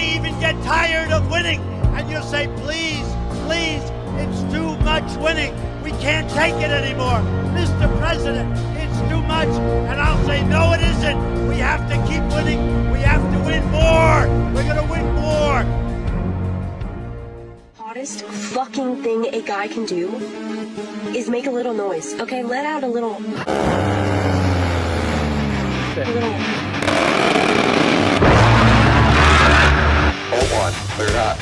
may even get tired of winning, and you'll say, please, please, it's too much winning. We can't take it anymore. Mr. President, it's too much. And I'll say, no, it isn't. We have to keep winning. We have to win more. We're going to win more. Hottest fucking thing a guy can do is make a little noise. Okay, let out a little. Hold on, clear it up.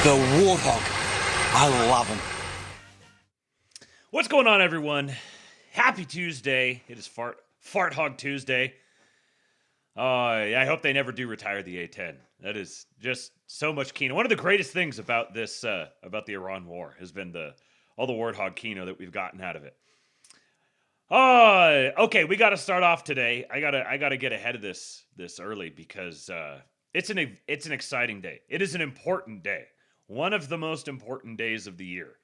The Warthog. I love him. What's going on, everyone? Happy Tuesday. It is Fart Hog Tuesday. I hope they never do retire the A-10. That is just so much Kino. One of the greatest things about this, about the Iran war has been all the Warthog Kino that we've gotten out of it. Okay, we got to start off today. I gotta get ahead of this early because it's an exciting day. It is an important day. One of the most important days of the year.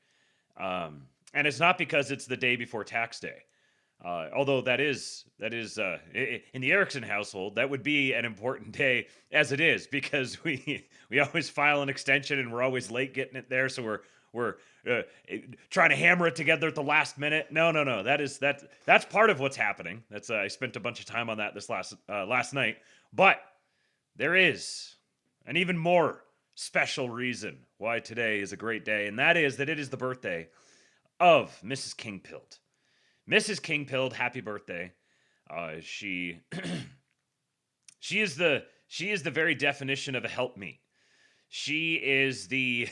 And it's not because it's the day before tax day. Although that is in the Erickson household, that would be an important day as it is, because we always file an extension and we're always late getting it there. So we're trying to hammer it together at the last minute. No. That's part of what's happening. I spent a bunch of time on that this last night. But there is an even more special reason why today is a great day, and that is that it is the birthday of Mrs. Kingpild. Mrs. Kingpild, happy birthday. She is the very definition of a helpmeet. She is the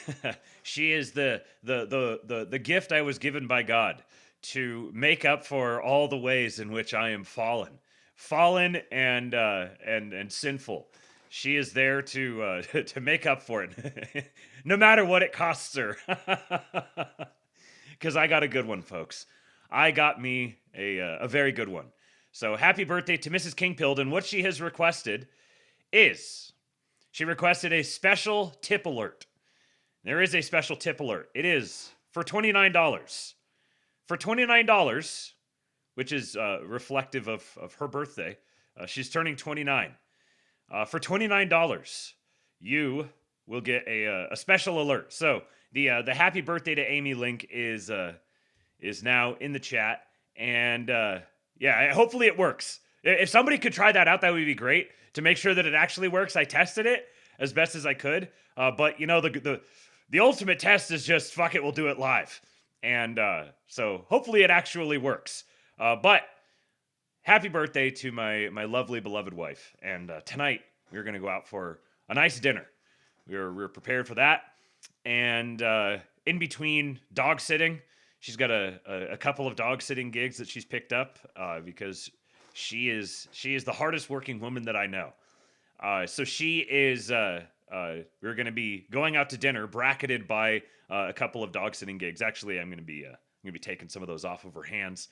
the gift I was given by God to make up for all the ways in which I am fallen and sinful. She is there to make up for it, no matter what it costs her. Because I got a good one, folks. I got me a very good one. So happy birthday to Mrs. Kingpild. And what she has requested is, she requested a special tip alert. There is a special tip alert. It is for $29. For $29, which is reflective of her birthday. She's turning 29. For $29, you will get a special alert. So the happy birthday to Amy link is now in the chat, and hopefully it works. If somebody could try that out, that would be great to make sure that it actually works. I tested it as best as I could, but you know the ultimate test is just fuck it, we'll do it live, and so hopefully it actually works. But happy birthday to my lovely beloved wife, and tonight we're gonna go out for a nice dinner. We're prepared for that, and in between dog sitting, she's got a couple of dog sitting gigs that she's picked up because she is the hardest working woman that I know. So she is. We're going to be going out to dinner, bracketed by a couple of dog sitting gigs. Actually, I'm going to be taking some of those off of her hands.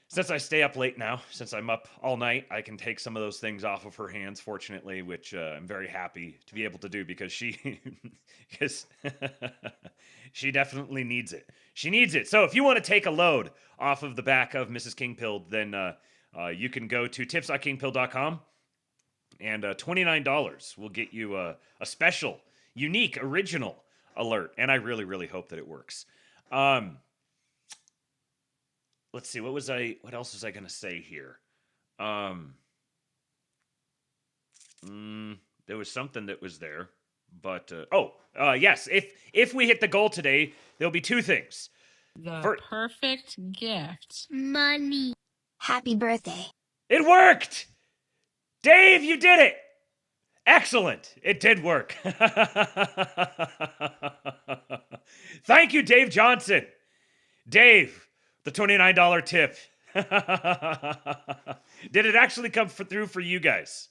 Since I stay up late now, since I'm up all night, I can take some of those things off of her hands, fortunately, which I'm very happy to be able to do because she definitely needs it. She needs it. So if you want to take a load off of the back of Mrs. Kingpild, then You can go to tips.kingpill.com, and $29 will get you a special, unique, original alert. And I really, really hope that it works. Let's see. What else was I going to say here? There was something that was there, but yes. If we hit the goal today, there'll be two things. The perfect gift. Money. Happy birthday. It worked! Dave, you did it! Excellent. It did work. Thank you, Dave Johnson. Dave, the $29 tip. Did it actually come through for you guys?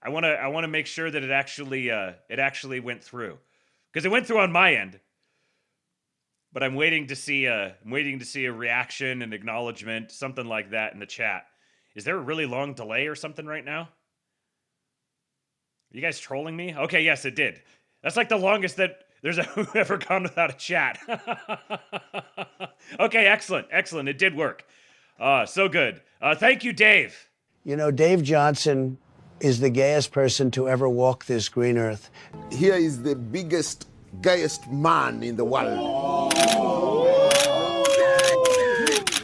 I want to make sure that it actually went through, because it went through on my end. But I'm waiting to see a reaction and acknowledgement, something like that in the chat. Is there a really long delay or something right now? Are you guys trolling me? Okay, yes, it did. That's like the longest that there's ever gone without a chat. Okay, excellent. It did work. So good. Thank you, Dave. You know, Dave Johnson is the gayest person to ever walk this green earth. Here is the biggest, gayest man in the world.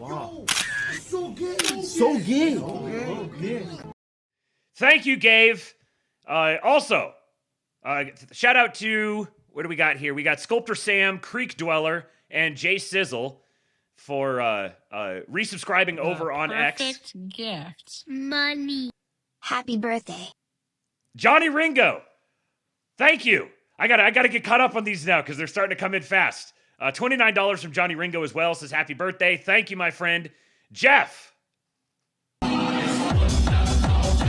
Wow. So gay. Thank you, Dave. Also, shout out to, what do we got here? We got Sculptor Sam, Creek Dweller, and Jay Sizzle for resubscribing over on X. Perfect gift. Money. Happy birthday. Johnny Ringo, thank you. I gotta get caught up on these now because they're starting to come in fast. $29 from Johnny Ringo as well, says happy birthday. Thank you, my friend. Jeff.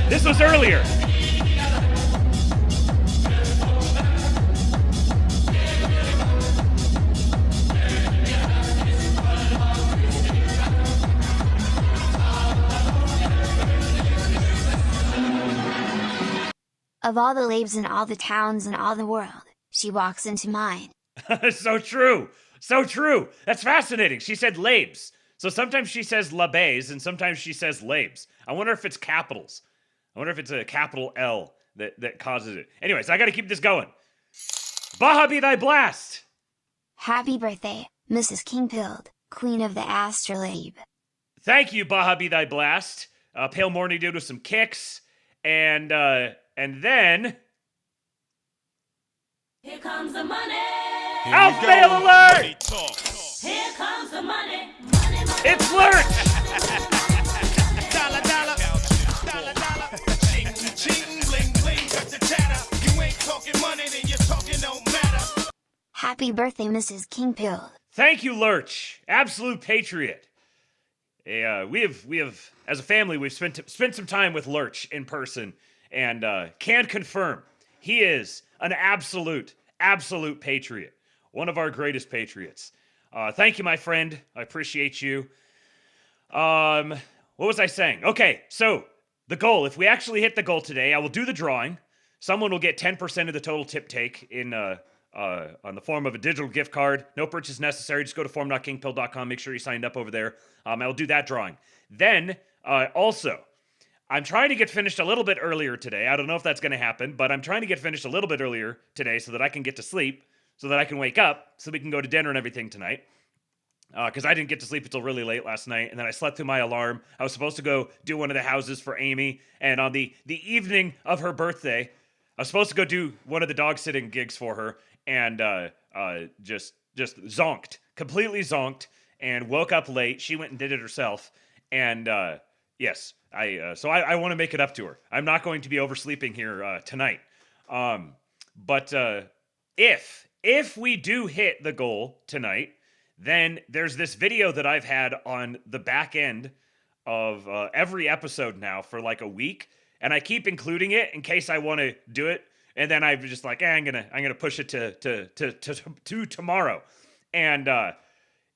This was earlier. Of all the labes in all the towns in all the world, she walks into mine. So true. So true. That's fascinating. She said labes. So sometimes she says labes and sometimes she says labes. I wonder if it's capitals. I wonder if it's a capital L that causes it. Anyways, I got to keep this going. Baja be thy blast. Happy birthday, Mrs. Kingpilled, Queen of the Astrolabe. Thank you, Baja be thy blast. Pale Morning Dude with some kicks. And then... Here comes the money. Alf Mail Alert! Here comes the money. It's Lurch! Dollar, dollar. Dollar, dollar. Ching, ching, bling, bling, cut the chatter. You ain't talking money, then you're talking no matter. Happy birthday, Mrs. Kingpilled. Thank you, Lurch. Absolute patriot. We have, as a family, we've spent some time with Lurch in person, and can confirm he is an absolute patriot. One of our greatest patriots. Thank you, my friend. I appreciate you. What was I saying? Okay, so the goal. If we actually hit the goal today, I will do the drawing. Someone will get 10% of the total tip take in on the form of a digital gift card. No purchase necessary. Just go to form.kingpill.com. Make sure you signed up over there. I will do that drawing. Then, also, I'm trying to get finished a little bit earlier today. I don't know if that's going to happen, but I'm trying to get finished a little bit earlier today so that I can get to sleep, so that I can wake up, so we can go to dinner and everything tonight. Because I didn't get to sleep until really late last night, and then I slept through my alarm. I was supposed to go do one of the houses for Amy, and on the evening of her birthday, I was supposed to go do one of the dog sitting gigs for her, and just zonked, completely zonked, and woke up late. She went and did it herself, and yes, so I want to make it up to her. I'm not going to be oversleeping here tonight. But if we do hit the goal tonight, then there's this video that I've had on the back end of every episode now for like a week, and I keep including it in case I want to do it. And then I'm just like, I'm gonna push it to tomorrow. And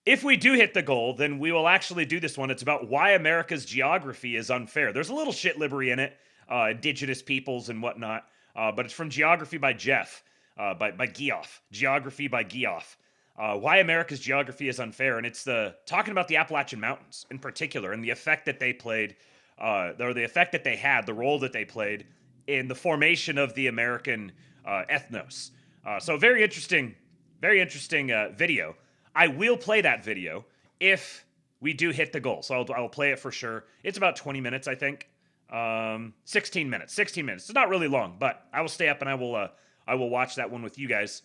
if we do hit the goal, then we will actually do this one. It's about why America's geography is unfair. There's a little shit libbery in it, indigenous peoples and whatnot. But it's from Geography by Jeff, by Geoff. Geography by Geoff. Why America's Geography is Unfair, and it's talking about the Appalachian Mountains in particular and the effect that they played, or the effect that they had, the role that they played in the formation of the American ethnos. So very interesting video. I will play that video if we do hit the goal. So I'll play it for sure. It's about 20 minutes, I think. 16 minutes. It's not really long, but I will stay up and I will watch that one with you guys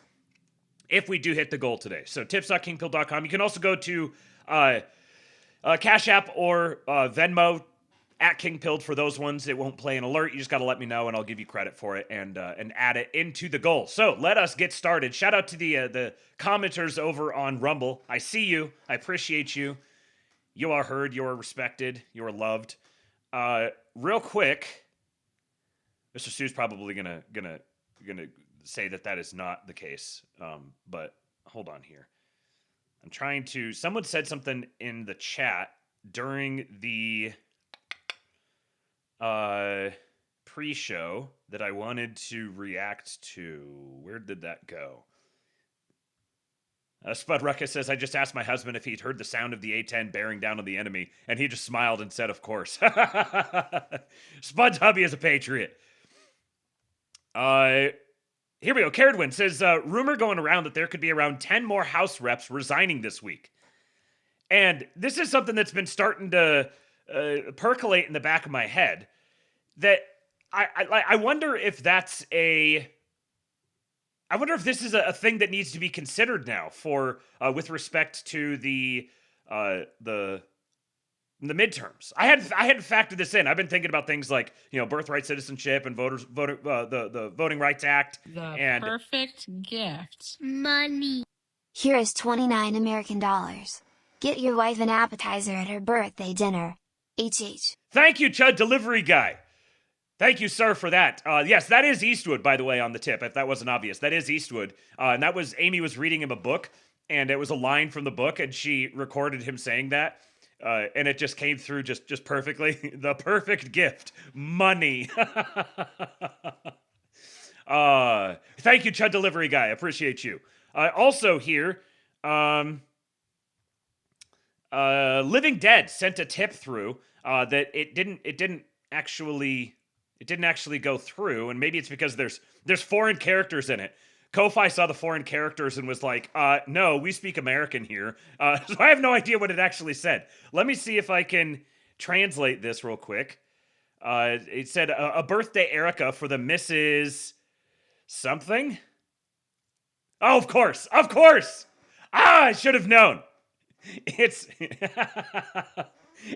if we do hit the goal today. So tips.kingpill.com. You can also go to Cash App or Venmo at KingPilled for those ones. It won't play an alert. You just got to let me know, and I'll give you credit for it and add it into the goal. So let us get started. Shout out to the commenters over on Rumble. I see you. I appreciate you. You are heard. You are respected. You are loved. Real quick, Mr. Stu's probably gonna say that is not the case. But hold on here. I'm trying to. Someone said something in the chat during the pre-show that I wanted to react to. Where did that go? Spud Ruckus says, I just asked my husband if he'd heard the sound of the A-10 bearing down on the enemy, and he just smiled and said, of course. Spud's hubby is a patriot. Here we go. Caradwin says, rumor going around that there could be around 10 more House reps resigning this week. And this is something that's been starting to percolate in the back of my head, that I wonder if that's I wonder if this is a thing that needs to be considered now for with respect to the midterms. I hadn't factored this in. I've been thinking about things like, birthright citizenship and the Voting Rights Act. The perfect gift. Money. Here is 29 American dollars. Get your wife an appetizer at her birthday dinner. HH. Thank you, Chud Delivery Guy. Thank you, sir, for that. Yes, that is Eastwood, by the way, on the tip, if that wasn't obvious. That is Eastwood. And that was, Amy was reading him a book, and it was a line from the book, and she recorded him saying that. And it just came through just perfectly. The perfect gift. Money. Thank you, Chud Delivery Guy. I appreciate you. Also here, Living Dead sent a tip through that it didn't actually go through, and maybe it's because there's foreign characters in it. Ko-Fi saw the foreign characters and was like, no, we speak American here. So I have no idea what it actually said. Let me see if I can translate this real quick. It said, a birthday Erica for the Mrs. something. Oh, of course. I should have known. It's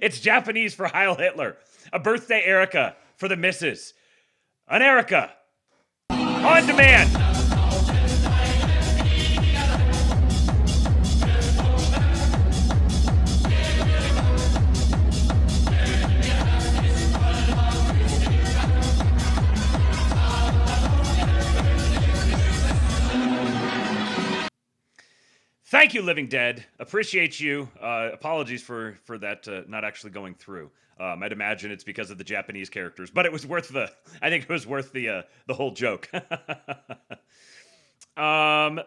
it's Japanese for Heil Hitler. A birthday Erica for the Mrs. An Erica. On demand. Thank you, Living Dead. Appreciate you. Apologies for that not actually going through. I'd imagine it's because of the Japanese characters, but it was worth I think it was worth the whole joke. Yeah.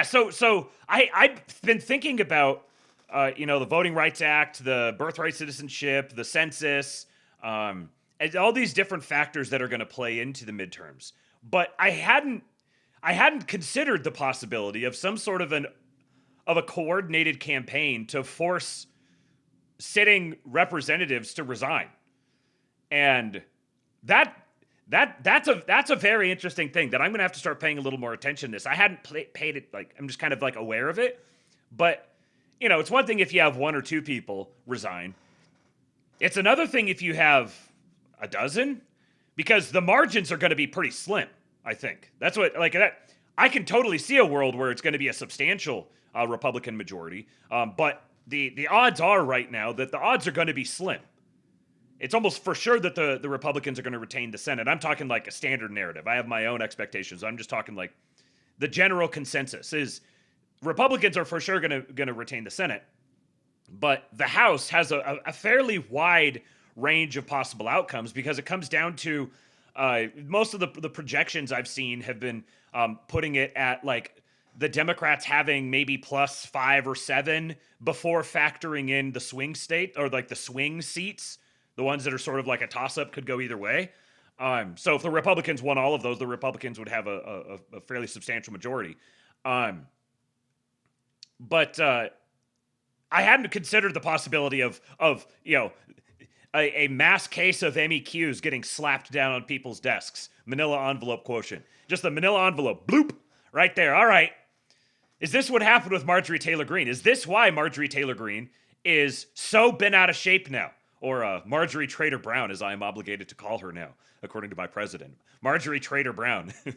So I've been thinking about the Voting Rights Act, the birthright citizenship, the census, and all these different factors that are going to play into the midterms. But I hadn't considered the possibility of some sort of a coordinated campaign to force sitting representatives to resign. And that's a very interesting thing that I'm going to have to start paying a little more attention to this. I hadn't paid it, I'm just kind of aware of it. But, it's one thing if you have one or two people resign. It's another thing if you have a dozen, because the margins are going to be pretty slim. I think that's what that. I can totally see a world where it's going to be a substantial Republican majority, but the odds are right now that the odds are going to be slim. It's almost for sure that the Republicans are going to retain the Senate. I'm talking like a standard narrative. I have my own expectations. I'm just talking like the general consensus is Republicans are for sure going to retain the Senate, but the House has a fairly wide range of possible outcomes because it comes down to. Most of the projections I've seen have been putting it at the Democrats having maybe +5 or 7 before factoring in the swing state or like the swing seats, the ones that are sort of like a toss-up, could go either way. So if the Republicans won all of those, the Republicans would have a fairly substantial majority. But I hadn't considered the possibility of a mass case of MEQs getting slapped down on people's desks. Manila envelope quotient. Just the Manila envelope. Bloop. Right there. All right. Is this what happened with Marjorie Taylor Greene? Is this why Marjorie Taylor Greene is so bent out of shape now? Or Marjorie Trader Brown, as I am obligated to call her now, according to my president. Marjorie Trader Brown. I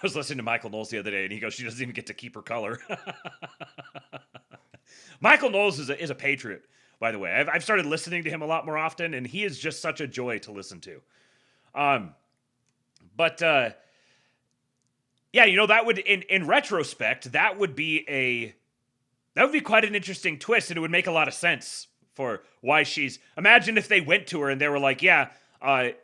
was listening to Michael Knowles the other day, and he goes, she doesn't even get to keep her color. Michael Knowles is a patriot, by the way. I've started listening to him a lot more often, and he is just such a joy to listen to. Yeah, that would, in retrospect, that would be quite an interesting twist, and it would make a lot of sense for why she's. Imagine if they went to her and they were like, "Yeah,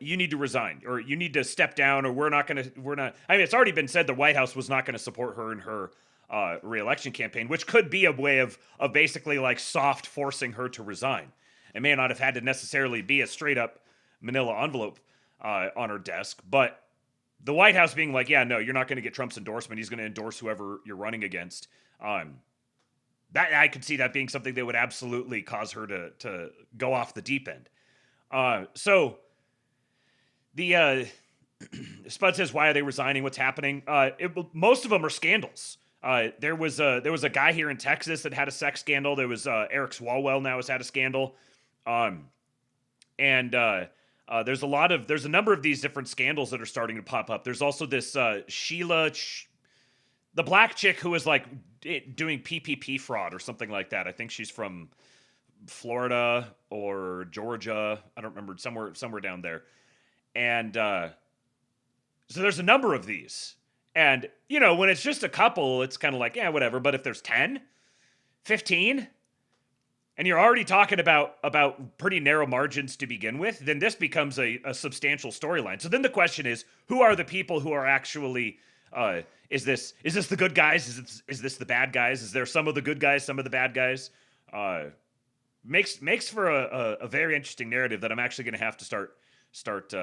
you need to resign, or you need to step down, or we're not." I mean, it's already been said the White House was not going to support her in her re-election campaign, which could be a way of basically like soft forcing her to resign. It may not have had to necessarily be a straight up Manila envelope on her desk, but the White House being like, yeah, no, you're not going to get Trump's endorsement. He's going to endorse whoever you're running against. That I could see that being something that would absolutely cause her to go off the deep end. So the Spud says, why are they resigning? What's happening? Most of them are scandals. There was a guy here in Texas that had a sex scandal. There was Eric Swalwell now has had a scandal. There's a number of these different scandals that are starting to pop up. There's also this Sheila, the black chick who was like doing PPP fraud or something like that. I think she's from Florida or Georgia. I don't remember, somewhere down there. And so there's a number of these. And, when it's just a couple, it's kind of like, yeah, whatever. But if there's 10, 15, and you're already talking about pretty narrow margins to begin with, then this becomes a substantial storyline. So then the question is, who are the people who are actually, is this the good guys? Is this the bad guys? Is there some of the good guys, some of the bad guys? Makes for a very interesting narrative that I'm actually going to have to start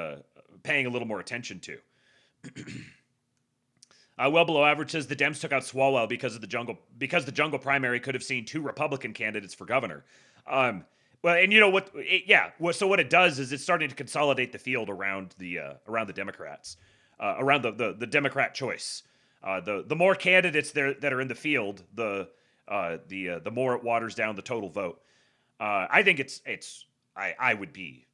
paying a little more attention to. Well Below Average says the Dems took out Swalwell because the jungle primary could have seen 2 Republican candidates for governor. Well, and you know what? So what it does is it's starting to consolidate the field around the Democrats, around the Democrat choice. The more candidates there that are in the field, the more it waters down the total vote. I think I would be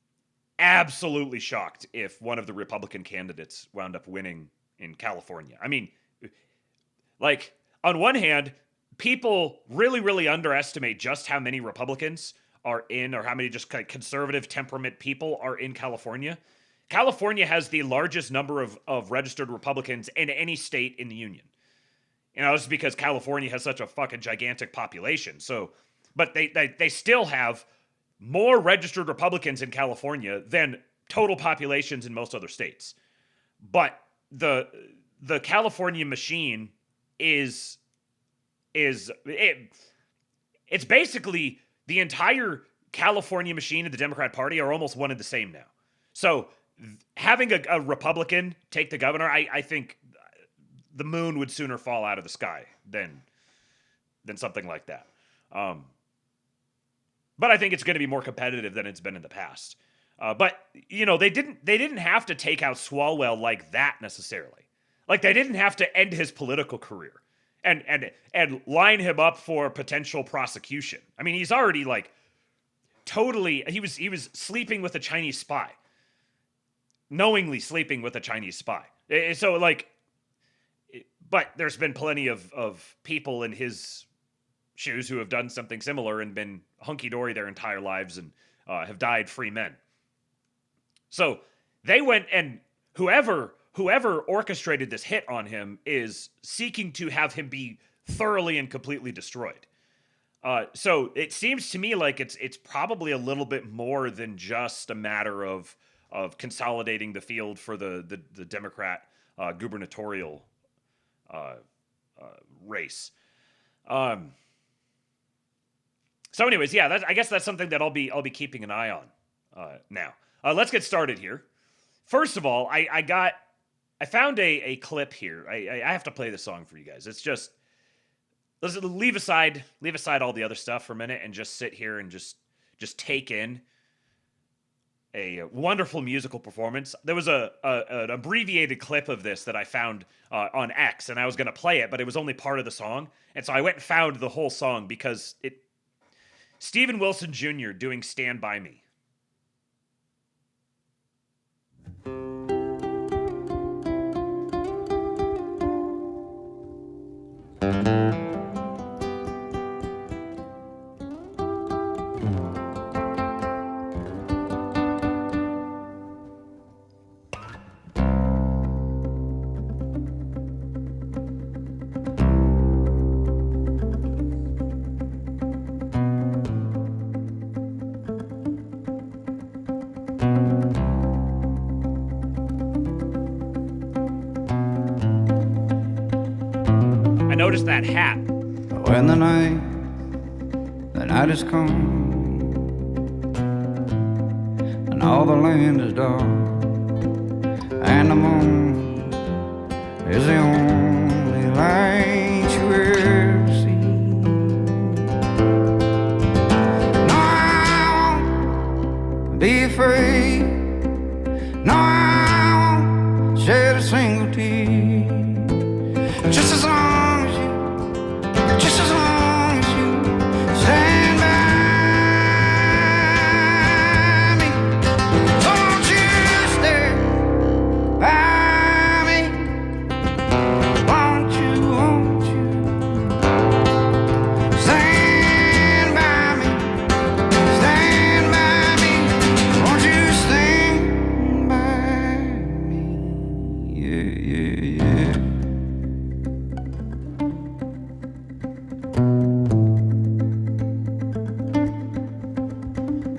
absolutely shocked if one of the Republican candidates wound up winning in California. I mean, like, on one hand, people really, really underestimate just how many Republicans are in, or how many just conservative temperament people are in California. California has the largest number of registered Republicans in any state in the union. This is because California has such a fucking gigantic population. So, but they still have more registered Republicans in California than total populations in most other states. But the California machine it's basically the entire California machine of the Democrat Party are almost one and the same now. So having a Republican take the governor, I think the moon would sooner fall out of the sky than something like that. But I think it's going to be more competitive than it's been in the past. But they didn't have to take out Swalwell like that necessarily. Like, they didn't have to end his political career and line him up for potential prosecution. I mean, he's already like totally. He was sleeping with a Chinese spy, knowingly sleeping with a Chinese spy. So like, but there's been plenty of people in his shoes who have done something similar and been hunky-dory their entire lives and have died free men. So they went, and whoever orchestrated this hit on him is seeking to have him be thoroughly and completely destroyed. So it seems to me like it's probably a little bit more than just a matter of consolidating the field for the Democrat gubernatorial race. So anyways, yeah, I guess that's something that I'll be keeping an eye on now. Let's get started here. First of all, I found a clip here. I have to play the song for you guys. It's just, let's leave aside all the other stuff for a minute and just sit here and just take in a wonderful musical performance. There was an abbreviated clip of this that I found on X, and I was going to play it, but it was only part of the song. And so I went and found the whole song because Steven Wilson Jr. doing Stand By Me. I noticed that hat. When the night is come, and all the land is dark, and the moon is the only light you ever see. No, I won't be afraid. No, I won't shed a single tear. Just as long as you stand by me. Won't you stand by me? Won't you stand by me? Stand by me. Won't you stand by me? Yeah, yeah, yeah.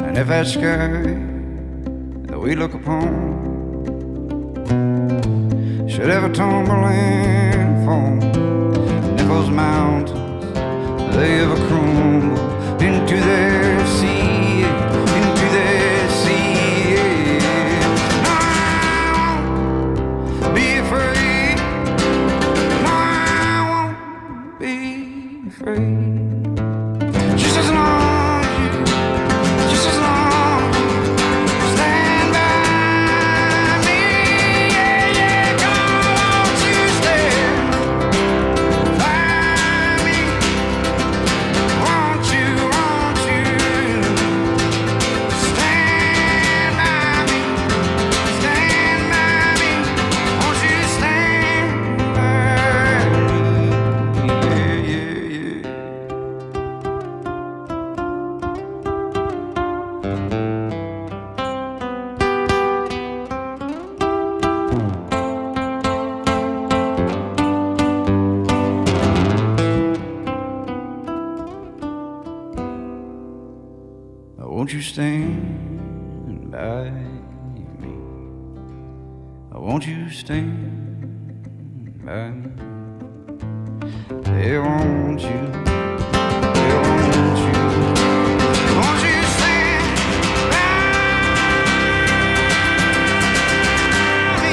And if that sky that we look upon should ever tumble and fall, and if those mountains they ever crumble into their sea, into their sea, no, I won't be afraid. No, I won't be afraid. Just as long stand by me, yeah, yeah, come on, won't you stand by me? Won't you stand by me? Stand by me, won't you stand by me? Yeah, yeah, yeah. Won't you stand by me? Won't you stand by me? Hey, won't you? Hey, won't you? Won't you stand by me?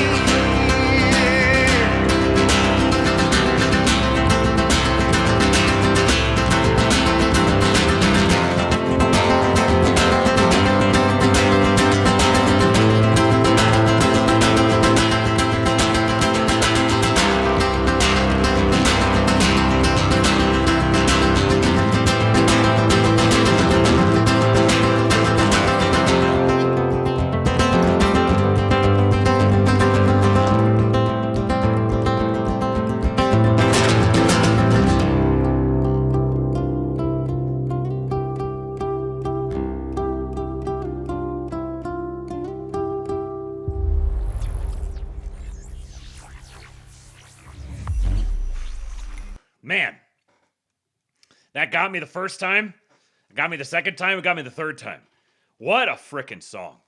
Man, that got me the first time, it got me the second time, it got me the third time. What a frickin' song.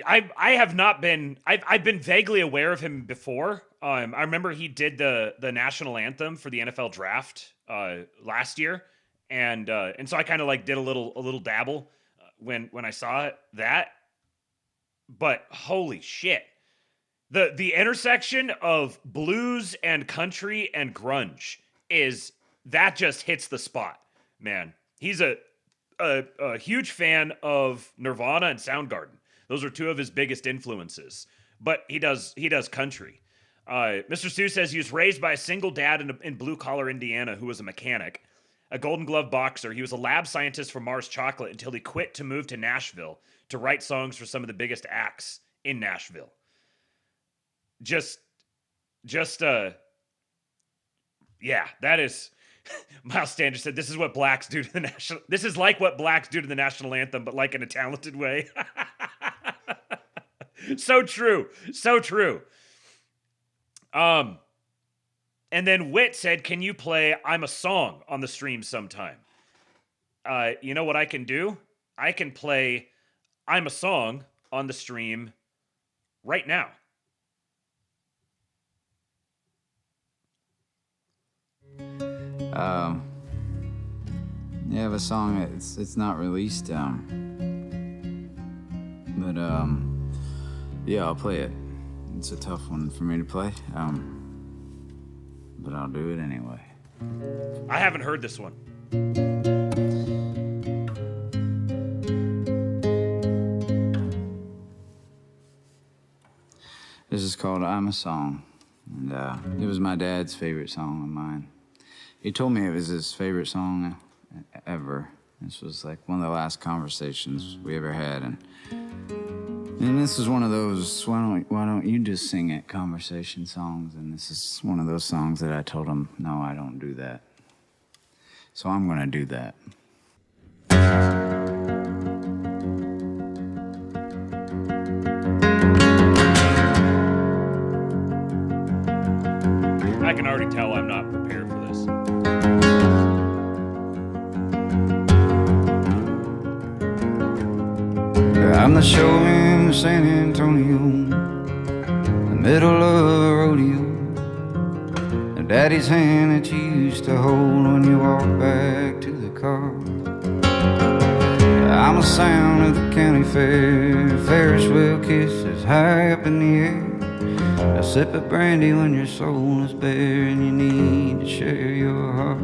I have not been, I've been vaguely aware of him before, I remember he did the national anthem for the NFL draft last year, and so I kind of like did a little dabble when I saw that. But holy shit, the intersection of blues and country and grunge that just hits the spot, man. He's a huge fan of Nirvana and Soundgarden. Those are two of his biggest influences. But he does country. Mr. Stu says he was raised by a single dad in blue-collar Indiana who was a mechanic, a Golden Glove boxer. He was a lab scientist for Mars Chocolate until he quit to move to Nashville to write songs for some of the biggest acts in Nashville. Yeah, that is... Miles Stander said, this is like what blacks do to the national anthem, but like in a talented way. So true. And then Wit said, can you play I'm a Song on the stream sometime? You know what I can do? I can play I'm a Song on the stream right now. Yeah, I have a song. It's not released, but yeah, I'll play it. It's a tough one for me to play, but I'll do it anyway. I haven't heard this one. This is called I'm a Song, and it was my dad's favorite song of mine. He told me it was his favorite song ever. This was like one of the last conversations we ever had, and this is one of those why don't you just sing it conversation songs, and this is one of those songs that I told him, no, I don't do that. So I'm gonna do that. I can already tell I'm not prepared for this. I'm the show in San Antonio, the middle of a rodeo, the daddy's hand that you used to hold when you walked back to the car. I'm the sound of the county fair, Ferris wheel kisses high up in the air, a sip of brandy when your soul is bare and you need to share your heart.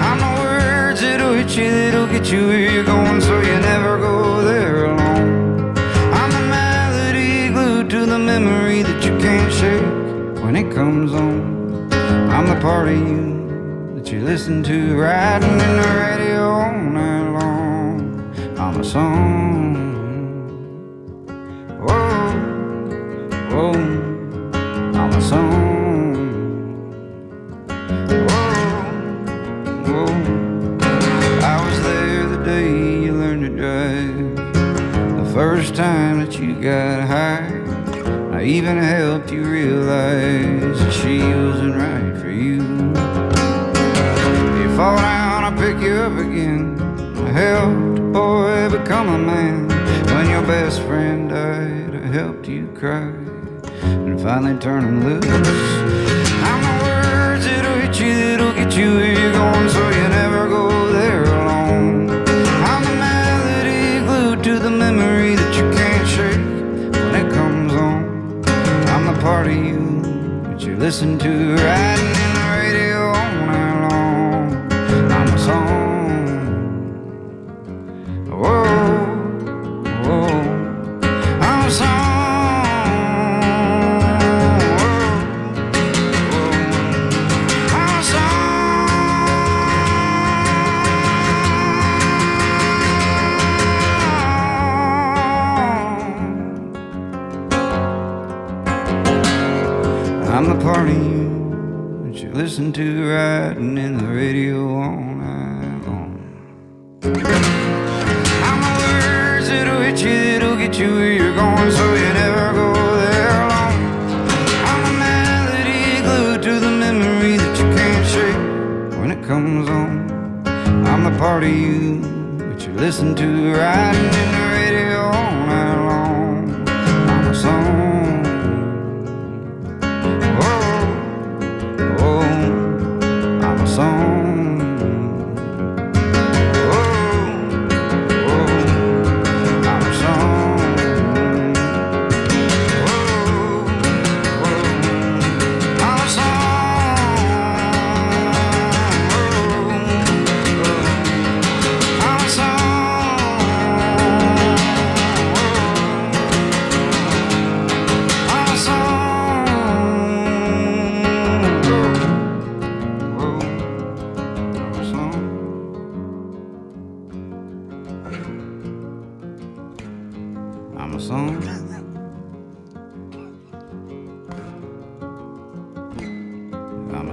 I'm the words that'll hit you, that'll get you where you're going, so you never go there alone. I'm the melody glued to the memory that you can't shake when it comes on. I'm the part of you that you listen to riding in the radio all night long. I'm a song. Whoa, whoa, I'm a song. First time that you got high, I even helped you realize that she wasn't right for you. You fall down, I pick you up again. I helped a boy become a man. When your best friend died, I helped you cry and finally turn him loose. I'm the words that'll hit you, that'll get you where you're going, so you never go there alone. I'm the melody glued to the memory that you can't shake when it comes on. I'm the part of you that you listen to riding in the radio all night long. I'm a song. Whoa, whoa, I'm a song. I'm the part of you that you listen to riding in the radio all night long. I'm the words that'll hit you, that'll get you where you're going, so you never go there alone. I'm the melody glued to the memory that you can't shake when it comes on. I'm the part of you that you listen to riding in the radio all night long. I'm a song.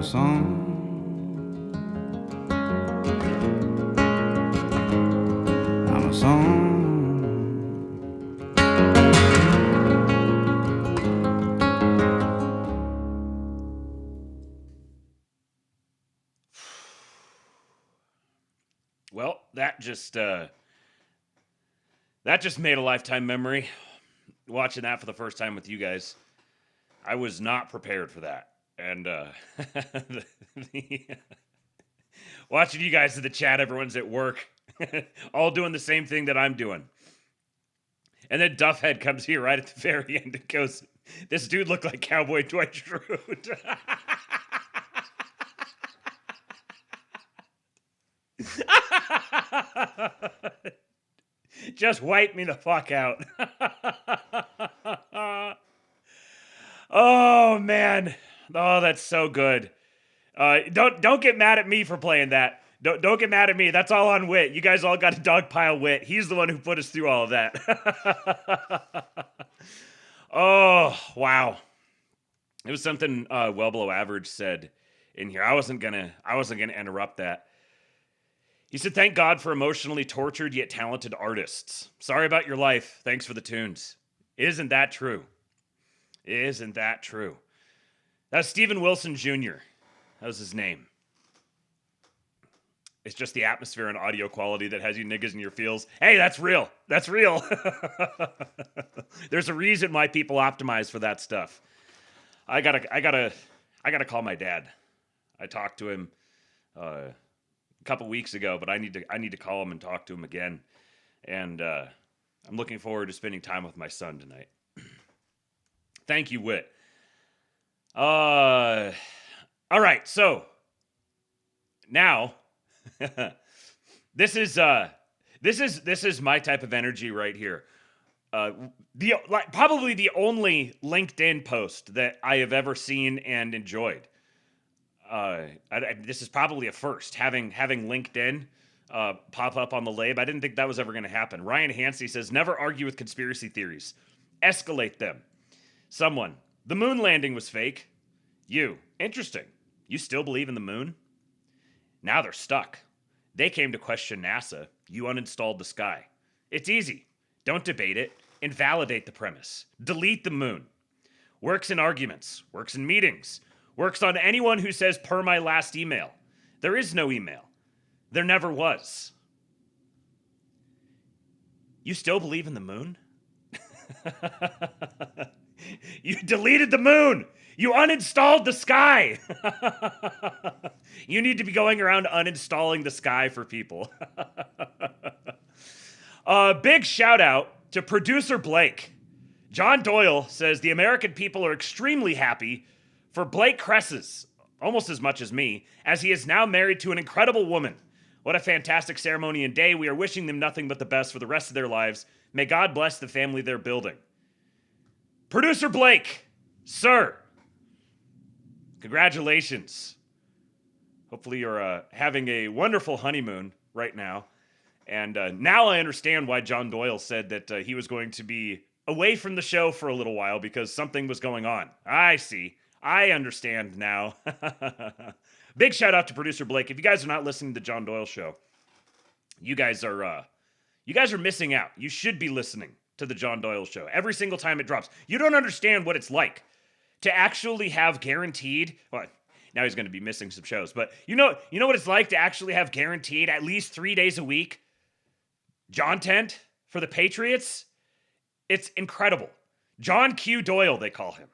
a song. I'm a song. Well, that just made a lifetime memory. Watching that for the first time with you guys, I was not prepared for that, and watching you guys in the chat, everyone's at work, all doing the same thing that I'm doing, and then Duffhead comes here right at the very end and goes, "This dude looked like Cowboy Dwight Schrute." Just wipe me the fuck out. Oh man. Oh, that's so good. Don't get mad at me for playing that. Don't get mad at me. That's all on Wit. You guys all got to dogpile Wit. He's the one who put us through all of that. Oh, wow. It was something well below average said in here. I wasn't gonna interrupt that. He said, "Thank God for emotionally tortured yet talented artists. Sorry about your life. Thanks for the tunes." Isn't that true? Isn't that true? That's Stephen Wilson Jr. That was his name. It's just the atmosphere and audio quality that has you niggas in your feels. Hey, that's real. That's real. There's a reason why people optimize for that stuff. I gotta call my dad. I talked to him a couple weeks ago, but I need to call him and talk to him again. And I'm looking forward to spending time with my son tonight. Thank you, Wit. All right, so now this is my type of energy right here. Probably the only LinkedIn post that I have ever seen and enjoyed. This is probably a first, having LinkedIn pop up on the lab. I didn't think that was ever going to happen. Ryan Hansey says, "Never argue with conspiracy theories. Escalate them." Someone, "The moon landing was fake." You, "Interesting. You still believe in the moon?" Now they're stuck. They came to question NASA. You uninstalled the sky. It's easy. Don't debate it. Invalidate the premise. Delete the moon. Works in arguments. Works in meetings. Works on anyone who says, "Per my last email." There is no email. There never was. You still believe in the moon? You deleted the moon. You uninstalled the sky. You need to be going around uninstalling the sky for people. Big shout out to producer Blake. John Doyle says the American people are extremely happy for Blake Cresses, almost as much as me, as he is now married to an incredible woman. What a fantastic ceremony and day. We are wishing them nothing but the best for the rest of their lives. May God bless the family they're building. Producer Blake, sir, congratulations. Hopefully you're having a wonderful honeymoon right now. And now I understand why John Doyle said that he was going to be away from the show for a little while because something was going on. I see. I understand now. Big shout out to producer Blake. If you guys are not listening to the John Doyle show, you guys are missing out. You should be listening to the John Doyle show every single time it drops. You don't understand what it's like to actually have guaranteed. Well, now he's going to be missing some shows, but you know what it's like to actually have guaranteed at least 3 days a week John Tent for the Patriots. It's incredible. John Q. Doyle, they call him.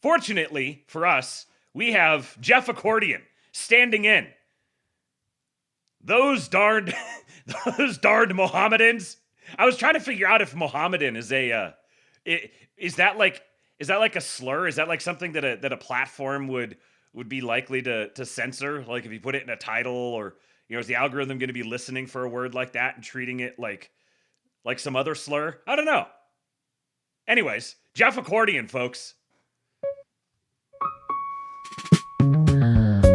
Fortunately for us, we have Jeff Accordion standing in. Those darned Mohammedans. I was trying to figure out if Mohammedan is is that like a slur? Is that like something that a platform would be likely to censor? Like if you put it in a title, or is the algorithm going to be listening for a word like that and treating it like some other slur? I don't know. Anyways, Jeff Accordion, folks.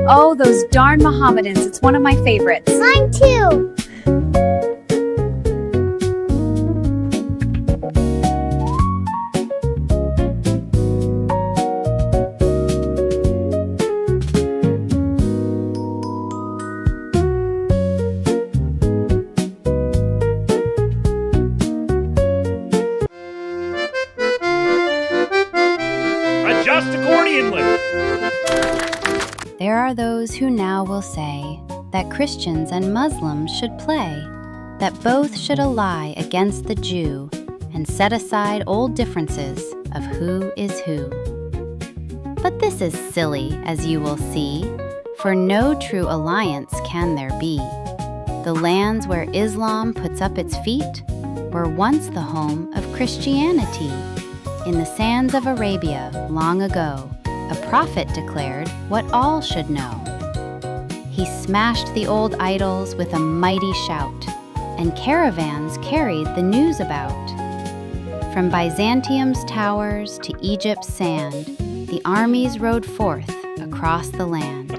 Oh, those darn Mohammedans. It's one of my favorites. Mine too. fast accordion lick. There are those who now will say that Christians and Muslims should play, that both should ally against the Jew and set aside old differences of who is who. But this is silly, as you will see, for no true alliance can there be. The lands where Islam puts up its feet were once the home of Christianity. In the sands of Arabia, long ago, a prophet declared what all should know. He smashed the old idols with a mighty shout, and caravans carried the news about. From Byzantium's towers to Egypt's sand, the armies rode forth across the land.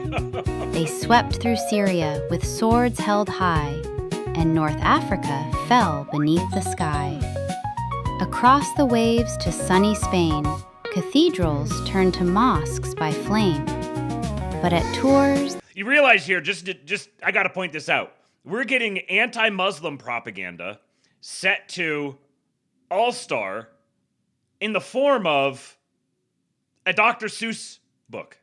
They swept through Syria with swords held high, and North Africa fell beneath the sky. Across the waves to sunny Spain, cathedrals turned to mosques by flame. But at Tours... You realize here, I gotta point this out. We're getting anti-Muslim propaganda set to All-Star in the form of a Dr. Seuss book.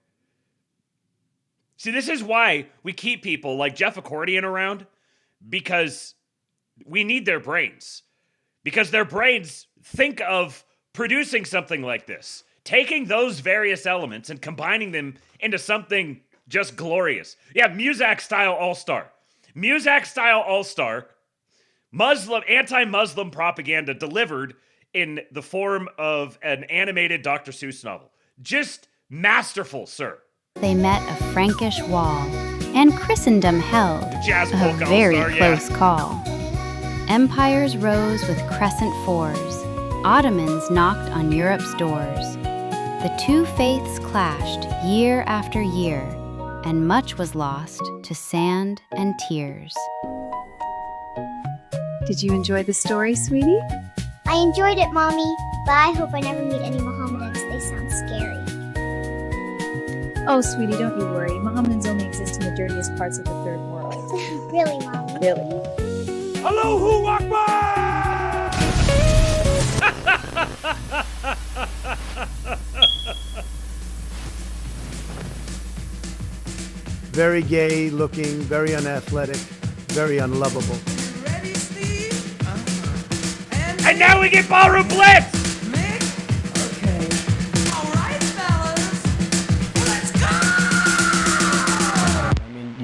See, this is why we keep people like Jeff Accordion around, because we need their brains. Because their brains think of producing something like this, taking those various elements and combining them into something just glorious. Yeah, Muzak style All-Star. Muzak style All-Star, anti-Muslim propaganda delivered in the form of an animated Dr. Seuss novel. Just masterful, sir. They met a Frankish wall, and Christendom held a very close call. Empires rose with crescent fours. Ottomans knocked on Europe's doors. The two faiths clashed year after year, and much was lost to sand and tears. Did you enjoy the story, sweetie? I enjoyed it, Mommy, but I hope I never meet any Mohammedans. They sound scary. Oh, sweetie, don't you worry. Mohammedans only exist in the dirtiest parts of the third world. Really, Mommy? Really? Allahu Akbar! Very gay looking, very unathletic, very unlovable. Ready, Steve? And now we get Ballroom Blitz! Mick? Okay. All right, fellas. Let's go! I mean,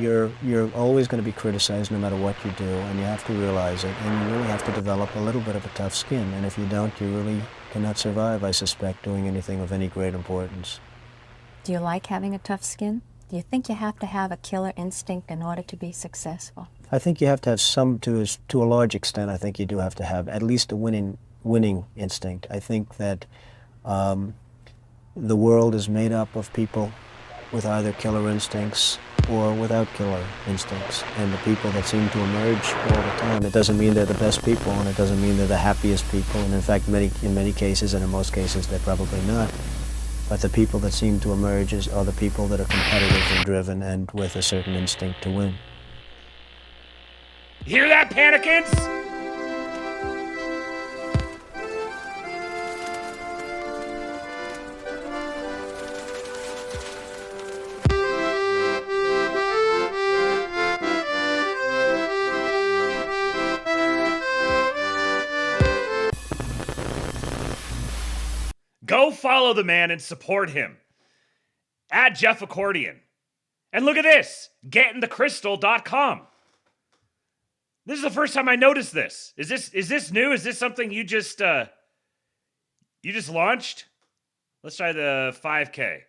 you're always going to be criticized no matter what you do, and you have to realize it, and you really have to develop a little bit of a tough skin, and if you don't, you really cannot survive, I suspect, doing anything of any great importance. Do you like having a tough skin? Do you think you have to have a killer instinct in order to be successful? I think you have to have some, to a large extent, I think you do have to have at least a winning instinct. I think that the world is made up of people with either killer instincts or without killer instincts. And the people that seem to emerge all the time, it doesn't mean they're the best people, and it doesn't mean they're the happiest people, and in fact, in many cases, and in most cases, they're probably not. But the people that seem to emerge are the people that are competitive and driven and with a certain instinct to win. Hear that, Panikins? Go follow the man and support him. Add Jeff Accordion. And look at this, getinthecrystal.com. This is the first time I noticed this. Is this new? Is this something you just launched? Let's try the 5K.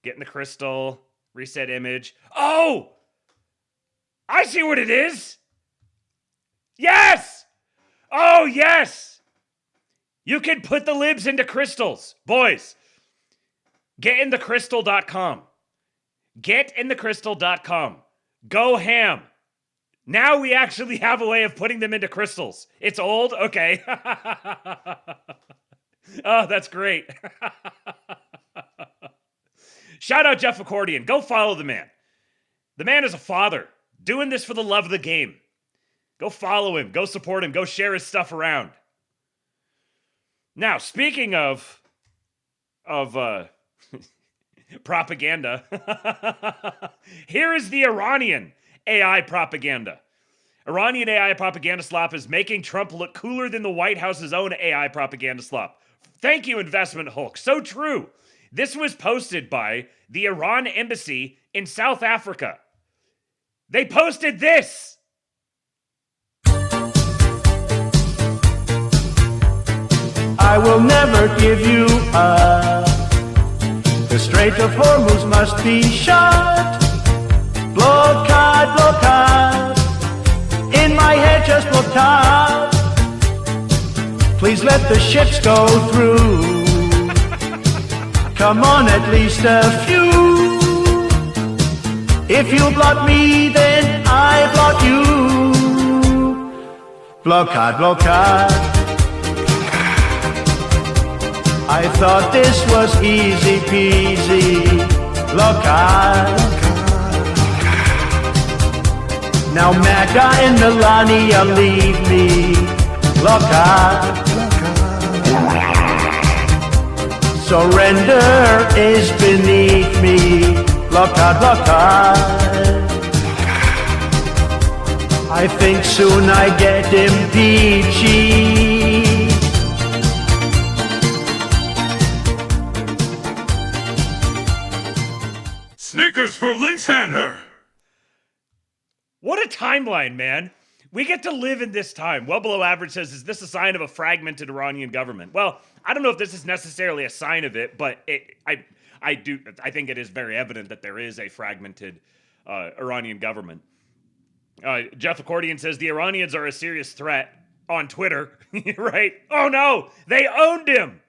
Get in the crystal, reset image. Oh! I see what it is. Yes! Oh, yes! You can put the libs into crystals. Boys, getinthecrystal.com. Getinthecrystal.com. Go ham. Now we actually have a way of putting them into crystals. It's old? Okay. Oh, that's great. Shout out Jeff Accordion. Go follow the man. The man is a father, doing this for the love of the game. Go follow him. Go support him. Go share his stuff around. Now, speaking of of propaganda. Here is the Iranian AI propaganda. Iranian AI propaganda slop is making Trump look cooler than the White House's own AI propaganda slop. Thank you, Investment Hulk. So true. This was posted by the Iran embassy in South Africa. They posted this. I will never give you up. The Strait of Hormuz must be shut. Blockade, blockade. In my head, just blockade. Please let the ships go through. Come on, at least a few. If you block me, then I block you. Blockade, blockade. I thought this was easy peasy. Blockade. Now Magda and Melania leave me. Blockade. Surrender is beneath me. Blockade, blockade. I think soon I get impeached. Snickers for Linkshander. What a timeline, man. We get to live in this time. Well Below Average says, is this a sign of a fragmented Iranian government? Well, I don't know if this is necessarily a sign of it, but I think it is very evident that there is a fragmented Iranian government. Jeff Accordion says, the Iranians are a serious threat on Twitter. Right? Oh no, they owned him.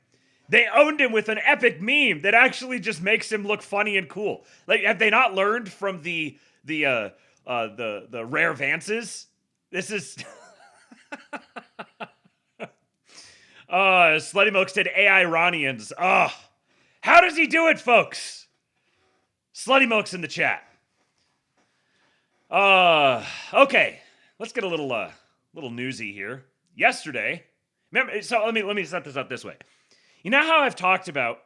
They owned him with an epic meme that actually just makes him look funny and cool. Like, have they not learned from the rare Vances? This is Slutty Milk said AI Iranians. How does he do it, folks? Slutty Milk's in the chat. Okay. Let's get a little newsy here. Yesterday, remember, so let me set this up this way. You know how I've talked about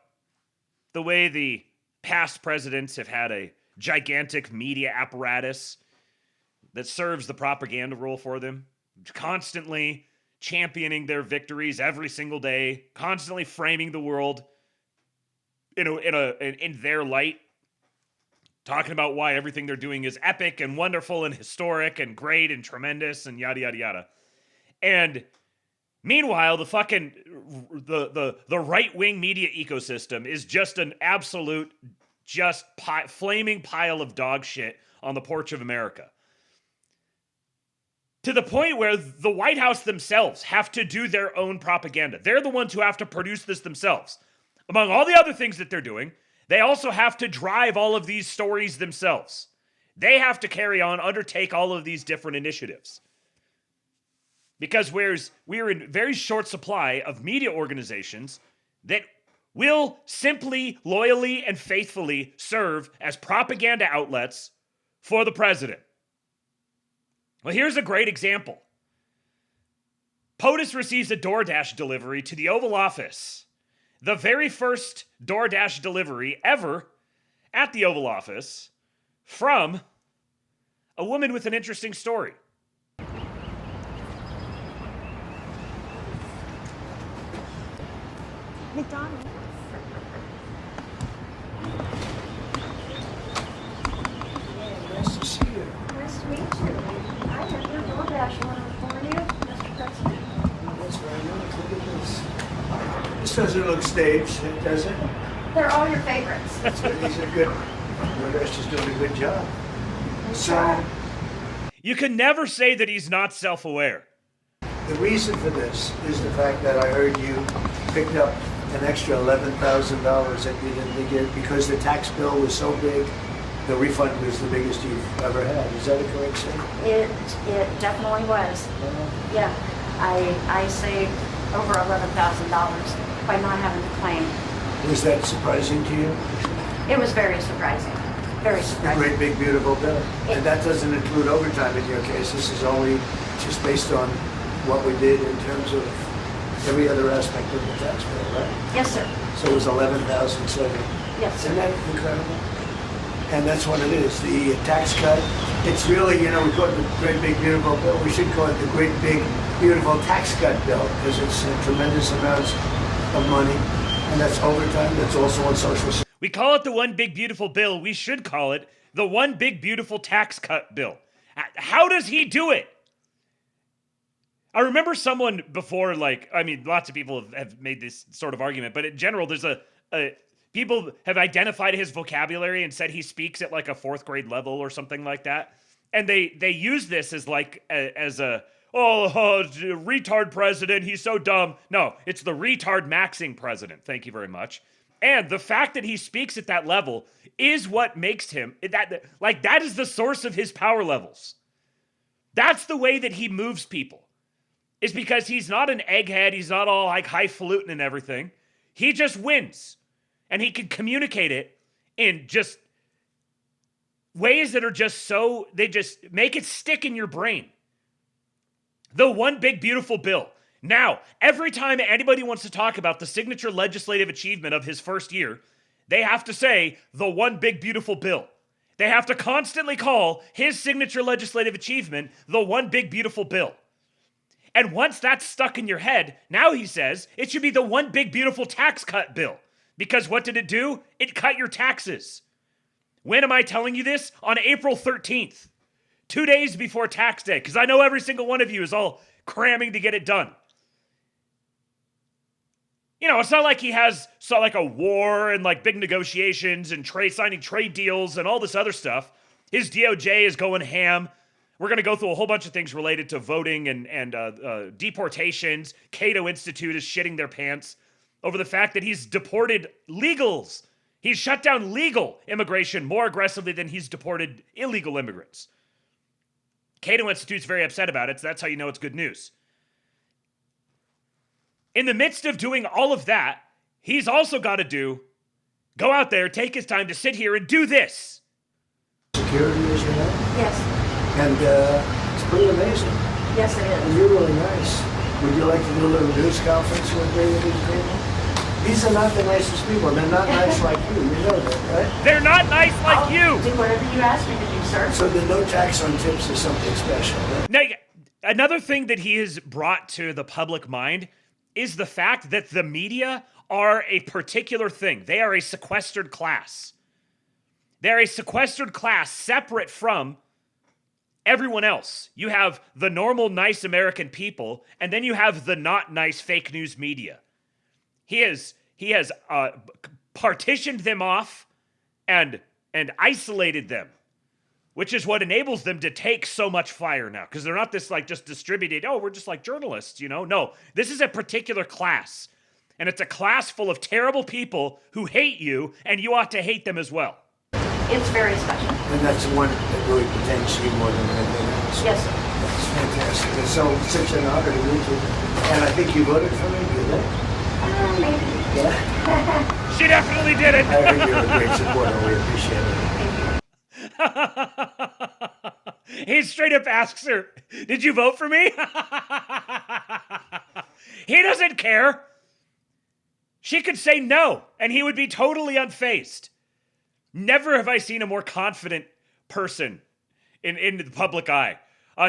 the way the past presidents have had a gigantic media apparatus that serves the propaganda role for them, constantly championing their victories every single day, constantly framing the world in their light, talking about why everything they're doing is epic and wonderful and historic and great and tremendous and yada yada yada. And meanwhile, the fucking the right-wing media ecosystem is just an absolute flaming pile of dog shit on the porch of America. To the point where the White House themselves have to do their own propaganda. They're the ones who have to produce this themselves. Among all the other things that they're doing, they also have to drive all of these stories themselves. They have to undertake all of these different initiatives. Because we're in very short supply of media organizations that will simply, loyally, and faithfully serve as propaganda outlets for the president. Well, here's a great example. POTUS receives a DoorDash delivery to the Oval Office. The very first DoorDash delivery ever at the Oval Office from a woman with an interesting story. McDonald's. Nice to see you. Nice to meet you. I have your DoorDash order for you, Mr. President. That's very nice. Look at this. This doesn't look staged, does it? They're all your favorites. That's good. These are good. DoorDash is doing a good job. So, you can never say that he's not self-aware. the reason for this is the fact that I heard you picked up an extra $11,000 that you didn't get because the tax bill was so big. The refund was the biggest you've ever had. Is that a correct statement? It definitely was. Yeah, I saved over $11,000 by not having to claim. Was that surprising to you? It was very surprising. Very surprising. A great big beautiful bill. And that doesn't include overtime in your case. This is only just based on what we did in terms of every other aspect of the tax bill, right? Yes, sir. So it was 11,070. Yes, sir. Isn't that incredible? And that's what it is, the tax cut. It's really, we call it the Great Big Beautiful Bill. We should call it the Great Big Beautiful Tax Cut Bill because it's tremendous amounts of money. And that's overtime. That's also on social security. We call it the One Big Beautiful Bill. We should call it the One Big Beautiful Tax Cut Bill. How does he do it? I remember someone before, lots of people have made this sort of argument, but in general, there's people have identified his vocabulary and said he speaks at like a 4th grade level or something like that. And they use this as retard president, he's so dumb. No, it's the retard maxing president. Thank you very much. And the fact that he speaks at that level is what makes him, that is the source of his power levels. That's the way that he moves people. Is because he's not an egghead, he's not all like highfalutin and everything. He just wins. And he can communicate it in just ways that are just so, they just make it stick in your brain. The One Big Beautiful Bill. Now, every time anybody wants to talk about the signature legislative achievement of his first year, they have to say the One Big Beautiful Bill. They have to constantly call his signature legislative achievement the One Big Beautiful Bill. And once that's stuck in your head, now he says it should be the One Big Beautiful Tax Cut Bill. Because what did it do? It cut your taxes. When am I telling you this? On April 13th. 2 days before tax day. Because I know every single one of you is all cramming to get it done. It's not like he has a war and big negotiations and signing trade deals and all this other stuff. His DOJ is going ham. We're going to go through a whole bunch of things related to voting and deportations. CATO Institute is shitting their pants over the fact that he's deported legals. He's shut down legal immigration more aggressively than he's deported illegal immigrants. CATO Institute's very upset about it, so that's how you know it's good news. In the midst of doing all of that, he's also got to go out there, take his time to sit here and do this. Security, as you know? Yes. And it's pretty amazing. Yes, it is. And you're really nice. Would you like to do a little news conference with me with these people? These are not the nicest people. They're not nice like you. You know that, right? They're not nice like you. Do whatever you ask me to do, sir. So the no tax on tips is something special, right? Now, another thing that he has brought to the public mind is the fact that the media are a particular thing. They are a sequestered class. They're a sequestered class separate from everyone else. You have the normal, nice American people, and then you have the not nice fake news media. He has partitioned them off and isolated them, which is what enables them to take so much fire now, because they're not this just distributed, we're just like journalists, No, this is a particular class, and it's a class full of terrible people who hate you, and you ought to hate them as well. It's very special. And that's one that really pertains to you more than anything else. Yes, sir. It's fantastic. It's such an honor to meet you. And I think you voted for me, did you? Maybe. Yeah? She definitely did it. I heard you're a great supporter. We appreciate it. He straight up asks her, did you vote for me? He doesn't care. She could say no, and he would be totally unfazed. Never have I seen a more confident person in the public eye.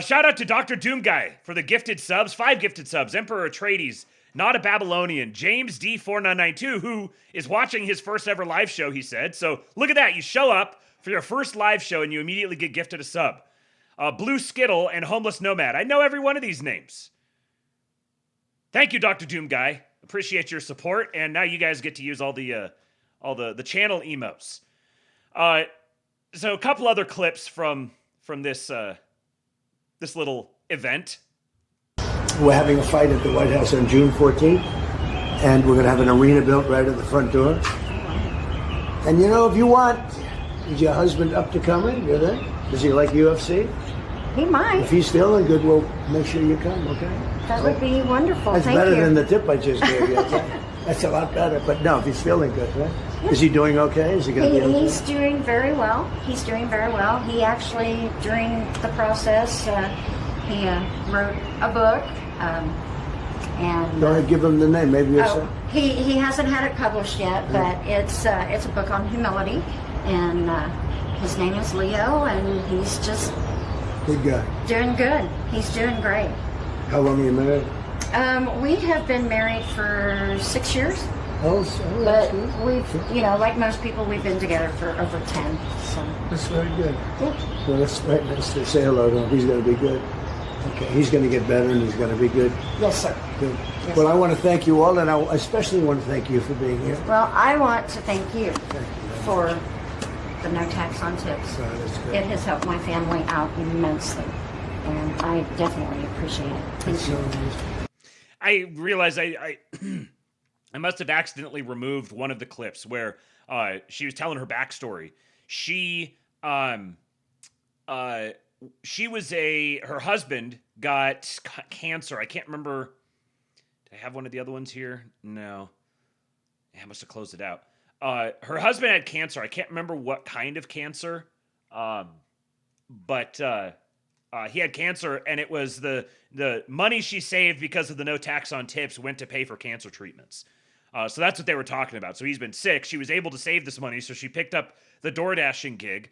Shout out to Dr. Doom Guy for the gifted subs, 5 gifted subs. Emperor Atreides, Not a Babylonian, James D4992, who is watching his first ever live show, he said. So look at that. You show up for your first live show and you immediately get gifted a sub. Blue Skittle and Homeless Nomad. I know every one of these names. Thank you, Dr. Doom Guy. Appreciate your support. And now you guys get to use all the channel emotes. So a couple other clips from this this little event. We're having a fight at the White House on June 14th, and we're going to have an arena built right at the front door. And if you want, is your husband up to coming? You're there? Does he like UFC? He might. If he's feeling good, we'll make sure you come, okay? That would be wonderful. That's Thank better you. than the tip I just gave you. That's a lot better. But no, if he's feeling good, right? Yeah. Is he doing okay? Is he going to be okay? He's doing very well. He's doing very well. He actually, during the process, he wrote a book. And Go ahead, give him the name. Maybe you'll say. he hasn't had it published yet, but it's a book on humility, and his name is Leo, and he's just Good guy. doing good. He's doing great. How long are you married? We have been married for 6 years. Oh, that's But good. we've, like most people, we've been together for over 10. So That's very good. Yeah. Well, that's right. Nice to say hello to him. He's going to be good. Okay, he's going to get better and he's going to be good. Yes, sir. Good. Yes, Well, sir. I want to thank you all, and I especially want to thank you for being here. Well, I want to thank you for the no tax on tips. That's good. It has helped my family out immensely, and I definitely appreciate it. Thank you. I realized I I must have accidentally removed one of the clips where she was telling her backstory. She was her husband got cancer. I can't remember. Did I have one of the other ones here? No. I must have closed it out. Her husband had cancer. I can't remember what kind of cancer. But he had cancer, and it was the money she saved because of the no tax on tips went to pay for cancer treatments. So that's what they were talking about. So he's been sick. She was able to save this money, so she picked up the door dashing gig,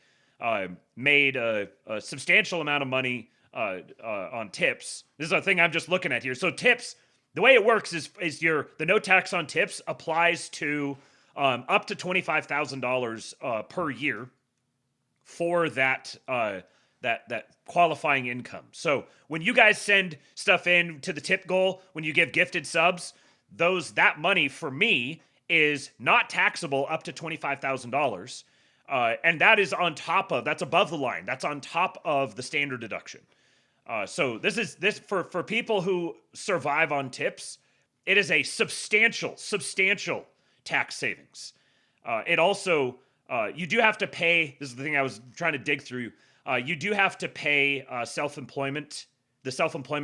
made a substantial amount of money on tips. This is a thing I'm just looking at here. So tips, the way it works is the no tax on tips applies to up to $25,000 per year for that qualifying income. So when you guys send stuff in to the tip goal, when you give gifted subs, that money for me is not taxable up to $25,000. And that is that's above the line. That's on top of the standard deduction. So this for people who survive on tips, it is a substantial tax savings. It also, you do have to pay, this is the thing I was trying to dig through, you do have to pay the self-employment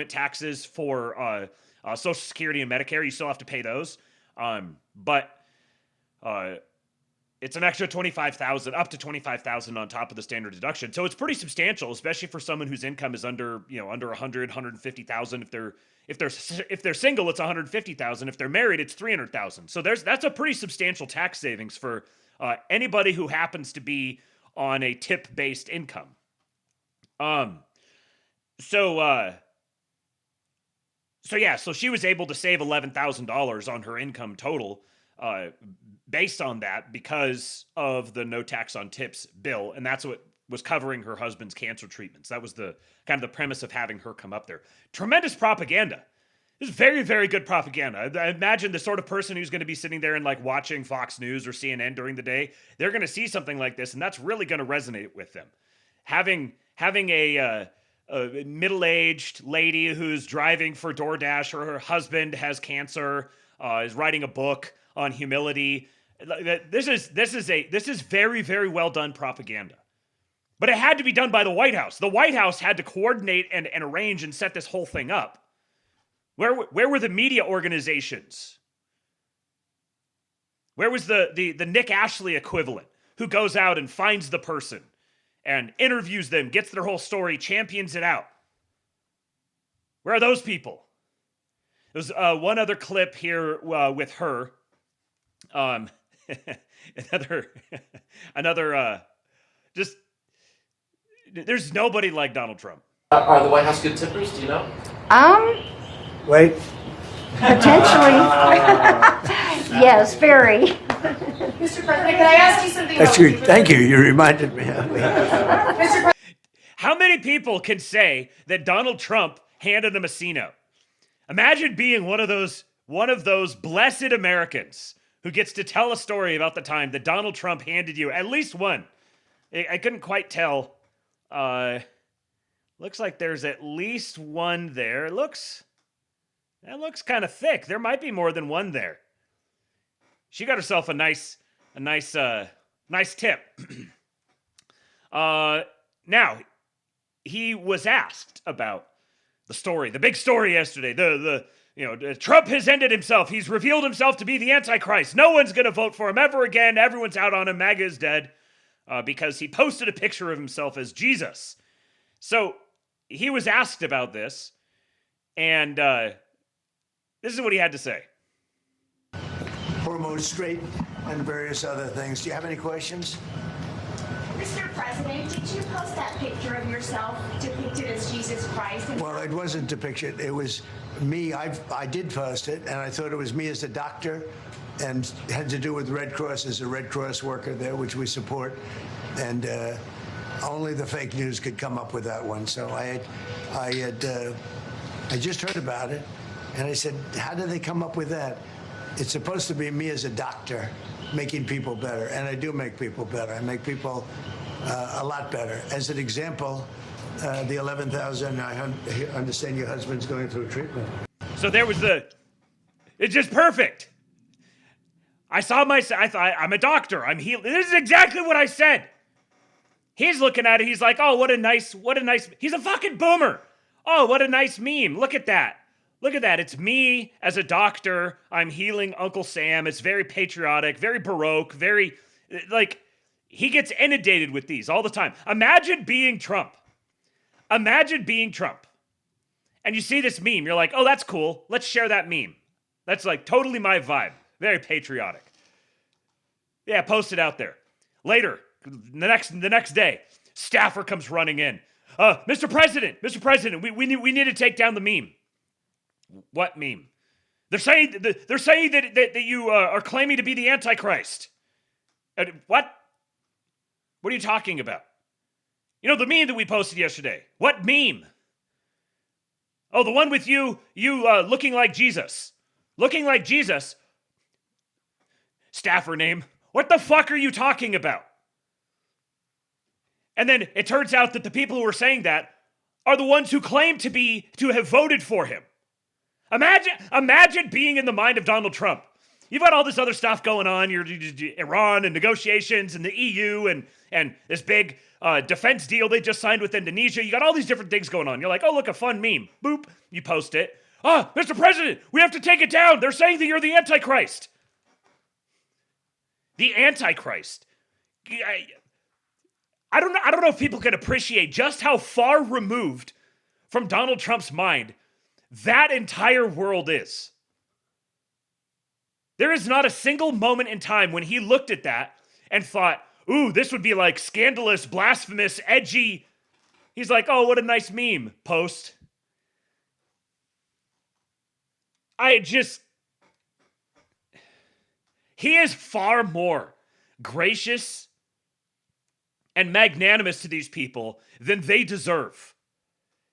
taxes for Social Security and Medicare. You still have to pay those. But it's an extra $25,000, up to $25,000 on top of the standard deduction. So it's pretty substantial, especially for someone whose income is under 100, 150,000. If they're single, it's 150,000. If they're married, it's 300,000. So that's a pretty substantial tax savings for anybody who happens to be on a tip-based income. So she was able to save $11,000 on her income total, based on that because of the no tax on tips bill, and that's what was covering her husband's cancer treatments. That was the kind of the premise of having her come up there. Tremendous propaganda. This is very, very good propaganda. I imagine the sort of person who's going to be sitting there and watching Fox News or CNN during the day, they're going to see something like this, and that's really going to resonate with them. Having a middle-aged lady who's driving for DoorDash, or her husband has cancer, is writing a book on humility. This is very, very well done propaganda. But it had to be done by the White House. The White House had to coordinate and arrange and set this whole thing up. Where were the media organizations? Where was the Nick Ashley equivalent who goes out and finds the person and interviews them, gets their whole story, champions it out? Where are those people? There's one other clip here with her. Just there's nobody like Donald Trump. Are the White House good tippers? Do you know? Wait. Potentially. Yes, very. Mr. President, can I ask you something? That's good. Thank you. You reminded me. How many people can say that Donald Trump handed them a C-note? Imagine being one of those blessed Americans who gets to tell a story about the time that Donald Trump handed you at least one. I couldn't quite tell. Looks like there's at least one there. That looks kind of thick. There might be more than one there. She got herself a nice tip. Now, he was asked about the story, the big story yesterday. Trump has ended himself. He's revealed himself to be the Antichrist. No one's going to vote for him ever again. Everyone's out on him. MAGA is dead, because he posted a picture of himself as Jesus. So he was asked about this, and This is what he had to say. Hormone straight and various other things. Do you have any questions? Mr. President, did you post that picture of yourself depicted as Jesus Christ? Well, it wasn't depicted. It was me. I did post it, and I thought it was me as a doctor, and it had to do with Red Cross as a Red Cross worker there, which we support. And only the fake news could come up with that one. So I just heard about it, and I said, how did they come up with that? It's supposed to be me as a doctor making people better, and I do make people better. I make people a lot better. As an example, the 11,000, I understand your husband's going through treatment. So there was it's just perfect. I thought, I'm a doctor, I'm healed. This is exactly what I said. He's looking at it, he's like, oh, what a nice, he's a fucking boomer. Oh, what a nice meme, look at that. Look at that, it's me as a doctor, I'm healing Uncle Sam, it's very patriotic, very Baroque, very, he gets inundated with these all the time. Imagine being Trump. Imagine being Trump. And you see this meme, you're like, oh, that's cool, let's share that meme. That's like totally my vibe, very patriotic. Yeah, post it out there. Later, the next day, staffer comes running in. Mr. President, we need to take down the meme. What meme? They're saying that you are claiming to be the Antichrist. What? What are you talking about? You know, the meme that we posted yesterday. What meme? Oh, the one with you looking like Jesus. Looking like Jesus? Staffer name. What the fuck are you talking about? And then it turns out that the people who were saying that are the ones who claim to have voted for him. Imagine being in the mind of Donald Trump. You've got all this other stuff going on. You're Iran and negotiations and the EU and this big defense deal they just signed with Indonesia. You got all these different things going on. You're like, oh, look, a fun meme. Boop. You post it. Oh, Mr. President, we have to take it down. They're saying that you're the Antichrist. The Antichrist. I don't know if people can appreciate just how far removed from Donald Trump's mind that entire world is. There is not a single moment in time when he looked at that and thought, ooh, this would be like scandalous, blasphemous, edgy. He's like, oh, what a nice meme, post. He is far more gracious and magnanimous to these people than they deserve.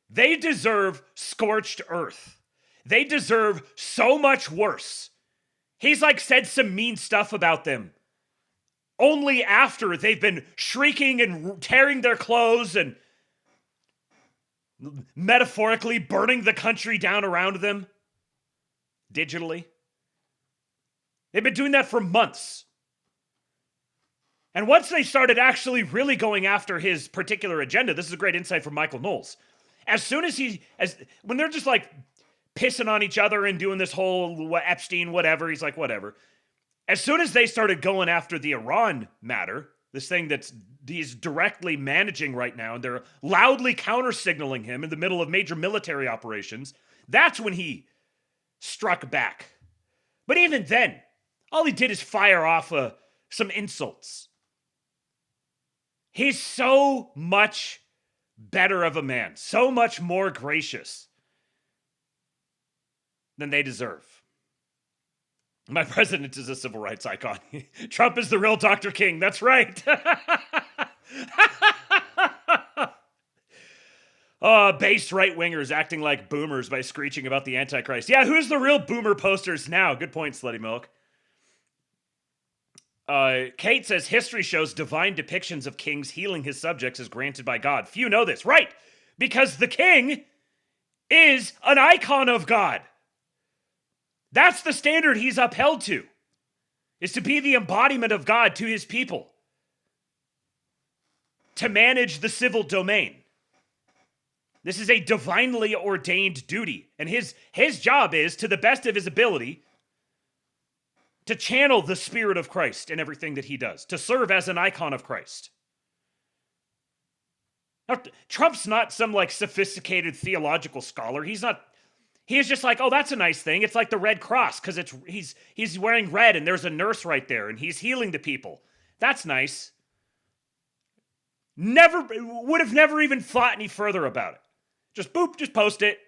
They deserve scorched earth. They deserve so much worse. He's said some mean stuff about them only after they've been shrieking and tearing their clothes and metaphorically burning the country down around them digitally. They've been doing that for months. And once they started actually really going after his particular agenda, this is a great insight from Michael Knowles. As soon as when they're just pissing on each other and doing this whole Epstein, whatever, he's like, whatever. As soon as they started going after the Iran matter, this thing that he's directly managing right now, and they're loudly counter-signaling him in the middle of major military operations, that's when he struck back. But even then, all he did is fire off some insults. He's so much better of a man, so much more gracious than they deserve. My president is a civil rights icon. Trump is the real Dr. King. That's right. Base right-wingers acting like boomers by screeching about the Antichrist. Yeah, who's the real boomer posters now? Good point, Slutty Milk. Kate says, history shows divine depictions of kings healing his subjects as granted by God. Few know this. Right, because the king is an icon of God. That's the standard he's upheld to, is to be the embodiment of God to his people, to manage the civil domain. This is a divinely ordained duty, and his job is, to the best of his ability, to channel the Spirit of Christ in everything that he does, to serve as an icon of Christ. Now, Trump's not some sophisticated theological scholar. He's not He is just like, oh, that's a nice thing. It's like the Red Cross because he's wearing red and there's a nurse right there and he's healing the people. That's nice. Would have never even thought any further about it. Just boop, just post it.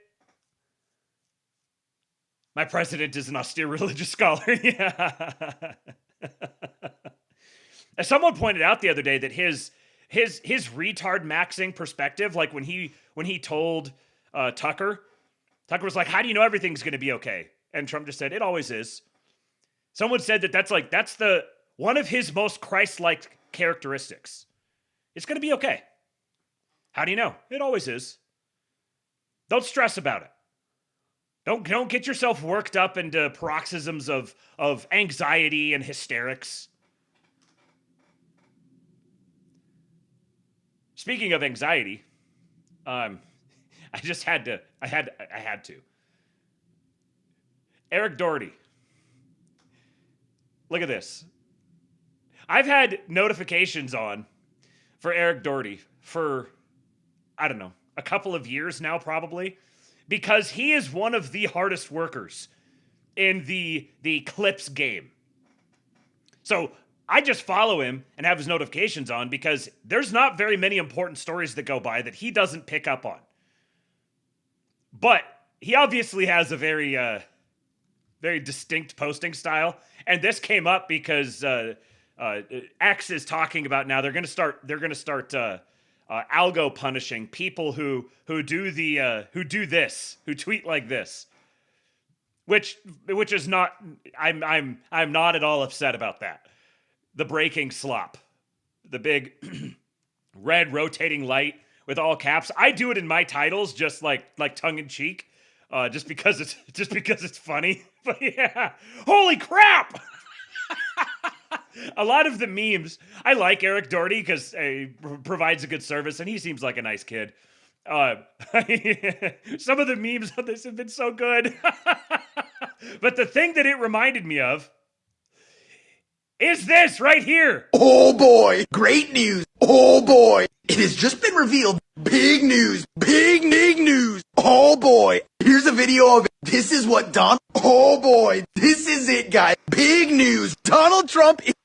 My president is an austere religious scholar. Yeah. As someone pointed out the other day that his retard maxing perspective, like when he told Tucker was like, how do you know everything's going to be okay? And Trump just said, it always is. Someone said that's the one of his most Christ-like characteristics. It's going to be okay. How do you know? It always is. Don't stress about it. Don't get yourself worked up into paroxysms of anxiety and hysterics. Speaking of anxiety, I had to. Eric Doherty. Look at this. I've had notifications on for Eric Doherty for, I don't know, a couple of years now probably, because he is one of the hardest workers in the clips game. So I just follow him and have his notifications on because there's not very many important stories that go by that he doesn't pick up on. But he obviously has a very, very distinct posting style. And this came up because X is talking about now they're going to start algo punishing people who tweet like this, which is not. I'm not at all upset about that. The breaking slop, the big red rotating light with all caps. I do it in my titles just like tongue in cheek, just because it's funny. But yeah, holy crap! A lot of the memes, I like Eric Doherty because he provides a good service and he seems like a nice kid. Some of the memes on this have been so good. But the thing that it reminded me of is this right here. Oh boy, great news. Oh boy, it has just been revealed. Big news, big news. Oh boy, here's a video of it. This is what oh boy, this is it, guys. Big news. Donald Trump, it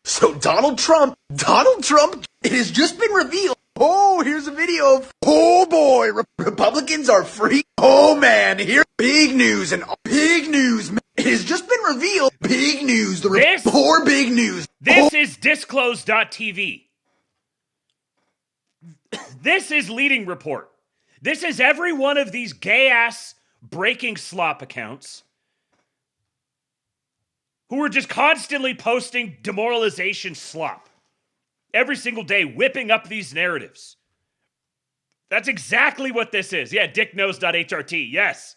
has just been revealed. Oh, here's a video of, oh boy, Republicans are free. Oh man, here's big news and big news. It has just been revealed. Big news. Poor big news. This is disclosed.tv. This is Leading Report. This is every one of these gay-ass breaking slop accounts who are just constantly posting demoralization slop. Every single day, whipping up these narratives. That's exactly what this is. Yeah, dickknows.hrt. Yes.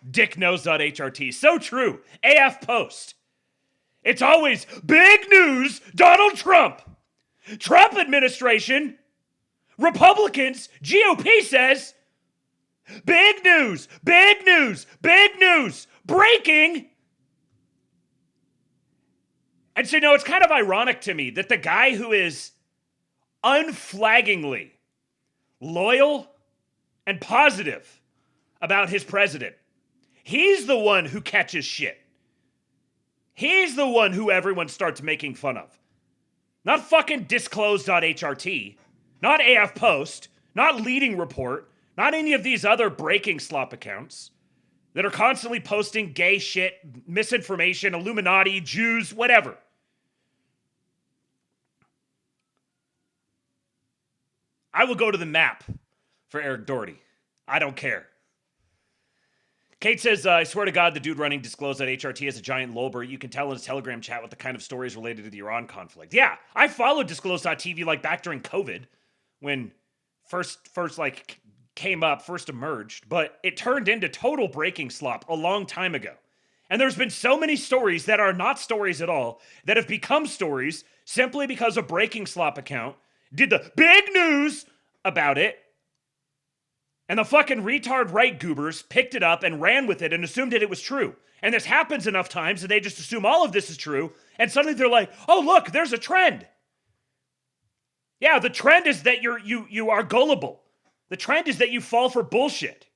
Dickknows.hrt. So true. AF Post. It's always big news, Donald Trump. Trump administration, Republicans, GOP says, big news, big news, big news, breaking. And so, it's kind of ironic to me that the guy who is unflaggingly loyal and positive about his president, he's the one who catches shit. He's the one who everyone starts making fun of. Not fucking disclosed.hrt, not AF Post, not Leading Report, not any of these other breaking slop accounts that are constantly posting gay shit, misinformation, Illuminati, Jews, whatever. I will go to the map for Eric Doherty. I don't care. Kate says, I swear to God, the dude running Disclosed.hrt is a giant lolber. You can tell in his Telegram chat what the kind of stories related to the Iran conflict. Yeah, I followed Disclosed.tv like back during COVID when first came up, first emerged, but it turned into total breaking slop a long time ago. And there's been so many stories that are not stories at all that have become stories simply because a breaking slop account did the big news about it. And the fucking retard right goobers picked it up and ran with it and assumed that it was true. And this happens enough times that they just assume all of this is true. And suddenly they're like, oh, look, there's a trend. Yeah, the trend is that you are gullible. The trend is that you fall for bullshit.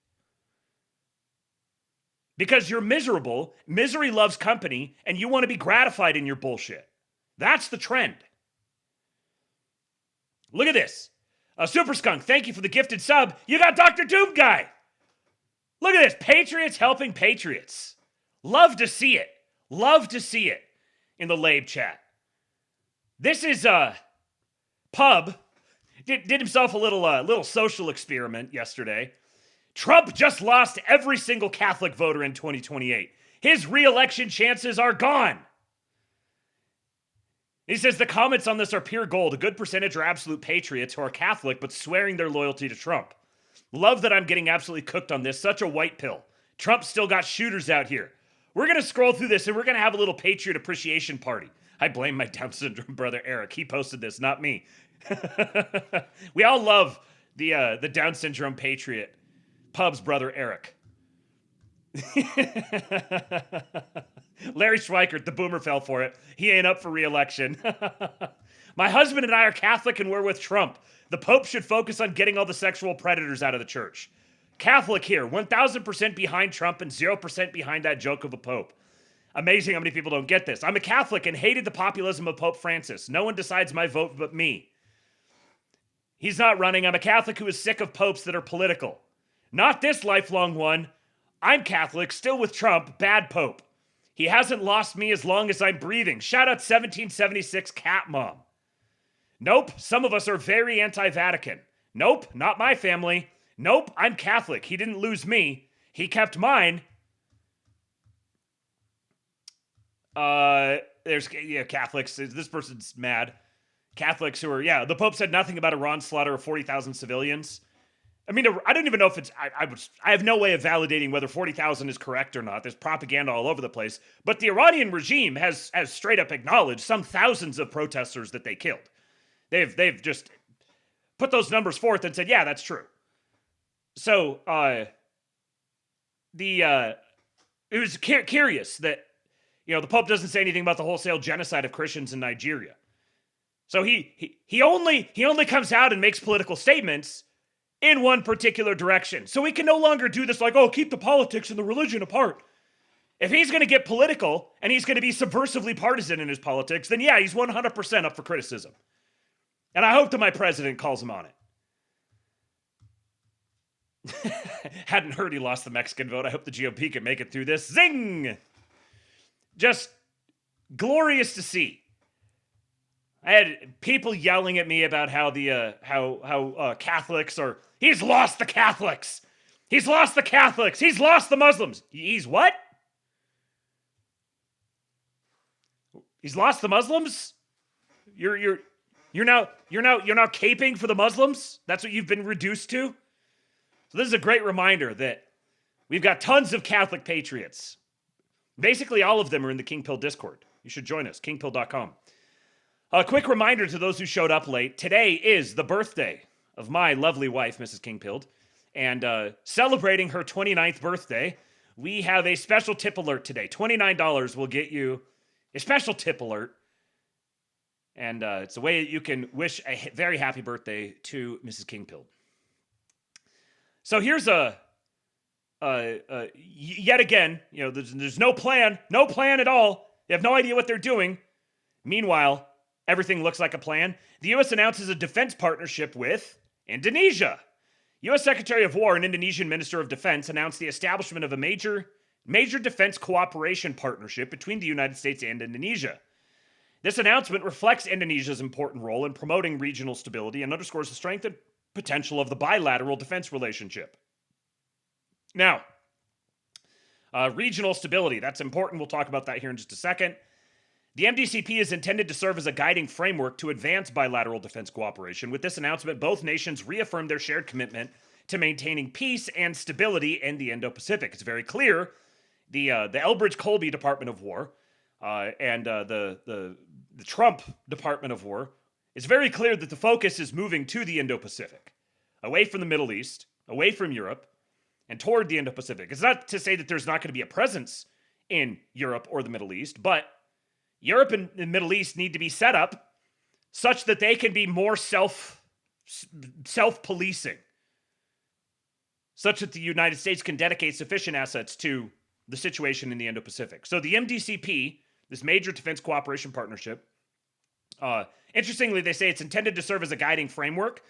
Because you're miserable, misery loves company, and you want to be gratified in your bullshit. That's the trend. Look at this. Super Skunk, thank you for the gifted sub. You got Dr. Doom Guy. Look at this. Patriots helping Patriots. Love to see it. Love to see it in the Labe chat. This is Pub. Did himself a little social experiment yesterday. Trump just lost every single Catholic voter in 2028. His re-election chances are gone. He says the comments on this are pure gold. A good percentage are absolute patriots who are Catholic but swearing their loyalty to Trump. Love that I'm getting absolutely cooked on this. Such a white pill. Trump still got shooters out here. We're going to scroll through this and we're going to have a little patriot appreciation party. I blame my Down syndrome brother Eric. He posted this, not me. We all love the Down syndrome patriot. Pub's brother Eric. Larry Schweikert, the boomer fell for it. He ain't up for re-election. My husband and I are Catholic and we're with Trump. The Pope should focus on getting all the sexual predators out of the church. Catholic here, 1,000% behind Trump and 0% behind that joke of a Pope. Amazing how many people don't get this. I'm a Catholic and hated the populism of Pope Francis. No one decides my vote but me. He's not running. I'm a Catholic who is sick of popes that are political. Not this lifelong one. I'm Catholic, still with Trump, bad Pope. He hasn't lost me as long as I'm breathing. Shout out 1776 Cat Mom. Nope, some of us are very anti-Vatican. Nope, not my family. Nope, I'm Catholic. He didn't lose me. He kept mine. There's Catholics. This person's mad. Catholics who are, the Pope said nothing about Iran's slaughter of 40,000 civilians. I mean, I don't even know if it's, I have no way of validating whether 40,000 is correct or not. There's propaganda all over the place. But the Iranian regime has straight up acknowledged some thousands of protesters that they killed. They've just put those numbers forth and said, yeah, that's true. So, it was curious that, the Pope doesn't say anything about the wholesale genocide of Christians in Nigeria. So he only comes out and makes political statements in one particular direction. So we can no longer do this like, keep the politics and the religion apart. If he's going to get political and he's going to be subversively partisan in his politics, then yeah, he's 100% up for criticism. And I hope that my president calls him on it. Hadn't heard he lost the Mexican vote. I hope the GOP can make it through this. Zing! Just glorious to see. I had people yelling at me about how how Catholics are. He's lost the Catholics. He's lost the Catholics. He's lost the Muslims. He's what? He's lost the Muslims? You're now caping for the Muslims? That's what you've been reduced to? So this is a great reminder that we've got tons of Catholic patriots. Basically, all of them are in the King Pill Discord. You should join us, kingpill.com. A quick reminder to those who showed up late. Today is the birthday of my lovely wife, Mrs. Kingpilled. And celebrating her 29th birthday, we have a special tip alert today. $29 will get you a special tip alert. And it's a way that you can wish a very happy birthday to Mrs. Kingpilled. So here's yet again, there's no plan at all. You have no idea what they're doing. Meanwhile, everything looks like a plan. The U.S. announces a defense partnership with Indonesia. U.S. Secretary of War and Indonesian Minister of Defense announced the establishment of a major defense cooperation partnership between the United States and Indonesia. This announcement reflects Indonesia's important role in promoting regional stability and underscores the strength and potential of the bilateral defense relationship. Now, regional stability, that's important. We'll talk about that here in just a second. The MDCP is intended to serve as a guiding framework to advance bilateral defense cooperation. With this announcement, both nations reaffirmed their shared commitment to maintaining peace and stability in the Indo-Pacific. It's very clear the Elbridge-Colby Department of War and the Trump Department of War, it's very clear that the focus is moving to the Indo-Pacific, away from the Middle East, away from Europe, and toward the Indo-Pacific. It's not to say that there's not going to be a presence in Europe or the Middle East, but Europe and the Middle East need to be set up such that they can be more self-policing, such that the United States can dedicate sufficient assets to the situation in the Indo-Pacific. So the MDCP, this major defense cooperation partnership, interestingly, they say it's intended to serve as a guiding framework,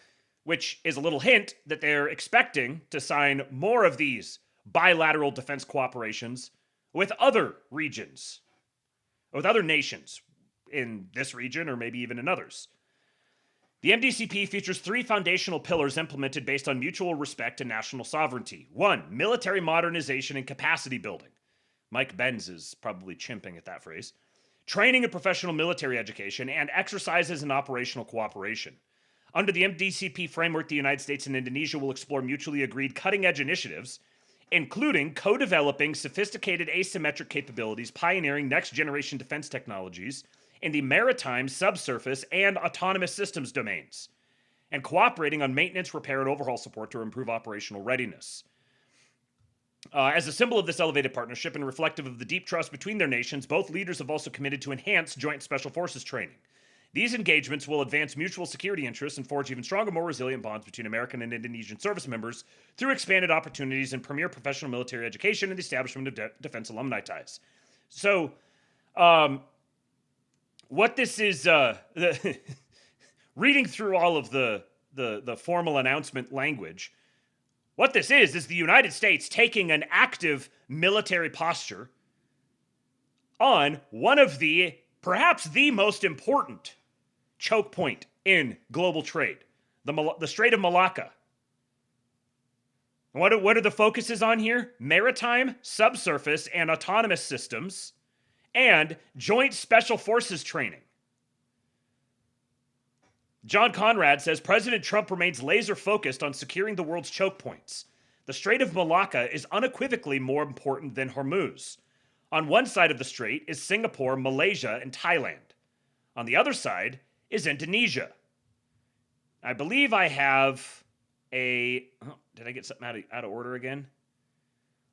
which is a little hint that they're expecting to sign more of these bilateral defense cooperations with other regions, with other nations in this region or maybe even in others. The MDCP features 3 foundational pillars implemented based on mutual respect and national sovereignty. 1, military modernization and capacity building. Mike Benz is probably chimping at that phrase. Training and professional military education, and exercises and operational cooperation. Under the MDCP framework, the United States and Indonesia will explore mutually agreed cutting-edge initiatives, including co-developing sophisticated asymmetric capabilities, pioneering next-generation defense technologies in the maritime, subsurface, and autonomous systems domains, and cooperating on maintenance, repair, and overhaul support to improve operational readiness. As a symbol of this elevated partnership and reflective of the deep trust between their nations, both leaders have also committed to enhance joint special forces training. These engagements will advance mutual security interests and forge even stronger, more resilient bonds between American and Indonesian service members through expanded opportunities in premier professional military education and the establishment of defense alumni ties. So, what this is, reading through all of the formal announcement language, what this is the United States taking an active military posture on one of the, perhaps the most important choke point in global trade, the Strait of Malacca. What are the focuses on here? Maritime, subsurface, and autonomous systems, and joint special forces training. John Conrad says President Trump remains laser focused on securing the world's choke points. The Strait of Malacca is unequivocally more important than Hormuz. On one side of the strait is Singapore, Malaysia, and Thailand. On the other side is Indonesia. I believe I have a... Oh, did I get something out of order again?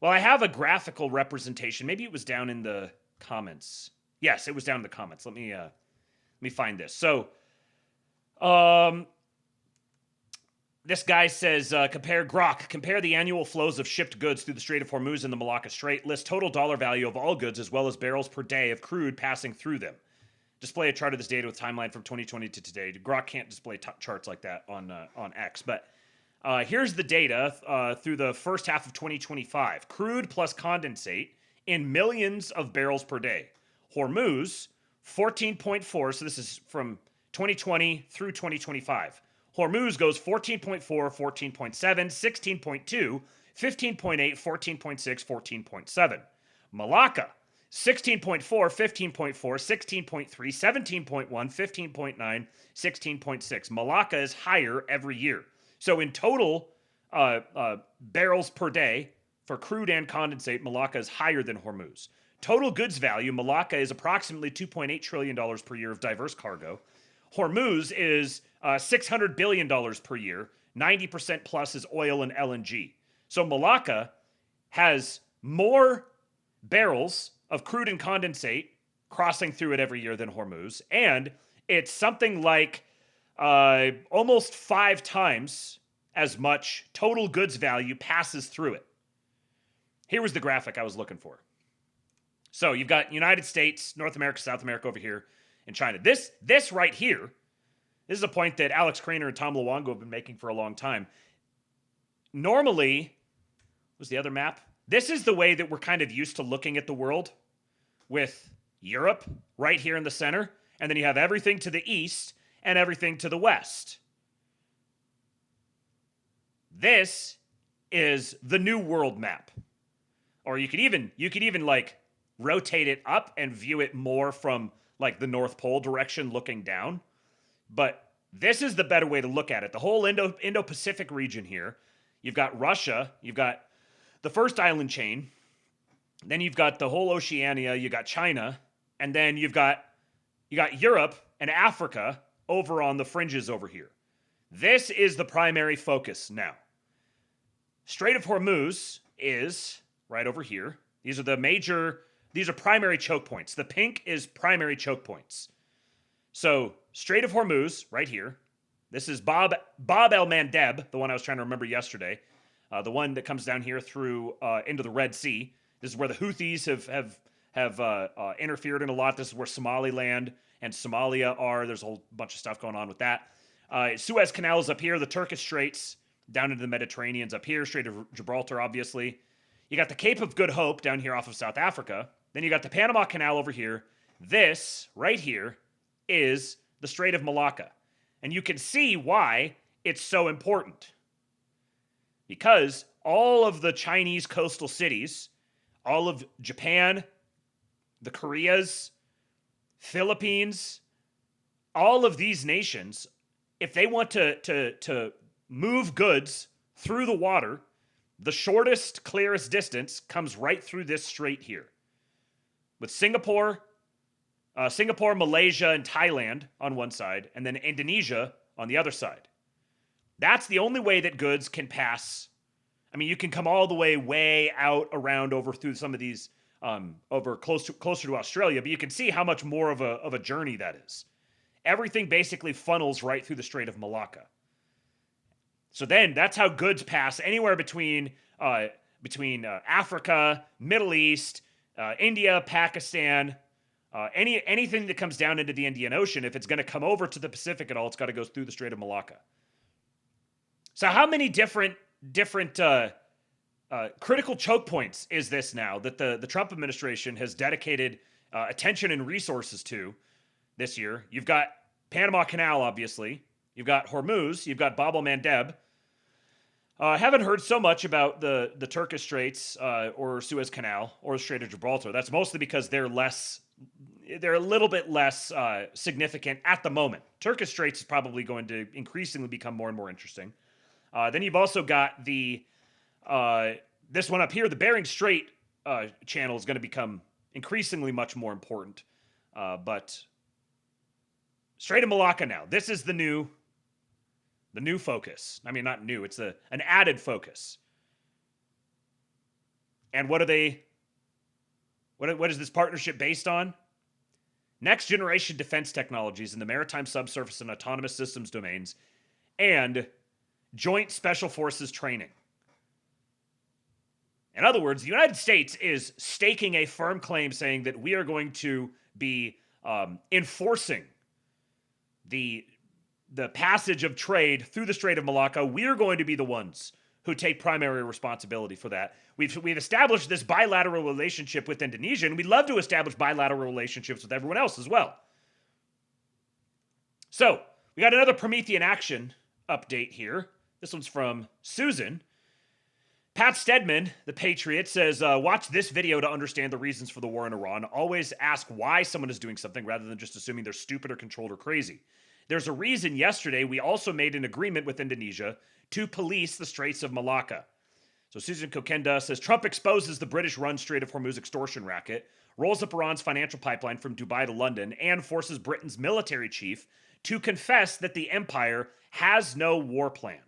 Well, I have a graphical representation. Maybe it was down in the comments. Yes, it was down in the comments. Let me find this. So, this guy says, compare the annual flows of shipped goods through the Strait of Hormuz and the Malacca Strait. List total dollar value of all goods as well as barrels per day of crude passing through them. Display a chart of this data with timeline from 2020 to today. Grok can't display charts like that on X, but here's the data through the first half of 2025. Crude plus condensate in millions of barrels per day. Hormuz, 14.4, so this is from 2020 through 2025. Hormuz goes 14.4, 14.7, 16.2, 15.8, 14.6, 14.7. Malacca, 16.4, 15.4, 16.3, 17.1, 15.9, 16.6. Malacca is higher every year. So in total barrels per day for crude and condensate, Malacca is higher than Hormuz. Total goods value, Malacca is approximately $2.8 trillion per year of diverse cargo. Hormuz is $600 billion per year. 90% plus is oil and LNG. So Malacca has more barrels of crude and condensate crossing through it every year than Hormuz. And it's something like almost 5 times as much total goods value passes through it. Here was the graphic I was looking for. So you've got United States, North America, South America over here, and China. This right here, this is a point that Alex Craner and Tom Luongo have been making for a long time. Normally, was the other map? This is the way that we're kind of used to looking at the world, with Europe right here in the center, and then you have everything to the east and everything to the west. This is the new world map. Or you could even like rotate it up and view it more from like the North Pole direction looking down. But this is the better way to look at it. The whole Indo-Pacific region here. You've got Russia, you've got the first island chain, then you've got the whole Oceania, you got China, and then you got Europe and Africa over on the fringes over here. This is the primary focus now. Strait of Hormuz is right over here. These are primary choke points. The pink is primary choke points. So Strait of Hormuz right here. This is Bab el-Mandeb, the one I was trying to remember yesterday. The one that comes down here through into the Red Sea. This is where the Houthis have interfered in a lot. This is where Somaliland and Somalia are. There's a whole bunch of stuff going on with that. Suez Canal is up here. The Turkish Straits down into the Mediterranean's up here. Strait of Gibraltar, obviously. You got the Cape of Good Hope down here off of South Africa. Then you got the Panama Canal over here. This right here is the Strait of Malacca. And you can see why it's so important. Because all of the Chinese coastal cities, all of Japan, the Koreas, Philippines, all of these nations, if they want to move goods through the water, the shortest, clearest distance comes right through this strait here. With Singapore, Malaysia, and Thailand on one side, and then Indonesia on the other side. That's the only way that goods can pass. I mean, you can come all the way out around over through some of these, over closer to Australia, but you can see how much more of a journey that is. Everything basically funnels right through the Strait of Malacca. So then that's how goods pass anywhere between Africa, Middle East, India, Pakistan, anything that comes down into the Indian Ocean. If it's going to come over to the Pacific at all, it's got to go through the Strait of Malacca. So how many different critical choke points is this now that the Trump administration has dedicated attention and resources to this year? You've got Panama Canal, obviously. You've got Hormuz. You've got Bab el-Mandeb. Haven't heard so much about the Turkish Straits or Suez Canal or the Strait of Gibraltar. That's mostly because they're a little bit less significant at the moment. Turkish Straits is probably going to increasingly become more and more interesting. Then you've also got this one up here, the Bering Strait channel is going to become increasingly much more important. But Strait of Malacca now. This is the new focus. I mean, not new. It's an added focus. And what is this partnership based on? Next generation defense technologies in the maritime, subsurface, and autonomous systems domains, and joint special forces training. In other words, the United States is staking a firm claim saying that we are going to be enforcing the passage of trade through the Strait of Malacca. We're going to be the ones who take primary responsibility for that. We've established this bilateral relationship with Indonesia, and we'd love to establish bilateral relationships with everyone else as well. So, we got another Promethean action update here. This one's from Susan. Pat Stedman, the Patriot, says, watch this video to understand the reasons for the war in Iran. Always ask why someone is doing something rather than just assuming they're stupid or controlled or crazy. There's a reason yesterday we also made an agreement with Indonesia to police the Straits of Malacca. So Susan Kokenda says, Trump exposes the British-run Strait of Hormuz extortion racket, rolls up Iran's financial pipeline from Dubai to London, and forces Britain's military chief to confess that the empire has no war plan.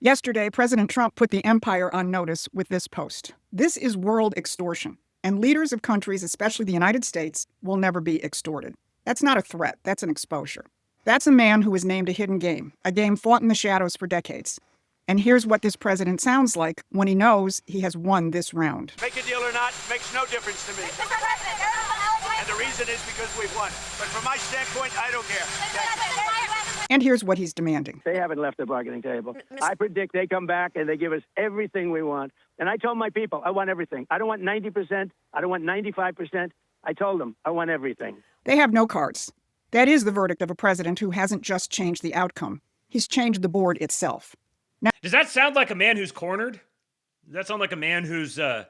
Yesterday, President Trump put the empire on notice with this post. This is world extortion, and leaders of countries, especially the United States, will never be extorted. That's not a threat, that's an exposure. That's a man who was named a hidden game, a game fought in the shadows for decades. And here's what this president sounds like when he knows he has won this round. Make a deal or not makes no difference to me. And the reason is because we've won. But from my standpoint, I don't care. And here's what he's demanding. They haven't left the bargaining table. I predict they come back and they give us everything we want. And I told my people, I want everything. I don't want 90%. I don't want 95%. I told them, I want everything. They have no cards. That is the verdict of a president who hasn't just changed the outcome. He's changed the board itself. Now, does that sound like a man who's cornered? Does that sound like a man who's on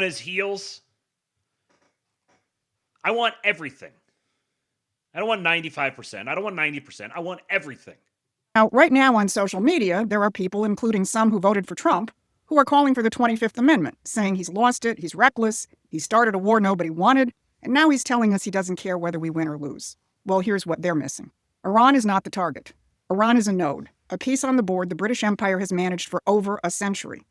his heels? I want everything. I don't want 95%. I don't want 90%. I want everything. Now, right now on social media, there are people, including some who voted for Trump, who are calling for the 25th Amendment, saying he's lost it, he's reckless, he started a war nobody wanted, and now he's telling us he doesn't care whether we win or lose. Well, here's what they're missing. Iran is not the target. Iran is a node, a piece on the board the British Empire has managed for over a century.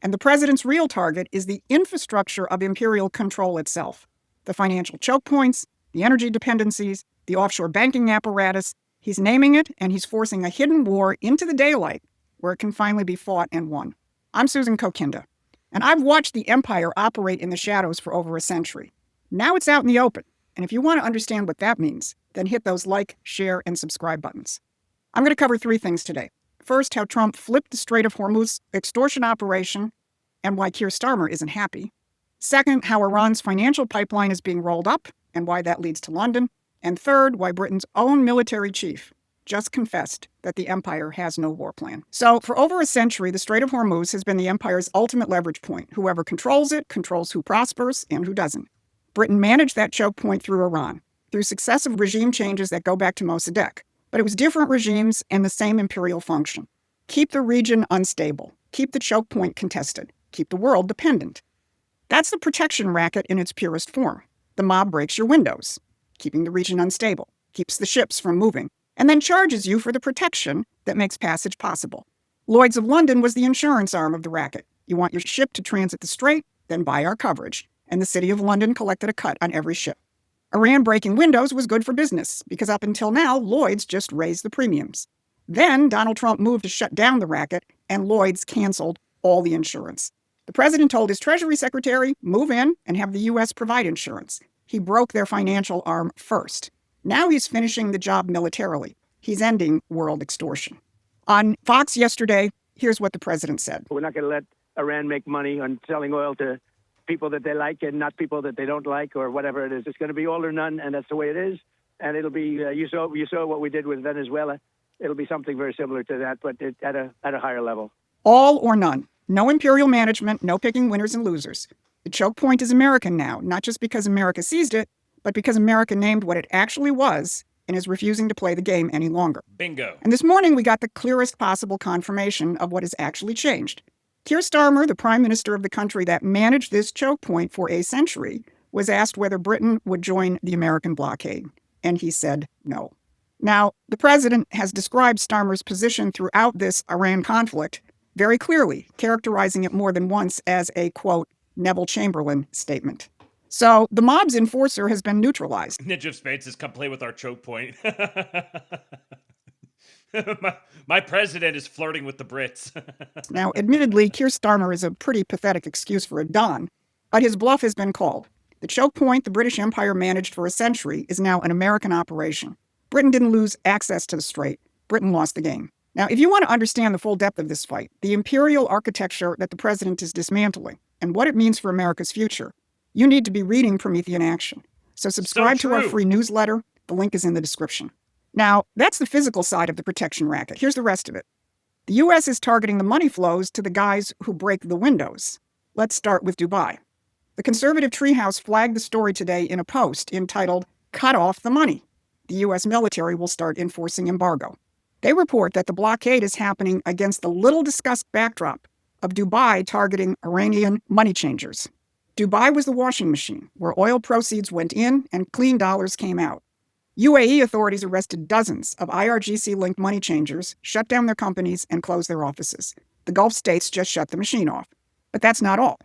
And the president's real target is the infrastructure of imperial control itself. The financial choke points, the energy dependencies, the offshore banking apparatus. He's naming it, and he's forcing a hidden war into the daylight where it can finally be fought and won. I'm Susan Kokenda, And I've watched the empire operate in the shadows for over a century. Now it's out in the open. And if you want to understand what that means, then hit those like, share, and subscribe buttons. I'm going to cover three things today. First, how Trump flipped the Strait of Hormuz extortion operation and why Keir Starmer isn't happy. Second, how Iran's financial pipeline is being rolled up and why that leads to London. And third, why Britain's own military chief just confessed that the empire has no war plan. So for over a century, the Strait of Hormuz has been the empire's ultimate leverage point. Whoever controls it controls who prospers and who doesn't. Britain managed that choke point through Iran, through successive regime changes that go back to Mossadegh. But it was different regimes and the same imperial function. Keep the region unstable, keep the choke point contested, keep the world dependent. That's the protection racket in its purest form. The mob breaks your windows, keeping the region unstable, keeps the ships from moving, and then charges you for the protection that makes passage possible. Lloyd's of London was the insurance arm of the racket. You want your ship to transit the strait? Then buy our coverage. And the City of London collected a cut on every ship. Iran breaking windows was good for business, because up until now, Lloyd's just raised the premiums. Then Donald Trump moved to shut down the racket, and Lloyd's canceled all the insurance. The president told his Treasury Secretary, move in and have the U.S. provide insurance. He broke their financial arm first. Now he's finishing the job militarily. He's ending world extortion. On Fox yesterday, here's what the president said. We're not going to let Iran make money on selling oil to people that they like and not people that they don't like or whatever it is. It's going to be all or none, and that's the way it is. And it'll be, you saw what we did with Venezuela. It'll be something very similar to that, but at a higher level. All or none. No imperial management, no picking winners and losers. The choke point is American now, not just because America seized it, but because America named what it actually was and is refusing to play the game any longer. Bingo. And this morning we got the clearest possible confirmation of what has actually changed. Keir Starmer, the prime minister of the country that managed this choke point for a century, was asked whether Britain would join the American blockade, and he said no. Now, the president has described Starmer's position throughout this Iran conflict very clearly, characterizing it more than once as a, quote, Neville Chamberlain statement. So the mob's enforcer has been neutralized. Ninja of Spades has come play with our choke point. My president is flirting with the Brits. Now, admittedly, Keir Starmer is a pretty pathetic excuse for a Don, but his bluff has been called. The choke point the British Empire managed for a century is now an American operation. Britain didn't lose access to the strait. Britain lost the game. Now, if you want to understand the full depth of this fight, the imperial architecture that the president is dismantling, and what it means for America's future, you need to be reading Promethean Action. So subscribe to our free newsletter. The link is in the description. Now, that's the physical side of the protection racket. Here's the rest of it. The U.S. is targeting the money flows to the guys who break the windows. Let's start with Dubai. The conservative treehouse flagged the story today in a post entitled, Cut Off the Money. The U.S. military will start enforcing embargo. They report that the blockade is happening against the little-discussed backdrop of Dubai targeting Iranian money changers. Dubai was the washing machine, where oil proceeds went in and clean dollars came out. UAE authorities arrested dozens of IRGC-linked money changers, shut down their companies, and closed their offices. The Gulf states just shut the machine off. But that's not all.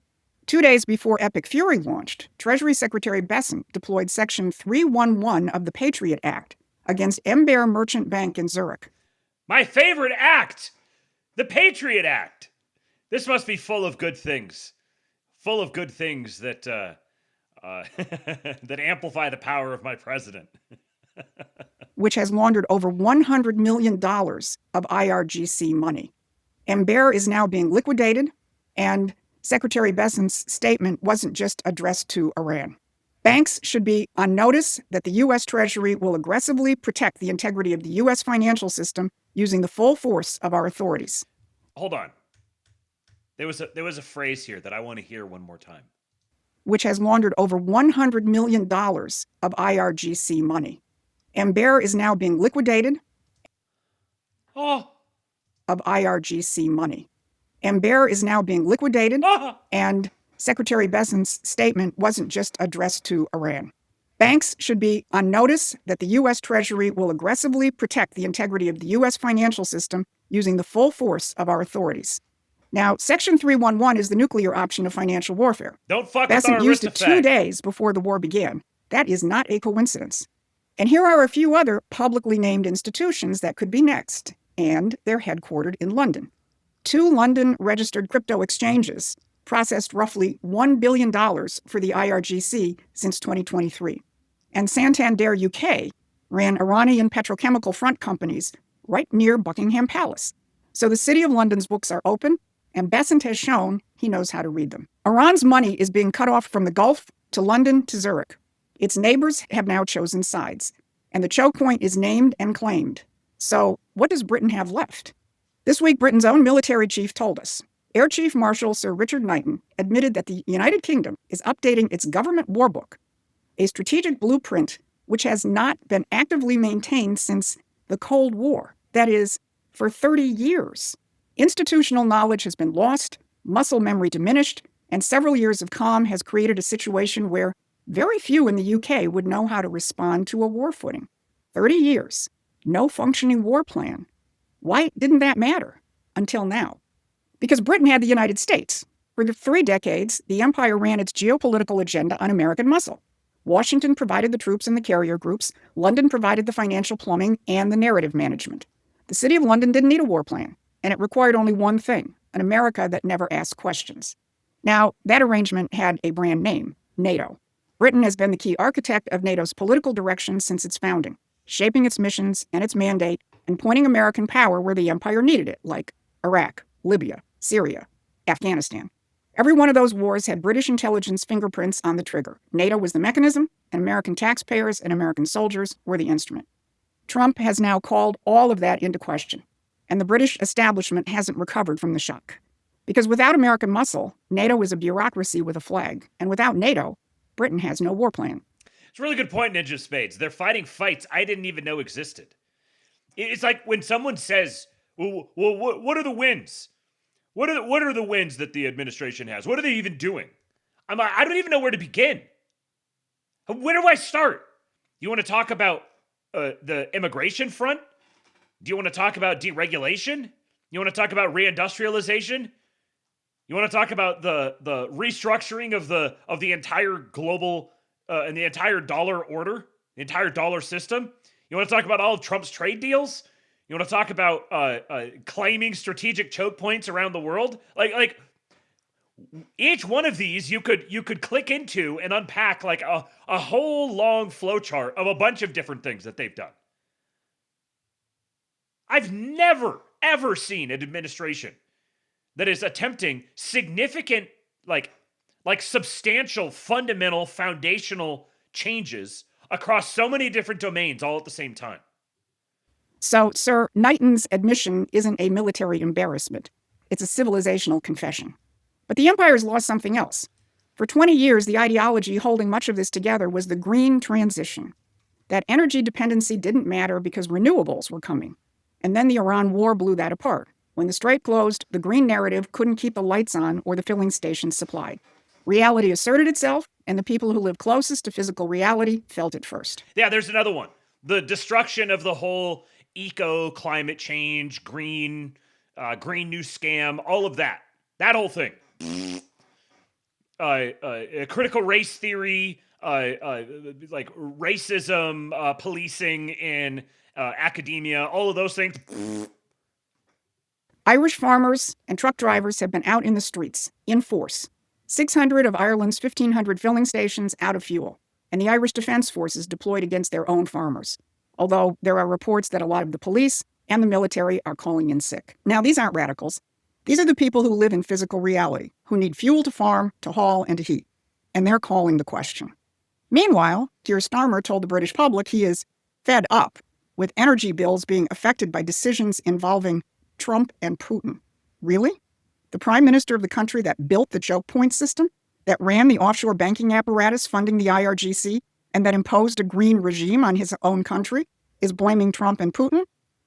2 days before Epic Fury launched, Treasury Secretary Bessent deployed Section 311 of the Patriot Act against Ember Merchant Bank in Zurich. My favorite act! The Patriot Act! This must be full of good things. Full of good things that that amplify the power of my president. Which has laundered over $100 million of IRGC money. Ember is now being liquidated, and Secretary Bessent's statement wasn't just addressed to Iran. Banks should be on notice that the U.S. Treasury will aggressively protect the integrity of the U.S. financial system using the full force of our authorities. Hold on. There was a phrase here that I want to hear one more time. Which has laundered over $100 million of IRGC money. Ember is now being liquidated. Of IRGC money. Ember is now being liquidated, and Secretary Bessent's statement wasn't just addressed to Iran. Banks should be on notice that the U.S. Treasury will aggressively protect the integrity of the U.S. financial system using the full force of our authorities. Now, Section 311 is the nuclear option of financial warfare. Don't fuck with our Bessent used it aristocrat. 2 days before the war began. That is not a coincidence. And here are a few other publicly named institutions that could be next, and they're headquartered in London. 2 London-registered crypto exchanges processed roughly $1 billion for the IRGC since 2023. And Santander UK ran Iranian petrochemical front companies right near Buckingham Palace. So the City of London's books are open, and Besant has shown he knows how to read them. Iran's money is being cut off from the Gulf to London to Zurich. Its neighbors have now chosen sides, and the choke point is named and claimed. So what does Britain have left? This week, Britain's own military chief told us. Air Chief Marshal Sir Richard Knighton admitted that the United Kingdom is updating its government war book, a strategic blueprint which has not been actively maintained since the Cold War. That is, for 30 years. Institutional knowledge has been lost, muscle memory diminished, and several years of calm has created a situation where very few in the UK would know how to respond to a war footing. 30 years, no functioning war plan. Why didn't that matter until now? Because Britain had the United States. For the 3 decades, the empire ran its geopolitical agenda on American muscle. Washington provided the troops and the carrier groups. London provided the financial plumbing and the narrative management. The City of London didn't need a war plan, and it required only one thing, an America that never asked questions. Now, that arrangement had a brand name, NATO. Britain has been the key architect of NATO's political direction since its founding, shaping its missions and its mandate and pointing American power where the empire needed it, like Iraq, Libya, Syria, Afghanistan. Every one of those wars had British intelligence fingerprints on the trigger. NATO was the mechanism, and American taxpayers and American soldiers were the instrument. Trump has now called all of that into question, and the British establishment hasn't recovered from the shock. Because without American muscle, NATO is a bureaucracy with a flag, and without NATO, Britain has no war plan. It's a really good point, Ninja Spades. They're fighting fights I didn't even know existed. It's like when someone says, well, what are the wins? What are the wins that the administration has? What are they even doing? I don't even know where to begin. Where do I start? You want to talk about the immigration front? Do you want to talk about deregulation? You want to talk about reindustrialization? You want to talk about the restructuring of the entire global and the entire dollar order, the entire dollar system? You want to talk about all of Trump's trade deals? You want to talk about claiming strategic choke points around the world? Like each one of these you could click into and unpack like a whole long flowchart of a bunch of different things that they've done. I've never, ever seen an administration that is attempting significant, like substantial, fundamental, foundational changes across so many different domains all at the same time. So, Sir Knighton's admission isn't a military embarrassment. It's a civilizational confession. But the empire's lost something else. For 20 years, the ideology holding much of this together was the green transition. That energy dependency didn't matter because renewables were coming. And then the Iran war blew that apart. When the strait closed, the green narrative couldn't keep the lights on or the filling stations supplied. Reality asserted itself, and the people who lived closest to physical reality felt it first. Yeah, there's another one. The destruction of the whole climate change, green new scam, all of that. That whole thing. Critical race theory, like racism, policing in academia, all of those things. Irish farmers and truck drivers have been out in the streets, in force. 600 of Ireland's 1,500 filling stations out of fuel, and the Irish Defence Forces deployed against their own farmers. Although there are reports that a lot of the police and the military are calling in sick. Now, these aren't radicals. These are the people who live in physical reality, who need fuel to farm, to haul, and to heat. And they're calling the question. Meanwhile, Keir Starmer told the British public he is fed up with energy bills being affected by decisions involving Trump and Putin. Really? The prime minister of the country that built the choke point system, that ran the offshore banking apparatus funding the IRGC, and that imposed a green regime on his own country, is blaming Trump and Putin?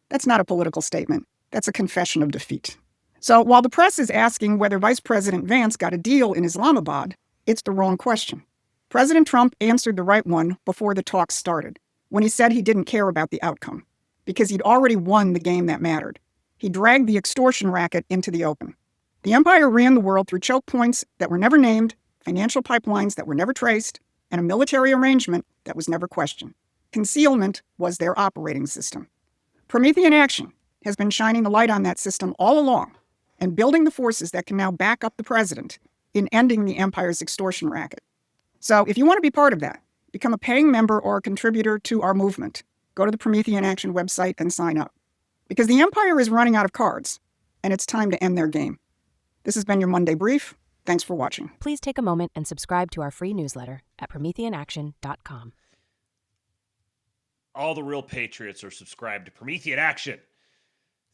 That's not a political statement. That's a confession of defeat. So while the press is asking whether Vice President Vance got a deal in Islamabad, it's the wrong question. President Trump answered the right one before the talks started, when he said he didn't care about the outcome, because he'd already won the game that mattered. He dragged the extortion racket into the open. The empire ran the world through choke points that were never named, financial pipelines that were never traced, and a military arrangement that was never questioned. Concealment was their operating system. Promethean Action has been shining a light on that system all along and building the forces that can now back up the president in ending the empire's extortion racket. So if you want to be part of that, become a paying member or a contributor to our movement. Go to the Promethean Action website and sign up. Because the empire is running out of cards, and it's time to end their game. This has been your Monday Brief. Thanks for watching. Please take a moment and subscribe to our free newsletter at PrometheanAction.com. All the real patriots are subscribed to Promethean Action.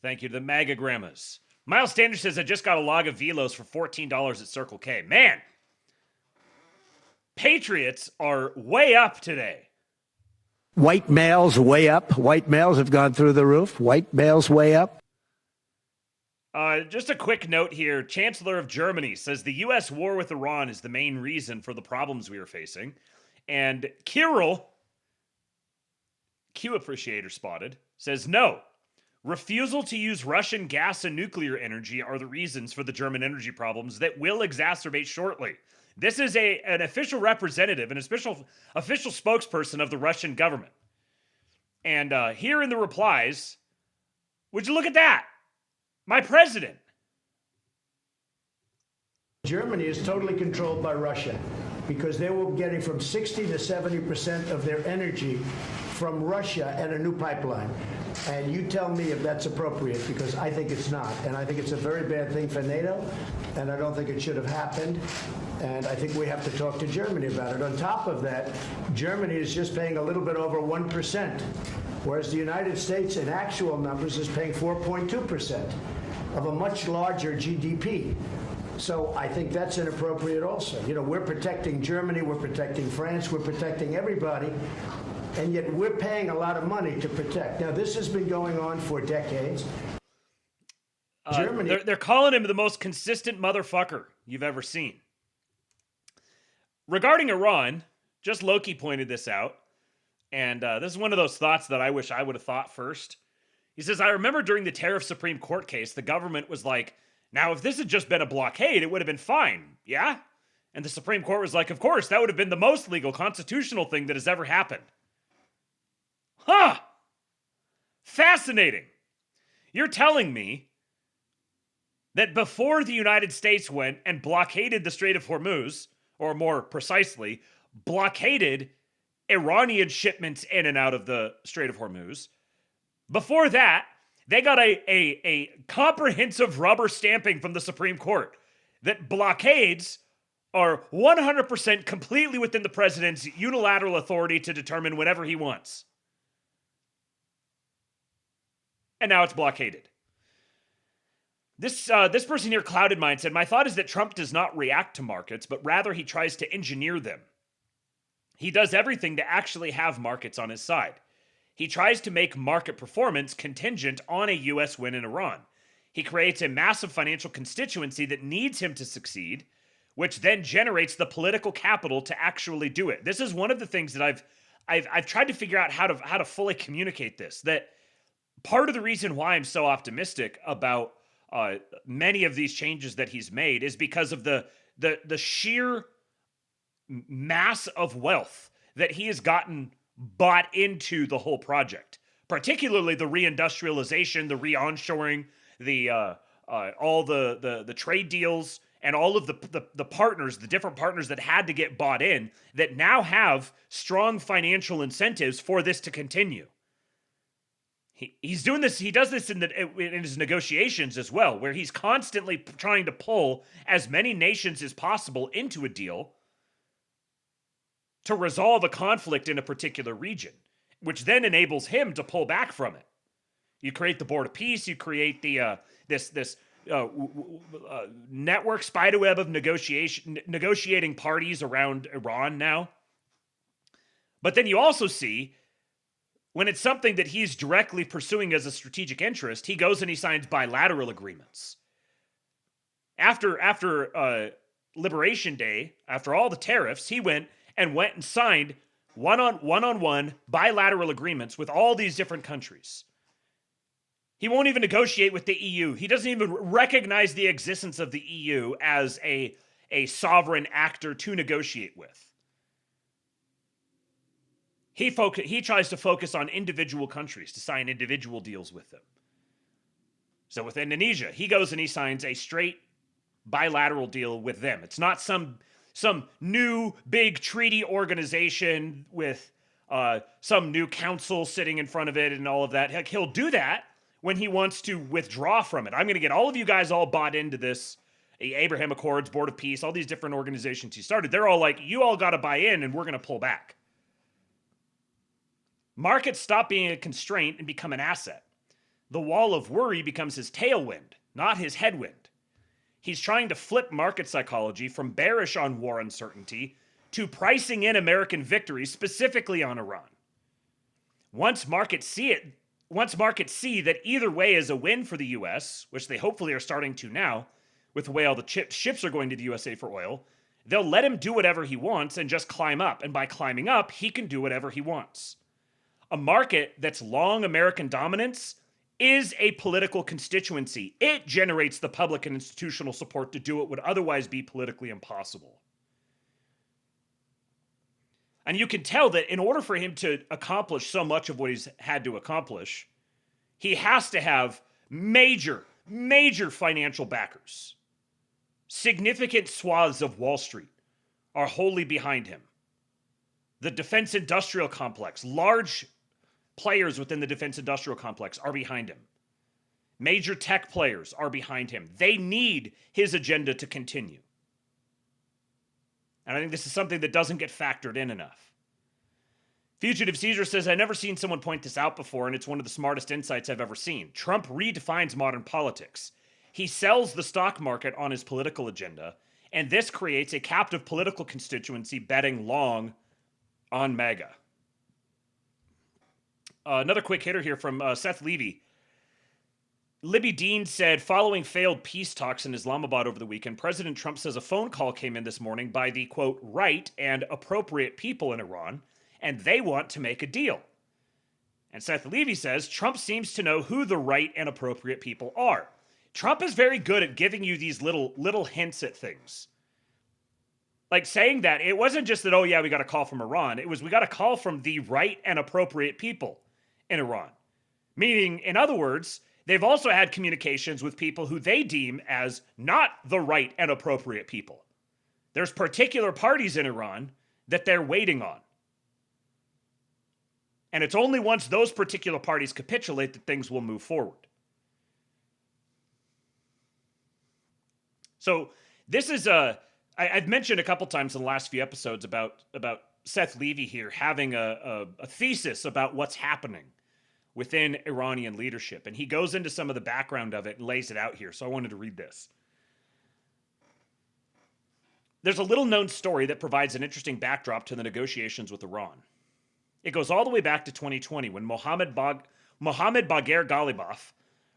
Thank you to the MAGA grandmas. Miles Standish says, I just got a log of Velos for $14 at Circle K. Man, patriots are way up today. White males way up. White males have gone through the roof. White males way up. Just a quick note here. Chancellor of Germany says the U.S. war with Iran is the main reason for the problems we are facing. And Kirill, Q appreciator spotted, says no. Refusal to use Russian gas and nuclear energy are the reasons for the German energy problems that will exacerbate shortly. This is an official representative, an official spokesperson of the Russian government. And here in the replies, would you look at that? My president. Germany is totally controlled by Russia because they were getting from 60 to 70% of their energy from Russia and a new pipeline. And you tell me if that's appropriate, because I think it's not. And I think it's a very bad thing for NATO, and I don't think it should have happened. And I think we have to talk to Germany about it. On top of that, Germany is just paying a little bit over 1%, whereas the United States, in actual numbers, is paying 4.2% of a much larger GDP. So I think that's inappropriate also. You know, we're protecting Germany, we're protecting France, we're protecting everybody, and yet we're paying a lot of money to protect. Now, this has been going on for decades. Germany. They're calling him the most consistent motherfucker you've ever seen. Regarding Iran, just Loki pointed this out, and this is one of those thoughts that I wish I would have thought first. He says, I remember during the Tariff Supreme Court case, the government was like, now, if this had just been a blockade, it would have been fine, yeah? And the Supreme Court was like, of course, that would have been the most legal constitutional thing that has ever happened. Huh! Fascinating. You're telling me that before the United States went and blockaded the Strait of Hormuz, or more precisely, blockaded Iranian shipments in and out of the Strait of Hormuz, before that, they got a comprehensive rubber stamping from the Supreme Court that blockades are 100% completely within the president's unilateral authority to determine whenever he wants. And now it's blockaded. This person here, Clouded Mind, said, my thought is that Trump does not react to markets, but rather he tries to engineer them. He does everything to actually have markets on his side. He tries to make market performance contingent on a U.S. win in Iran. He creates a massive financial constituency that needs him to succeed, which then generates the political capital to actually do it. This is one of the things that I've tried to figure out how to fully communicate this. That part of the reason why I'm so optimistic about many of these changes that he's made is because of the sheer mass of wealth that he has gotten bought into the whole project, particularly the reindustrialization, the re-onshoring, the all the trade deals, and all of the partners, the different partners that had to get bought in, that now have strong financial incentives for this to continue. He's doing this. He does this in his negotiations as well, where he's constantly trying to pull as many nations as possible into a deal to resolve a conflict in a particular region, which then enables him to pull back from it. You create the Board of Peace. You create the this network spiderweb of negotiating parties around Iran now. But then you also see, when it's something that he's directly pursuing as a strategic interest, he goes and he signs bilateral agreements. After Liberation Day, after all the tariffs, he went and signed one-on-one bilateral agreements with all these different countries. He won't even negotiate with the EU. He doesn't even recognize the existence of the EU as a sovereign actor to negotiate with. He tries to focus on individual countries to sign individual deals with them. So with Indonesia, he goes and he signs a straight bilateral deal with them. It's not some new big treaty organization with some new council sitting in front of it and all of that. Heck, he'll do that when he wants to withdraw from it. I'm going to get all of you guys all bought into this Abraham Accords, Board of Peace, all these different organizations he started. They're all like, you all got to buy in and we're going to pull back. Markets stop being a constraint and become an asset. The wall of worry becomes his tailwind, not his headwind. He's trying to flip market psychology from bearish on war uncertainty to pricing in American victory, specifically on Iran. Once markets see that either way is a win for the U.S., which they hopefully are starting to now, with the way all the ships are going to the USA for oil, they'll let him do whatever he wants and just climb up. And by climbing up, he can do whatever he wants. A market that's long American dominance is a political constituency. It generates the public and institutional support to do what would otherwise be politically impossible. And you can tell that in order for him to accomplish so much of what he's had to accomplish, he has to have major financial backers. Significant swaths of Wall Street are wholly behind him. The defense industrial complex, large players within the defense industrial complex are behind him. Major tech players are behind him. They need his agenda to continue. And I think this is something that doesn't get factored in enough. Fugitive Caesar says, I've never seen someone point this out before, and it's one of the smartest insights I've ever seen. Trump redefines modern politics. He sells the stock market on his political agenda, and this creates a captive political constituency betting long on MAGA. Another quick hitter here from Seth Levy. Libby Dean said, following failed peace talks in Islamabad over the weekend, President Trump says a phone call came in this morning by the, quote, right and appropriate people in Iran, and they want to make a deal. And Seth Levy says, Trump seems to know who the right and appropriate people are. Trump is very good at giving you these little hints at things. Like saying that, it wasn't just that, oh yeah, we got a call from Iran. It was, we got a call from the right and appropriate people in Iran. Meaning, in other words, they've also had communications with people who they deem as not the right and appropriate people. There's particular parties in Iran that they're waiting on. And it's only once those particular parties capitulate that things will move forward. So this is I've mentioned a couple times in the last few episodes about Seth Levy here having a thesis about what's happening within Iranian leadership. And he goes into some of the background of it and lays it out here. So I wanted to read this. There's a little known story that provides an interesting backdrop to the negotiations with Iran. It goes all the way back to 2020 when Mohammad Bagher Ghalibaf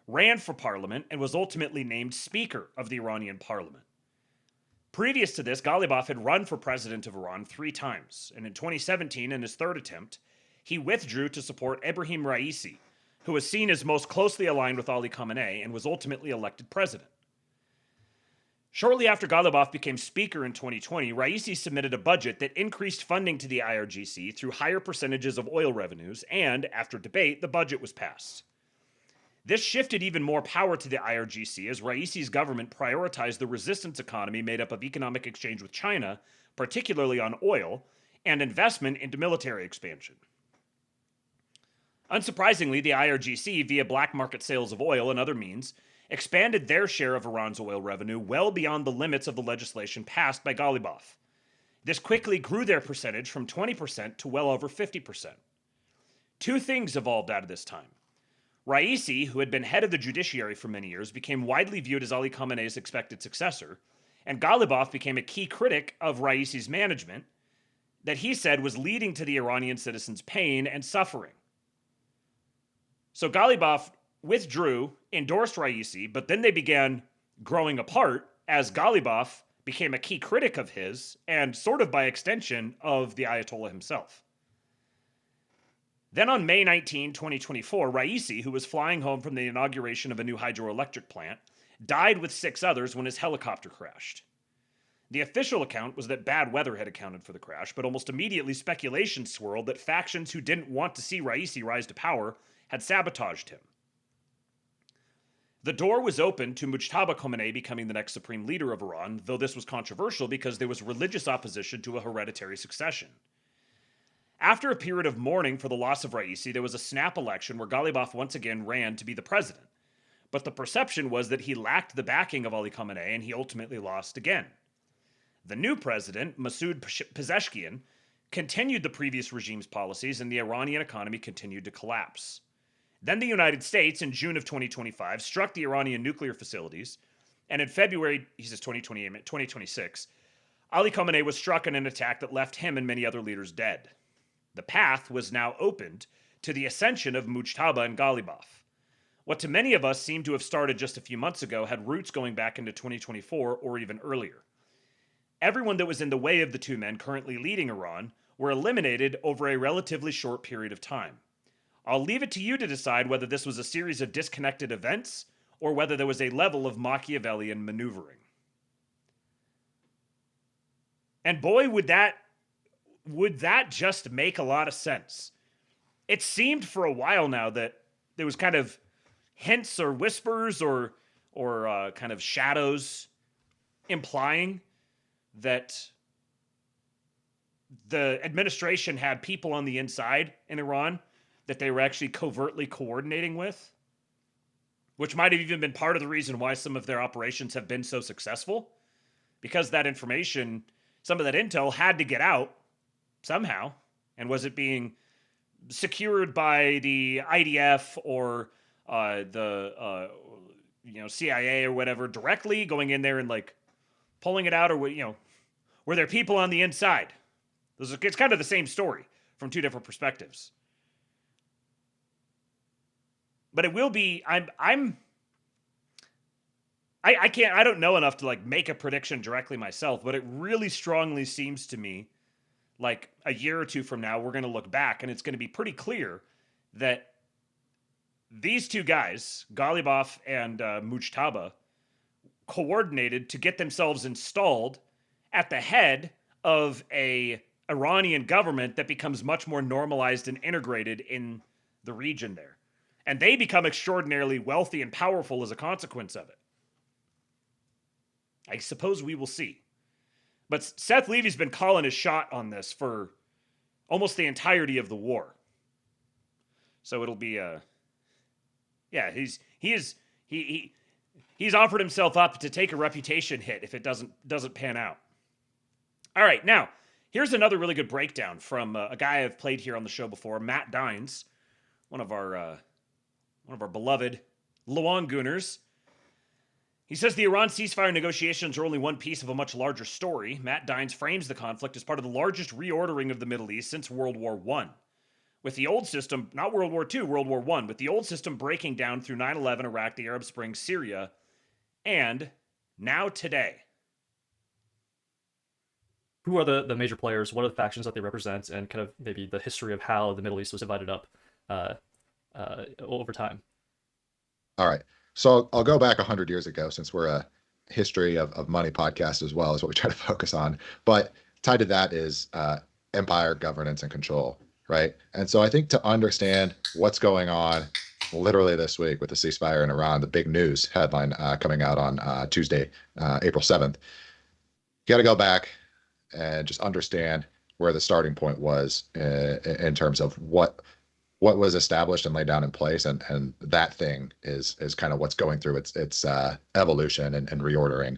ran for parliament and was ultimately named Speaker of the Iranian parliament. Previous to this, Ghalibaf had run for president of Iran 3 times, and in 2017, in his 3rd attempt, he withdrew to support Ebrahim Raisi, who was seen as most closely aligned with Ali Khamenei and was ultimately elected president. Shortly after Ghalibaf became speaker in 2020, Raisi submitted a budget that increased funding to the IRGC through higher percentages of oil revenues, and after debate, the budget was passed. This shifted even more power to the IRGC as Raisi's government prioritized the resistance economy made up of economic exchange with China, particularly on oil, and investment into military expansion. Unsurprisingly, the IRGC, via black market sales of oil and other means, expanded their share of Iran's oil revenue well beyond the limits of the legislation passed by Ghalibaf. This quickly grew their percentage from 20% to well over 50%. 2 things evolved out of this time. Raisi, who had been head of the judiciary for many years, became widely viewed as Ali Khamenei's expected successor, and Ghalibaf became a key critic of Raisi's management that he said was leading to the Iranian citizens' pain and suffering. So Ghalibaf withdrew, endorsed Raisi, but then they began growing apart as Ghalibaf became a key critic of his and sort of by extension of the Ayatollah himself. Then on May 19, 2024, Raisi, who was flying home from the inauguration of a new hydroelectric plant, died with 6 others when his helicopter crashed. The official account was that bad weather had accounted for the crash, but almost immediately speculation swirled that factions who didn't want to see Raisi rise to power had sabotaged him. The door was open to Mujtaba Khomeini becoming the next supreme leader of Iran, though this was controversial because there was religious opposition to a hereditary succession. After a period of mourning for the loss of Raisi, there was a snap election where Ghalibaf once again ran to be the president. But the perception was that he lacked the backing of Ali Khamenei, and he ultimately lost again. The new president, Masoud Pezeshkian, continued the previous regime's policies, and the Iranian economy continued to collapse. Then the United States, in June of 2025, struck the Iranian nuclear facilities, and in February, he says 2026, Ali Khamenei was struck in an attack that left him and many other leaders dead. The path was now opened to the ascension of Mujtaba and Ghalibaf. What to many of us seemed to have started just a few months ago had roots going back into 2024 or even earlier. Everyone that was in the way of the two men currently leading Iran were eliminated over a relatively short period of time. I'll leave it to you to decide whether this was a series of disconnected events or whether there was a level of Machiavellian maneuvering. And boy, would that just make a lot of sense. It seemed for a while now that there was kind of hints or whispers or kind of shadows implying that the administration had people on the inside in Iran that they were actually covertly coordinating with, which might have even been part of the reason why some of their operations have been so successful, because that information, some of that intel had to get out somehow. And was it being secured by the IDF or the CIA or whatever directly going in there and like pulling it out, or were there people on the inside? It's kind of the same story from two different perspectives. But it will be. I don't know enough to like make a prediction directly myself, but it really strongly seems to me like a year or two from now we're going to look back and it's going to be pretty clear that these two guys, Ghalibaf and Mujtaba, coordinated to get themselves installed at the head of a Iranian government that becomes much more normalized and integrated in the region there. And they become extraordinarily wealthy and powerful as a consequence of it. I suppose we will see. But Seth Levy's been calling his shot on this for almost the entirety of the war. So it'll be he's offered himself up to take a reputation hit if it doesn't pan out. All right, now here's another really good breakdown from a guy I've played here on the show before, Matt Dines, one of our beloved Luang Gooners. He says the Iran ceasefire negotiations are only one piece of a much larger story. Matt Dines frames the conflict as part of the largest reordering of the Middle East since World War I. With the old system, not World War II, World War I, with the old system breaking down through 9/11, Iraq, the Arab Spring, Syria, and now today. Who are the major players? What are the factions that they represent? And kind of maybe the history of how the Middle East was divided up over time. All right. So I'll go back 100 years ago, since we're a history of money podcast as well, is what we try to focus on. But tied to that is empire, governance, and control, right? And so I think to understand what's going on literally this week with the ceasefire in Iran, the big news headline coming out on Tuesday, April 7th, you got to go back and just understand where the starting point was in terms of what was established and laid down in place, and that thing is kind of what's going through its evolution and reordering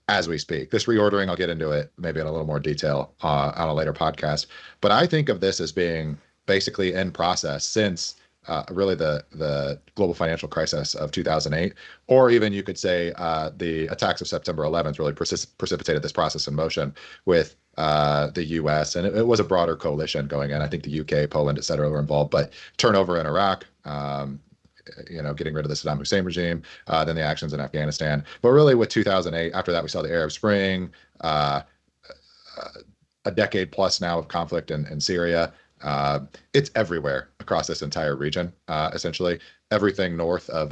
as we speak. This reordering, I'll get into it maybe in a little more detail on a later podcast, but I think of this as being basically in process since really the global financial crisis of 2008, or even you could say the attacks of September 11th really precipitated this process in motion with the U.S. and it was a broader coalition going in. I think the U.K., Poland, et cetera, were involved, but turnover in Iraq, getting rid of the Saddam Hussein regime, then the actions in Afghanistan. But really with 2008, after that, we saw the Arab Spring, a decade plus now of conflict in Syria. It's everywhere across this entire region, essentially. Everything north of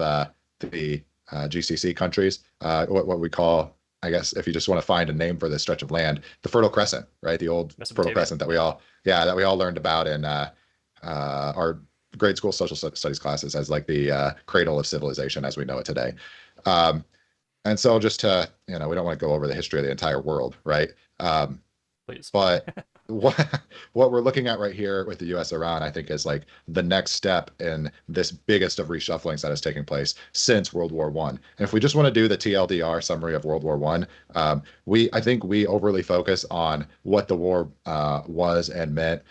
the GCC countries, what we call, I guess, if you just want to find a name for this stretch of land, the Fertile Crescent, right? The old Fertile Crescent that we all learned about in our grade school social studies classes as like the cradle of civilization as we know it today. And so just to, we don't want to go over the history of the entire world, right? Please. But what we're looking at right here with the U.S. Iran, I think, is like the next step in this biggest of reshufflings that has taken place since World War I. And if we just want to do the TLDR summary of World War I, I think we overly focus on what the war was and meant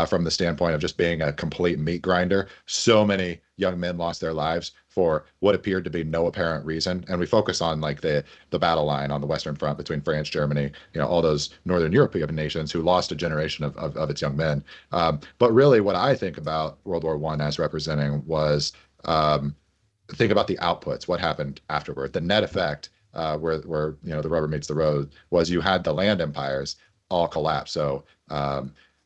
from the standpoint of just being a complete meat grinder. So many young men lost their lives for what appeared to be no apparent reason, and we focus on like the battle line on the Western Front between France, Germany, all those Northern European nations who lost a generation of its young men. But really, what I think about World War I as representing was think about the outputs, what happened afterward, the net effect, where the rubber meets the road, was you had the land empires all collapse. So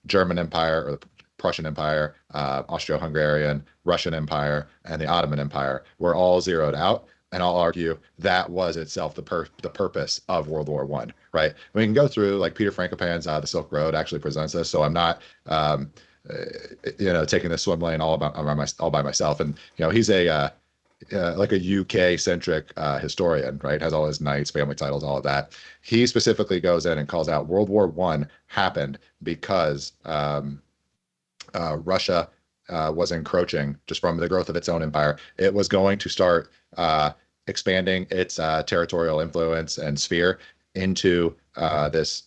German Empire or the Prussian Empire, Austro-Hungarian, Russian Empire, and the Ottoman Empire were all zeroed out. And I'll argue that was itself the purpose of World War I, right? We can go through, like Peter Frankopan's The Silk Road actually presents this, so I'm not, taking the swim lane all by myself. And he's like a UK-centric historian, right? Has all his knights, family titles, all of that. He specifically goes in and calls out World War I happened because Russia was encroaching just from the growth of its own empire. It was going to start expanding its territorial influence and sphere into this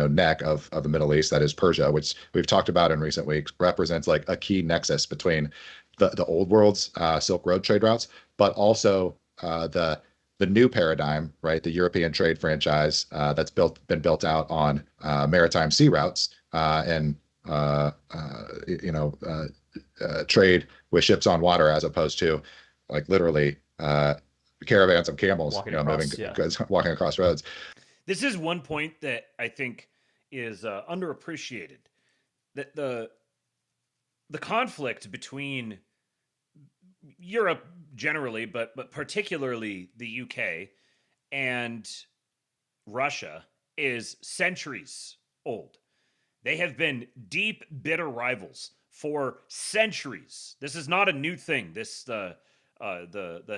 neck of the Middle East, that is Persia, which we've talked about in recent weeks, represents like a key nexus between the old world's Silk Road trade routes, but also the new paradigm, right? The European trade franchise that's been built out on maritime sea routes and trade with ships on water, as opposed to like literally caravans of camels walking across roads. This is one point that I think is underappreciated. That the conflict between Europe generally, but particularly the UK and Russia is centuries old. They have been deep, bitter rivals for centuries. This is not a new thing. The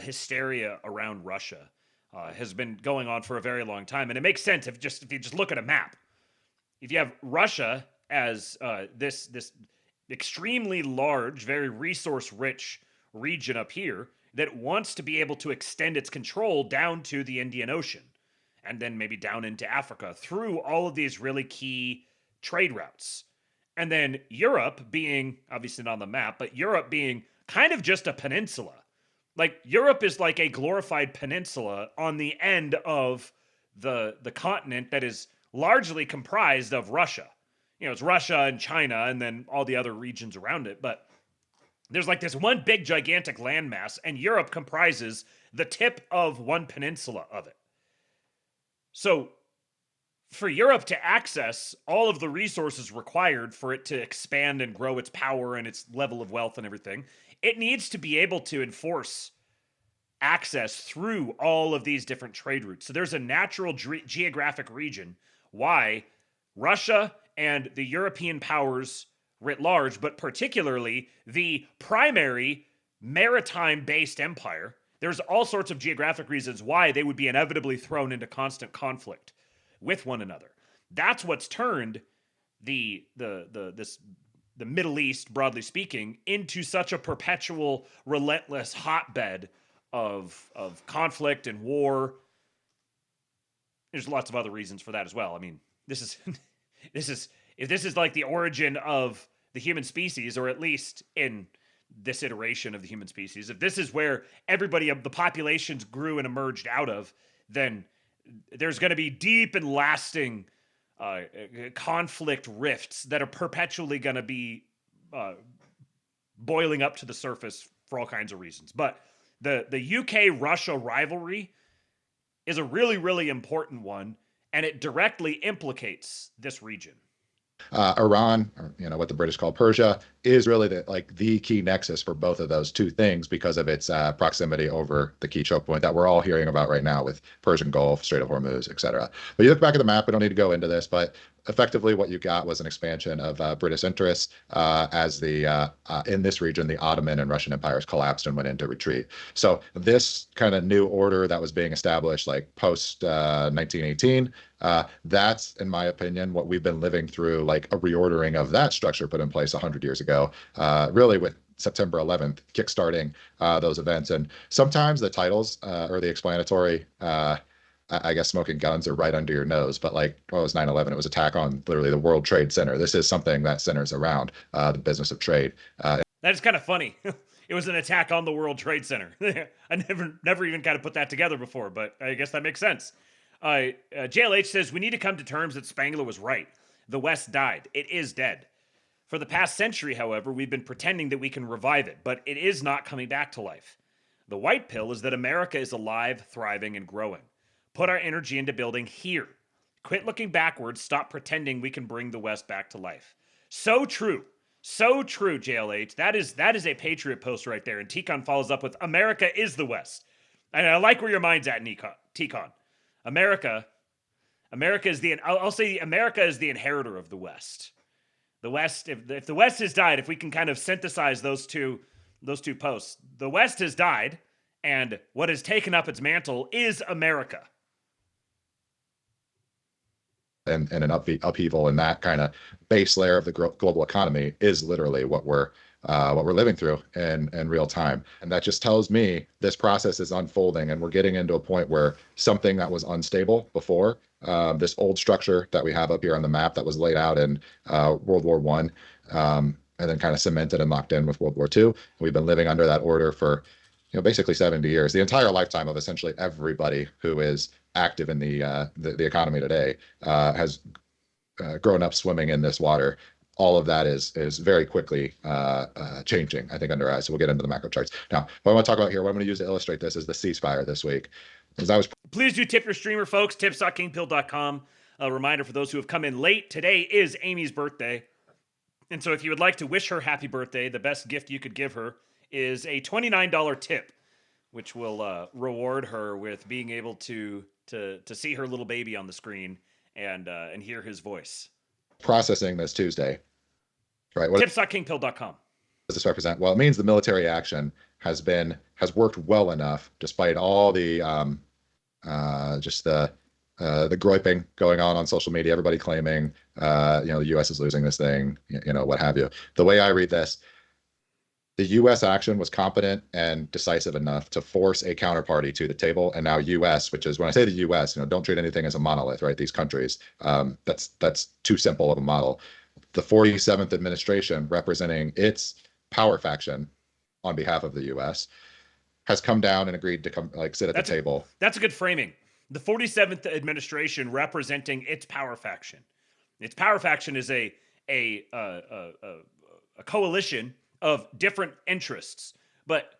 hysteria around Russia has been going on for a very long time, and it makes sense if you just look at a map. If you have Russia as this extremely large, very resource-rich region up here that wants to be able to extend its control down to the Indian Ocean, and then maybe down into Africa through all of these really key trade routes. And then Europe being, obviously not on the map, but Europe being kind of just a peninsula. Like Europe is like a glorified peninsula on the end of the continent that is largely comprised of Russia. It's Russia and China and then all the other regions around it. But there's like this one big gigantic landmass, and Europe comprises the tip of one peninsula of it. So for Europe to access all of the resources required for it to expand and grow its power and its level of wealth and everything, it needs to be able to enforce access through all of these different trade routes. So there's a natural geographic region why Russia and the European powers writ large, but particularly the primary maritime-based empire, there's all sorts of geographic reasons why they would be inevitably thrown into constant conflict with one another. That's what's turned the Middle East, broadly speaking, into such a perpetual, relentless hotbed of conflict and war. There's lots of other reasons for that as well. I mean, this is like the origin of the human species, or at least in this iteration of the human species, if this is where everybody of the populations grew and emerged out of, then there's going to be deep and lasting conflict rifts that are perpetually going to be boiling up to the surface for all kinds of reasons. But the UK-Russia rivalry is a really, really important one, and it directly implicates this region. Iran, or what the British call Persia, is really the key nexus for both of those two things because of its proximity over the key choke point that we're all hearing about right now with Persian Gulf, Strait of Hormuz, etc. But you look back at the map, we don't need to go into this, but effectively what you got was an expansion of British interests as in this region, the Ottoman and Russian empires collapsed and went into retreat. So this kind of new order that was being established like post 1918, that's, in my opinion, what we've been living through, like a reordering of that structure put in place 100 years ago, really with September 11th, kickstarting those events. And sometimes the titles or the explanatory, I guess, smoking guns are right under your nose. But like, well, it was 9/11. It was attack on literally the World Trade Center. This is something that centers around the business of trade. That is kind of funny. It was an attack on the World Trade Center. I never even kind of put that together before, but I guess that makes sense. JLH says, we need to come to terms that Spangler was right. The West died. It is dead. For the past century, however, we've been pretending that we can revive it, but it is not coming back to life. The white pill is that America is alive, thriving, and growing. Put our energy into building here. Quit looking backwards. Stop pretending we can bring the West back to life. So true. So true, JLH. That is a Patriot post right there. And Tikon follows up with, America is the West. And I like where your mind's at, Tikon. America is I'll say America is the inheritor of the West. The West, if the West has died, if we can kind of synthesize those two posts, the West has died, and what has taken up its mantle is America. And an upheaval in that kind of base layer of the global economy is literally what we're living through in real time. And that just tells me this process is unfolding, and we're getting into a point where something that was unstable before, this old structure that we have up here on the map that was laid out in World War I, and then kind of cemented and locked in with World War II. We've been living under that order for basically 70 years, the entire lifetime of essentially everybody who is active in the economy today has grown up swimming in this water. All of that is very quickly changing, I think, under our eyes. So we'll get into the macro charts. Now, what I want to talk about here, what I'm going to use to illustrate this is the ceasefire this week. Please do tip your streamer, folks. Tips.kingpill.com. A reminder for those who have come in late, today is Amy's birthday. And so if you would like to wish her happy birthday, the best gift you could give her is a $29 tip, which will reward her with being able to see her little baby on the screen and hear his voice. Processing this Tuesday, right? Tips.kingpill.com. Does this represent? Well, it means the military action has worked well enough, despite all the just the groping going on social media, everybody claiming the U.S. is losing this thing, what have you. The way I read this, the U.S. action was competent and decisive enough to force a counterparty to the table. And now U.S., which is, when I say the U.S., don't treat anything as a monolith, right? These countries, that's too simple of a model. The 47th administration, representing its power faction on behalf of the U.S., has come down and agreed to sit at the table. That's a good framing. The 47th administration representing its power faction. Its power faction is a coalition of different interests, but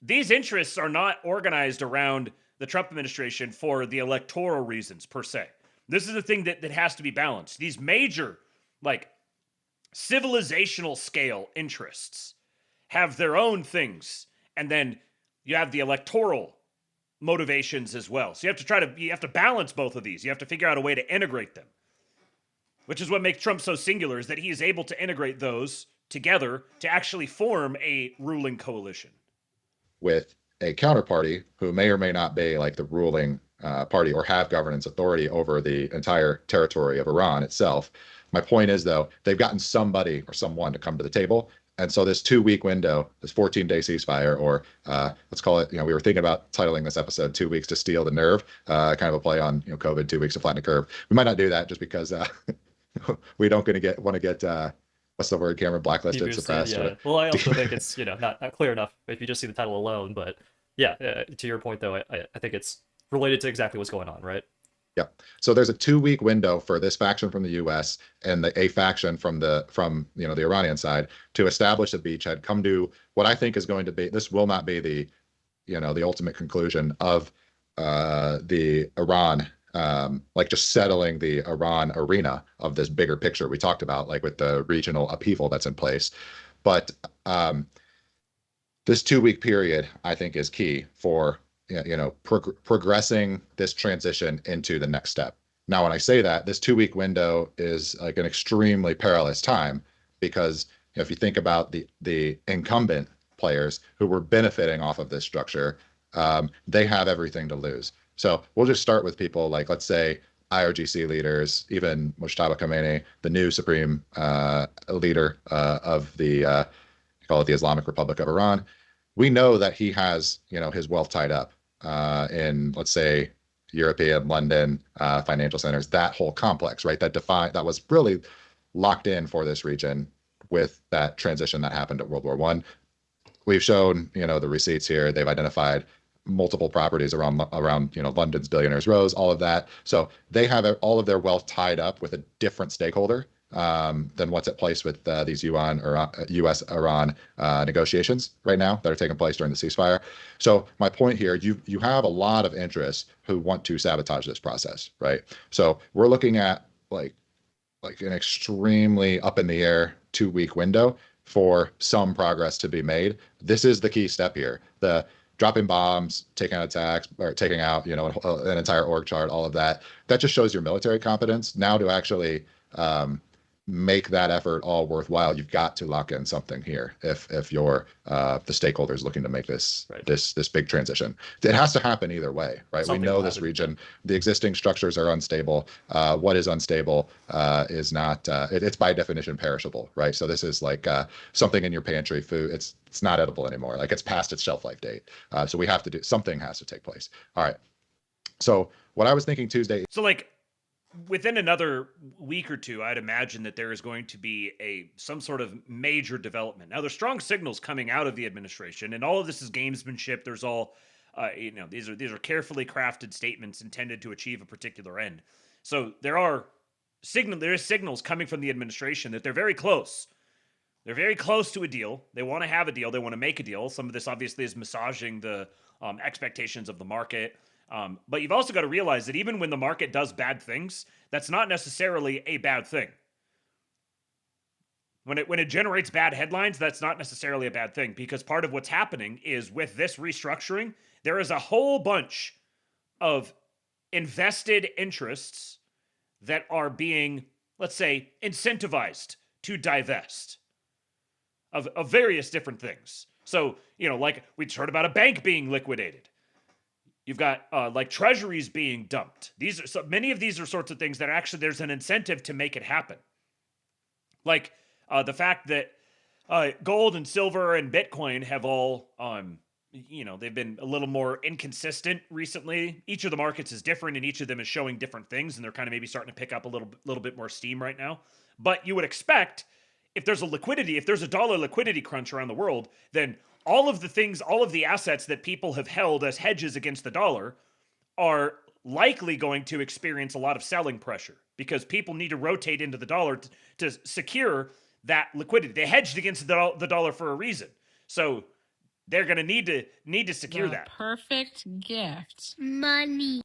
these interests are not organized around the Trump administration for the electoral reasons per se. This is the thing that has to be balanced. These major, civilizational scale interests have their own things, and then you have the electoral motivations as well. So you have to balance both of these. You have to figure out a way to integrate them, which is what makes Trump so singular, is that he is able to integrate those together to actually form a ruling coalition with a counterparty who may or may not be the ruling party or have governance authority over the entire territory of Iran itself. My point is, though, they've gotten somebody or someone to come to the table. And so this 2-week window, this 14-day ceasefire, or let's call it, we were thinking about titling this episode 2 weeks to steal the nerve, kind of a play on COVID, 2 weeks to flatten the curve. We might not do that just because we don't want to get what's the word, Cameron? Blacklisted, suppressed. Yeah. Well, I also think it's not clear enough if you just see the title alone. But yeah, to your point though, I think it's related to exactly what's going on, right? Yeah. So there's a 2-week window for this faction from the U.S. and a faction from the Iranian side to establish a beachhead, come to what I think is going to be. This will not be the ultimate conclusion of the Iran. Just settling the Iran arena of this bigger picture we talked about, with the regional upheaval that's in place. But this 2-week period, I think, is key for progressing this transition into the next step. Now, when I say that, this 2-week window is like an extremely perilous time because if you think about the incumbent players who were benefiting off of this structure, they have everything to lose. So we'll just start with people like, let's say, IRGC leaders, even Mujtaba Khomeini, the new supreme leader of the call it the Islamic Republic of Iran. We know that he has, his wealth tied up in, let's say, European, London financial centers, that whole complex, right? That was really locked in for this region with that transition that happened at World War I. We've shown, the receipts here. They've identified multiple properties around London's Billionaires Row, all of that. So they have all of their wealth tied up with a different stakeholder than what's at place with these U.S.-Iran negotiations right now that are taking place during the ceasefire. So my point here, you have a lot of interests who want to sabotage this process, right? So we're looking at like an extremely up in the air 2-week window for some progress to be made. This is the key step here. The dropping bombs, taking out attacks, or taking out, an entire org chart, all of that. That just shows your military competence. Now to actually make that effort all worthwhile, you've got to lock in something here. If you're the stakeholders looking to make this this big transition, it has to happen either way, right? We know this region, the existing structures are unstable. What is unstable is not. It's by definition perishable, right? So this is like something in your pantry food. It's not edible anymore. Like it's past its shelf life date. So we have to do something. Has to take place. All right. So what I was thinking Tuesday. So like, within another week or two, I'd imagine that there is going to be some sort of major development. Now, there's strong signals coming out of the administration, and all of this is gamesmanship. There's all, these are carefully crafted statements intended to achieve a particular end. So there is signals coming from the administration that they're very close. They're very close to a deal. They want to have a deal. They want to make a deal. Some of this obviously is massaging the expectations of the market. But you've also got to realize that even when the market does bad things, that's not necessarily a bad thing. When it generates bad headlines, that's not necessarily a bad thing, because part of what's happening is with this restructuring, there is a whole bunch of invested interests that are being, let's say, incentivized to divest of various different things. So, like we just heard about a bank being liquidated. You've got like treasuries being dumped. Many of these are sorts of things that actually there's an incentive to make it happen. Like the fact that gold and silver and Bitcoin have all, they've been a little more inconsistent recently. Each of the markets is different, and each of them is showing different things, and they're kind of maybe starting to pick up a little bit more steam right now. But you would expect if there's a dollar liquidity crunch around the world, then all of the assets that people have held as hedges against the dollar are likely going to experience a lot of selling pressure because people need to rotate into the dollar to secure that liquidity. They hedged against the dollar for a reason. So they're going to need to secure that. Perfect gift. Money.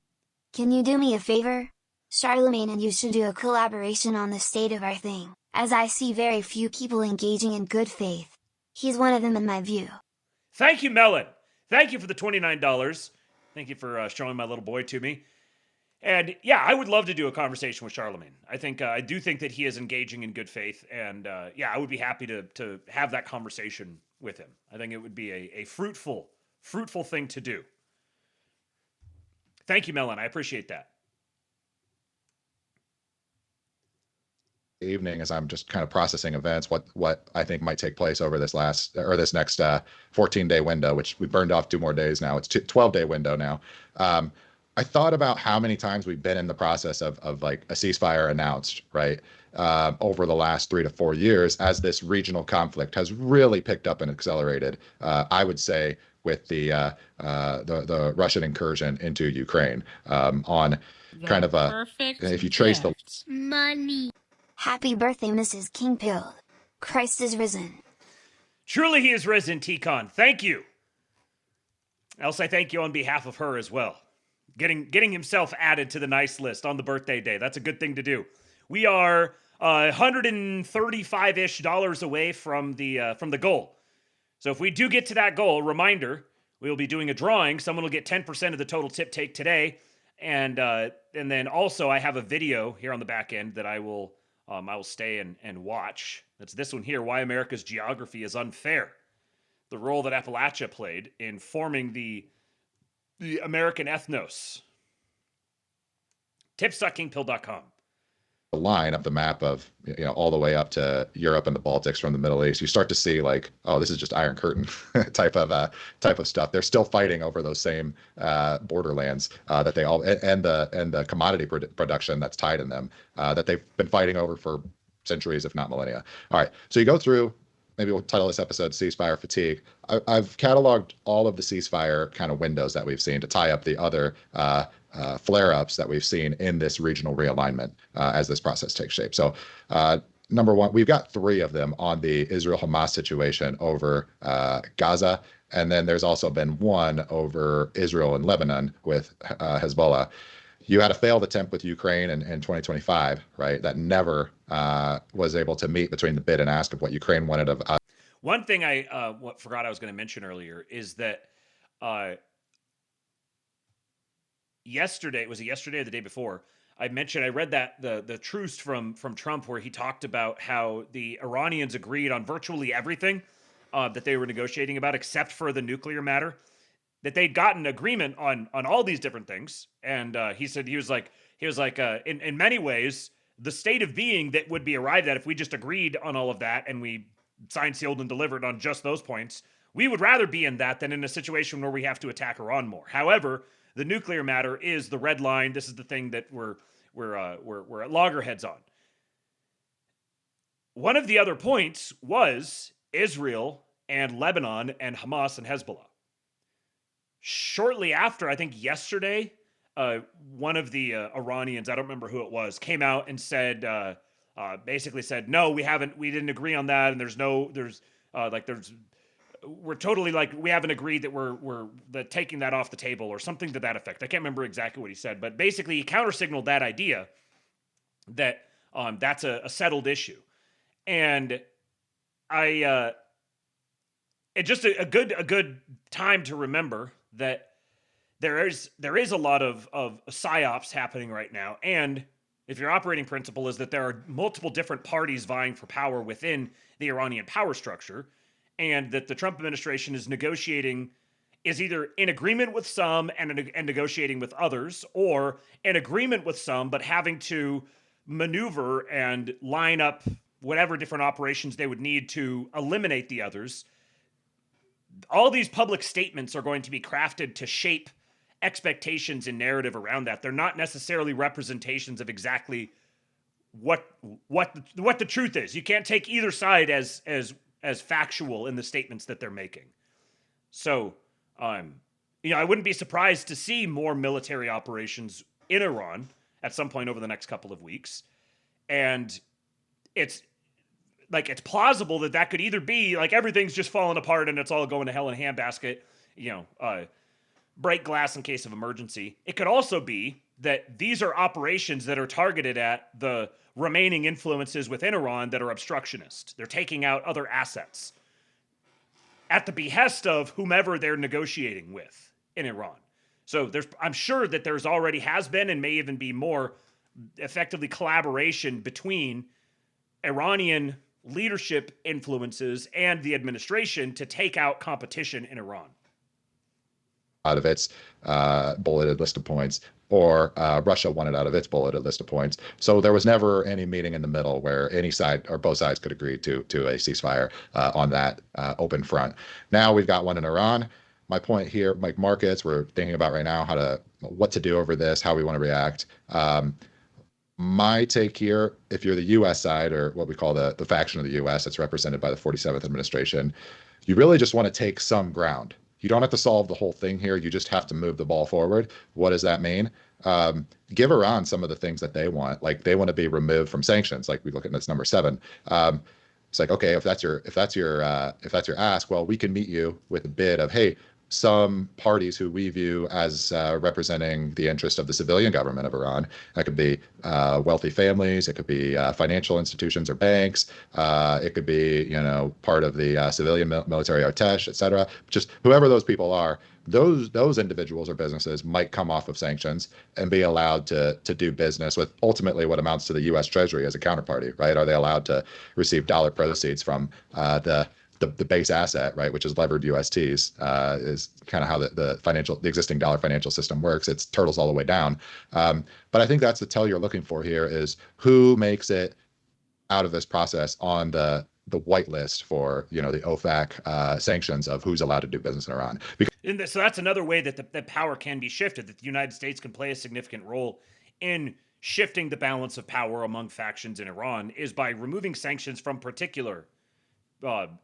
Can you do me a favor? Charlemagne and you should do a collaboration on the state of our thing, as I see very few people engaging in good faith. He's one of them in my view. Thank you, Melon. Thank you for the $29. Thank you for showing my little boy to me. And yeah, I would love to do a conversation with Charlemagne. I do think that he is engaging in good faith. And I would be happy to have that conversation with him. I think it would be a fruitful thing to do. Thank you, Melon. I appreciate that. Evening as I'm just kind of processing events, what I think might take place over this next 14-day window, which we burned off 2 more days now. It's 12-day window now. I thought about how many times we've been in the process of like a ceasefire announced, right? Over the last 3 to 4 years, as this regional conflict has really picked up and accelerated. I would say with the Russian incursion into Ukraine on kind of a, if you trace the money. Happy birthday, Mrs. Kingpill. Christ is risen. Truly he is risen, T-Con. Thank you. Else I thank you on behalf of her as well. Getting himself added to the nice list on the birthday day. That's a good thing to do. We are $135-ish away from the goal. So if we do get to that goal, reminder, we will be doing a drawing. Someone will get 10% of the total tip take today. And then also I have a video here on the back end that I will stay and watch. That's this one here: Why America's Geography is Unfair. The role that Appalachia played in forming the American ethnos. Tips.kingpill.com. The line up the map of all the way up to Europe and the Baltics from the Middle East, you start to see like, oh, this is just Iron Curtain type of stuff. They're still fighting over those same borderlands that they all and the commodity production that's tied in them that they've been fighting over for centuries, if not millennia. All right, so you go through. Maybe we'll title this episode "Ceasefire Fatigue." I've cataloged all of the ceasefire kind of windows that we've seen to tie up the other flare-ups that we've seen in this regional realignment as this process takes shape. So, number one, we've got 3 of them on the Israel-Hamas situation over Gaza, and then there's also been one over Israel and Lebanon with Hezbollah. You had a failed attempt with Ukraine in 2025, right? That never was able to meet between the bid and ask of what Ukraine wanted of us. One thing I forgot I was going to mention earlier is that yesterday, was it yesterday or the day before? I read that the truce from Trump, where he talked about how the Iranians agreed on virtually everything that they were negotiating about, except for the nuclear matter. That they'd gotten agreement on all these different things, and he said he was like in many ways the state of being that would be arrived at if we just agreed on all of that and we signed, sealed, and delivered on just those points. We would rather be in that than in a situation where we have to attack Iran more. However, the nuclear matter is the red line. This is the thing that we're at loggerheads on. One of the other points was Israel and Lebanon and Hamas and Hezbollah. Shortly after, I think yesterday, one of the Iranians, I don't remember who it was, came out and said, basically said, no, we didn't agree on that, and we're totally we haven't agreed that we're taking that off the table, or something to that effect. I can't remember exactly what he said, but basically he counter-signaled that idea that that's a settled issue. And it's just a good time to remember that there is a lot of psyops happening right now. And if your operating principle is that there are multiple different parties vying for power within the Iranian power structure, and that the Trump administration is either in agreement with some and negotiating with others, or in agreement with some but having to maneuver and line up whatever different operations they would need to eliminate the others. All these public statements are going to be crafted to shape expectations and narrative around that. They're not necessarily representations of exactly what the truth is. You can't take either side as factual in the statements that they're making. So, I wouldn't be surprised to see more military operations in Iran at some point over the next couple of weeks. And it's plausible that could either be like everything's just falling apart and it's all going to hell in a handbasket, break glass in case of emergency. It could also be that these are operations that are targeted at the remaining influences within Iran that are obstructionist. They're taking out other assets at the behest of whomever they're negotiating with in Iran. So I'm sure that there's already has been and may even be more effectively collaboration between Iranian leadership influences and the administration to take out competition in Iran. Out of its bulleted list of points, or Russia wanted out of its bulleted list of points. So there was never any meeting in the middle where any side or both sides could agree to a ceasefire on that open front. Now we've got one in Iran. My point here, like markets, we're thinking about right now what to do over this, how we want to react. My take here, if you're the U.S. side, or what we call the faction of the U.S. that's represented by the 47th administration, you really just want to take some ground. You don't have to solve the whole thing here. You just have to move the ball forward. What does that mean? Give Iran some of the things that they want. Like they want to be removed from sanctions. Like we look at this number 7. It's like, okay, if that's your ask, well, we can meet you with a bid of, hey, some parties who we view as representing the interest of the civilian government of Iran. That could be wealthy families, it could be financial institutions or banks, it could be, part of the civilian military artesh, et cetera. Just whoever those people are, those individuals or businesses might come off of sanctions and be allowed to do business with ultimately what amounts to the U.S. Treasury as a counterparty, right? Are they allowed to receive dollar proceeds from the base asset, right, which is levered USTs, is kind of how the existing dollar financial system works. It's turtles all the way down. But I think that's the tell you're looking for here is who makes it out of this process on the whitelist for, the OFAC sanctions of who's allowed to do business in Iran. So that's another way that the power can be shifted, that the United States can play a significant role in shifting the balance of power among factions in Iran is by removing sanctions from particular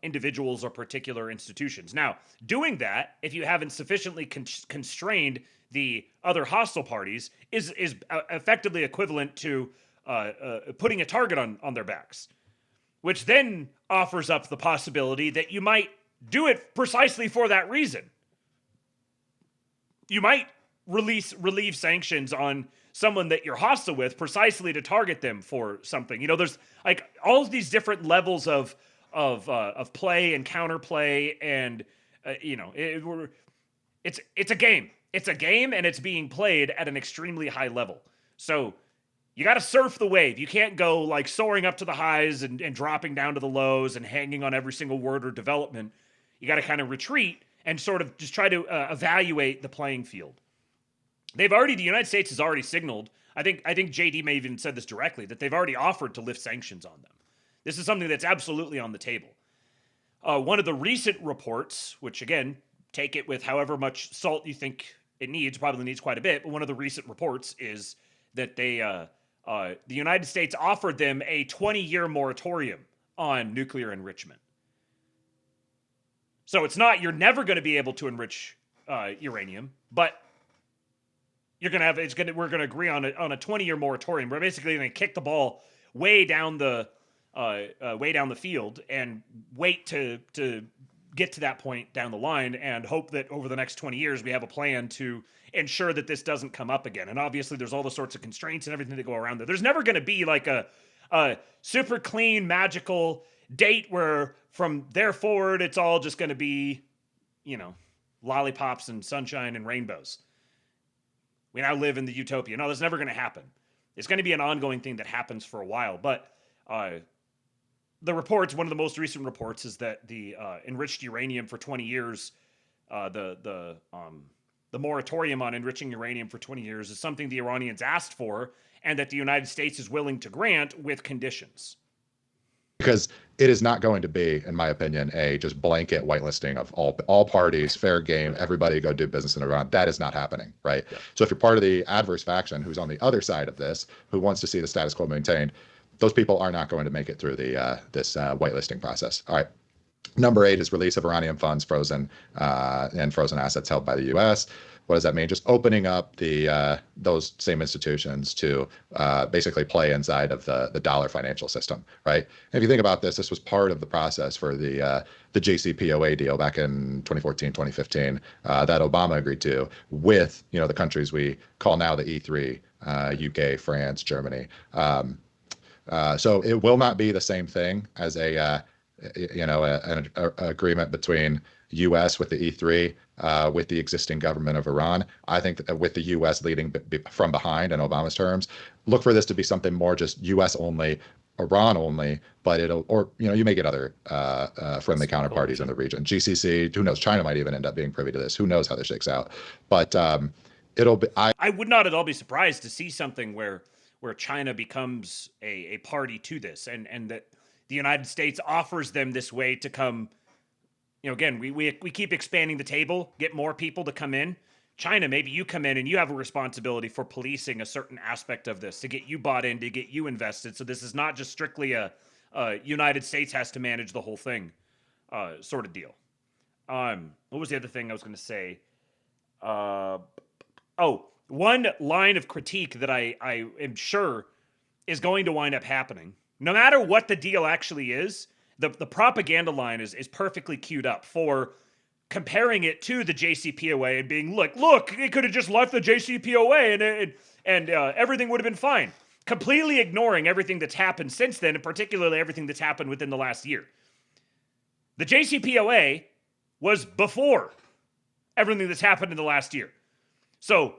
individuals or particular institutions. Now, doing that, if you haven't sufficiently constrained the other hostile parties, is effectively equivalent to putting a target on their backs, which then offers up the possibility that you might do it precisely for that reason. You might relieve sanctions on someone that you're hostile with precisely to target them for something. There's like all of these different levels of play and counterplay, and it's a game. It's a game, and it's being played at an extremely high level. So you got to surf the wave. You can't go like soaring up to the highs and dropping down to the lows and hanging on every single word or development. You got to kind of retreat and sort of just try to evaluate the playing field. The United States has already signaled, I think JD may even said this directly, that they've already offered to lift sanctions on them. This is something that's absolutely on the table. One of the recent reports, which again, take it with however much salt you think it needs, probably needs quite a bit, but one of the recent reports is that the United States offered them a 20-year moratorium on nuclear enrichment. So it's not you're never going to be able to enrich uranium, but we're going to agree on a 20-year moratorium. We're basically going to kick the ball way down the field and wait to get to that point down the line and hope that over the next 20 years we have a plan to ensure that this doesn't come up again. And obviously there's all the sorts of constraints and everything that go around there. There's never going to be like a super clean, magical date where from there forward it's all just going to be, lollipops and sunshine and rainbows. We now live in the utopia. No, that's never going to happen. It's going to be an ongoing thing that happens for a while. But the reports, one of the most recent reports, is that the enriched uranium for 20 years, the moratorium on enriching uranium for 20 years is something the Iranians asked for, and that the United States is willing to grant with conditions. Because it is not going to be, in my opinion, a just blanket whitelisting of all parties, fair game, everybody go do business in Iran. That is not happening, right? Yeah. So if you're part of the adverse faction who's on the other side of this, who wants to see the status quo maintained, those people are not going to make it through this whitelisting process. All right. Number 8 is release of Iranian funds frozen and frozen assets held by the U.S. What does that mean? Just opening up those same institutions to basically play inside of the dollar financial system, right? And if you think about this was part of the process for the JCPOA deal back in 2014, 2015 that Obama agreed to with the countries we call now the E3, UK, France, Germany. So it will not be the same thing as an agreement between U.S. with the E3 with the existing government of Iran. I think that with the U.S. leading from behind in Obama's terms, look for this to be something more just U.S. only, Iran only, but you may get other friendly counterparties in the region. GCC, who knows? China might even end up being privy to this. Who knows how this shakes out? But it'll be. I would not at all be surprised to see something where China becomes a party to this, and that the United States offers them this way to come. Again, we keep expanding the table, get more people to come in. China, maybe you come in and you have a responsibility for policing a certain aspect of this to get you bought in, to get you invested. So this is not just strictly a United States has to manage the whole thing sort of deal. What was the other thing I was going to say? One line of critique that I am sure is going to wind up happening, no matter what the deal actually is, the propaganda line is perfectly queued up for comparing it to the JCPOA and being, look, it could have just left the JCPOA and everything would have been fine. Completely ignoring everything that's happened since then, and particularly everything that's happened within the last year. The JCPOA was before everything that's happened in the last year. So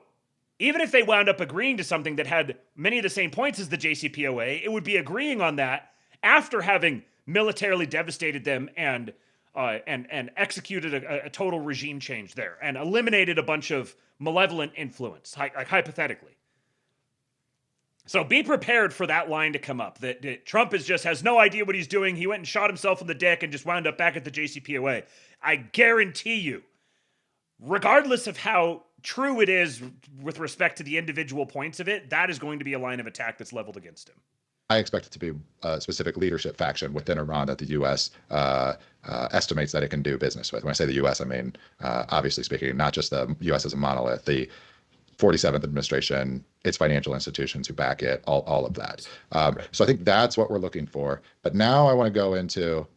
even if they wound up agreeing to something that had many of the same points as the JCPOA, it would be agreeing on that after having militarily devastated them and executed a total regime change there and eliminated a bunch of malevolent influence, hypothetically. So be prepared for that line to come up, that Trump has no idea what he's doing. He went and shot himself in the dick and just wound up back at the JCPOA. I guarantee you, regardless of how true it is with respect to the individual points of it, that is going to be a line of attack that's leveled against him. I expect it to be a specific leadership faction within Iran that the U.S. Estimates that it can do business with. When I say the U.S., I mean, obviously speaking, not just the U.S. as a monolith, the 47th administration, its financial institutions who back it, all of that. So I think that's what we're looking for. But now I want to go into,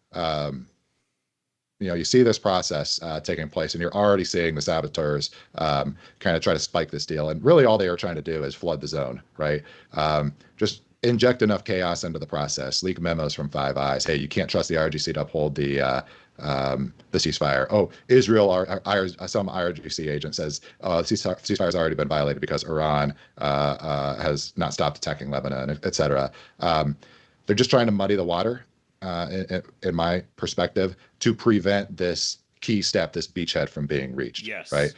you see this process taking place, and you're already seeing the saboteurs kind of try to spike this deal. And really all they are trying to do is flood the zone, right? Just inject enough chaos into the process, leak memos from Five Eyes. Hey, you can't trust the IRGC to uphold the ceasefire. Oh, Israel, some IRGC agent says ceasefire has already been violated because Iran has not stopped attacking Lebanon, et cetera. They're just trying to muddy the water, in my perspective, to prevent this key step, this beachhead, from being reached. Yes. Right.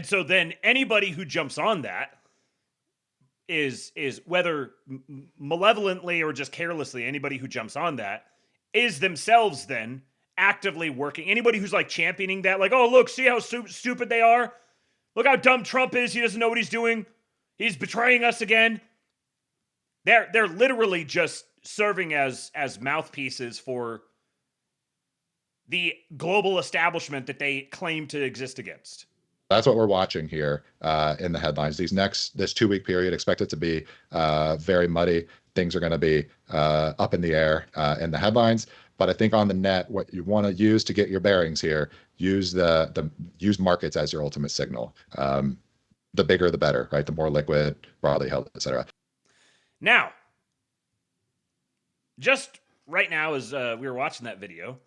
So then anybody who jumps on that is whether malevolently or just carelessly, anybody who jumps on that is themselves then actively working. Anybody who's like championing that, like, oh, look, see how stupid they are? Look how dumb Trump is. He doesn't know what he's doing. He's betraying us again. They're literally just serving as mouthpieces for the global establishment that they claim to exist against. That's what we're watching here in the headlines. This 2-week period, expect it to be very muddy. Things are going to be up in the air in the headlines. But I think on the net, what you want to use to get your bearings here, use use markets as your ultimate signal. The bigger, the better, right? The more liquid, broadly held, et cetera. Now, just right now as we were watching that video,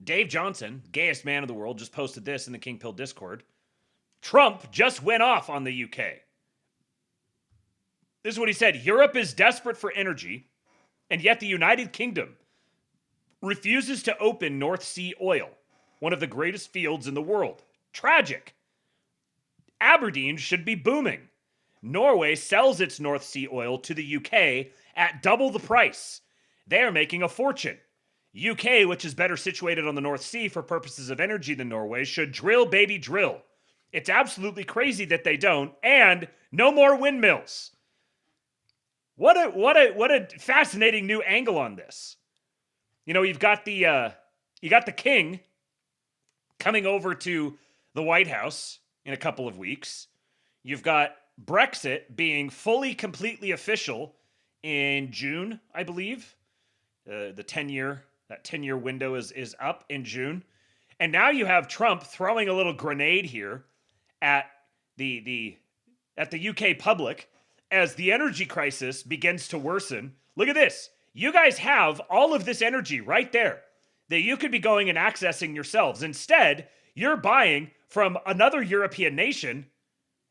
Dave Johnson, gayest man in the world, just posted this in the King Pill Discord. Trump just went off on the UK. This is what he said. Europe is desperate for energy, and yet the United Kingdom refuses to open North Sea oil, one of the greatest fields in the world. Tragic. Aberdeen should be booming. Norway sells its North Sea oil to the UK at double the price. They are making a fortune. UK, which is better situated on the North Sea for purposes of energy than Norway, should drill, baby, drill. It's absolutely crazy that they don't, and no more windmills. What a fascinating new angle on this. You've got the king coming over to the White House in a couple of weeks. You've got Brexit being fully, completely official in June, I believe. The 10-year window is up in June. And now you have Trump throwing a little grenade here at the UK public as the energy crisis begins to worsen. Look at this. You guys have all of this energy right there that you could be going and accessing yourselves. Instead, you're buying from another European nation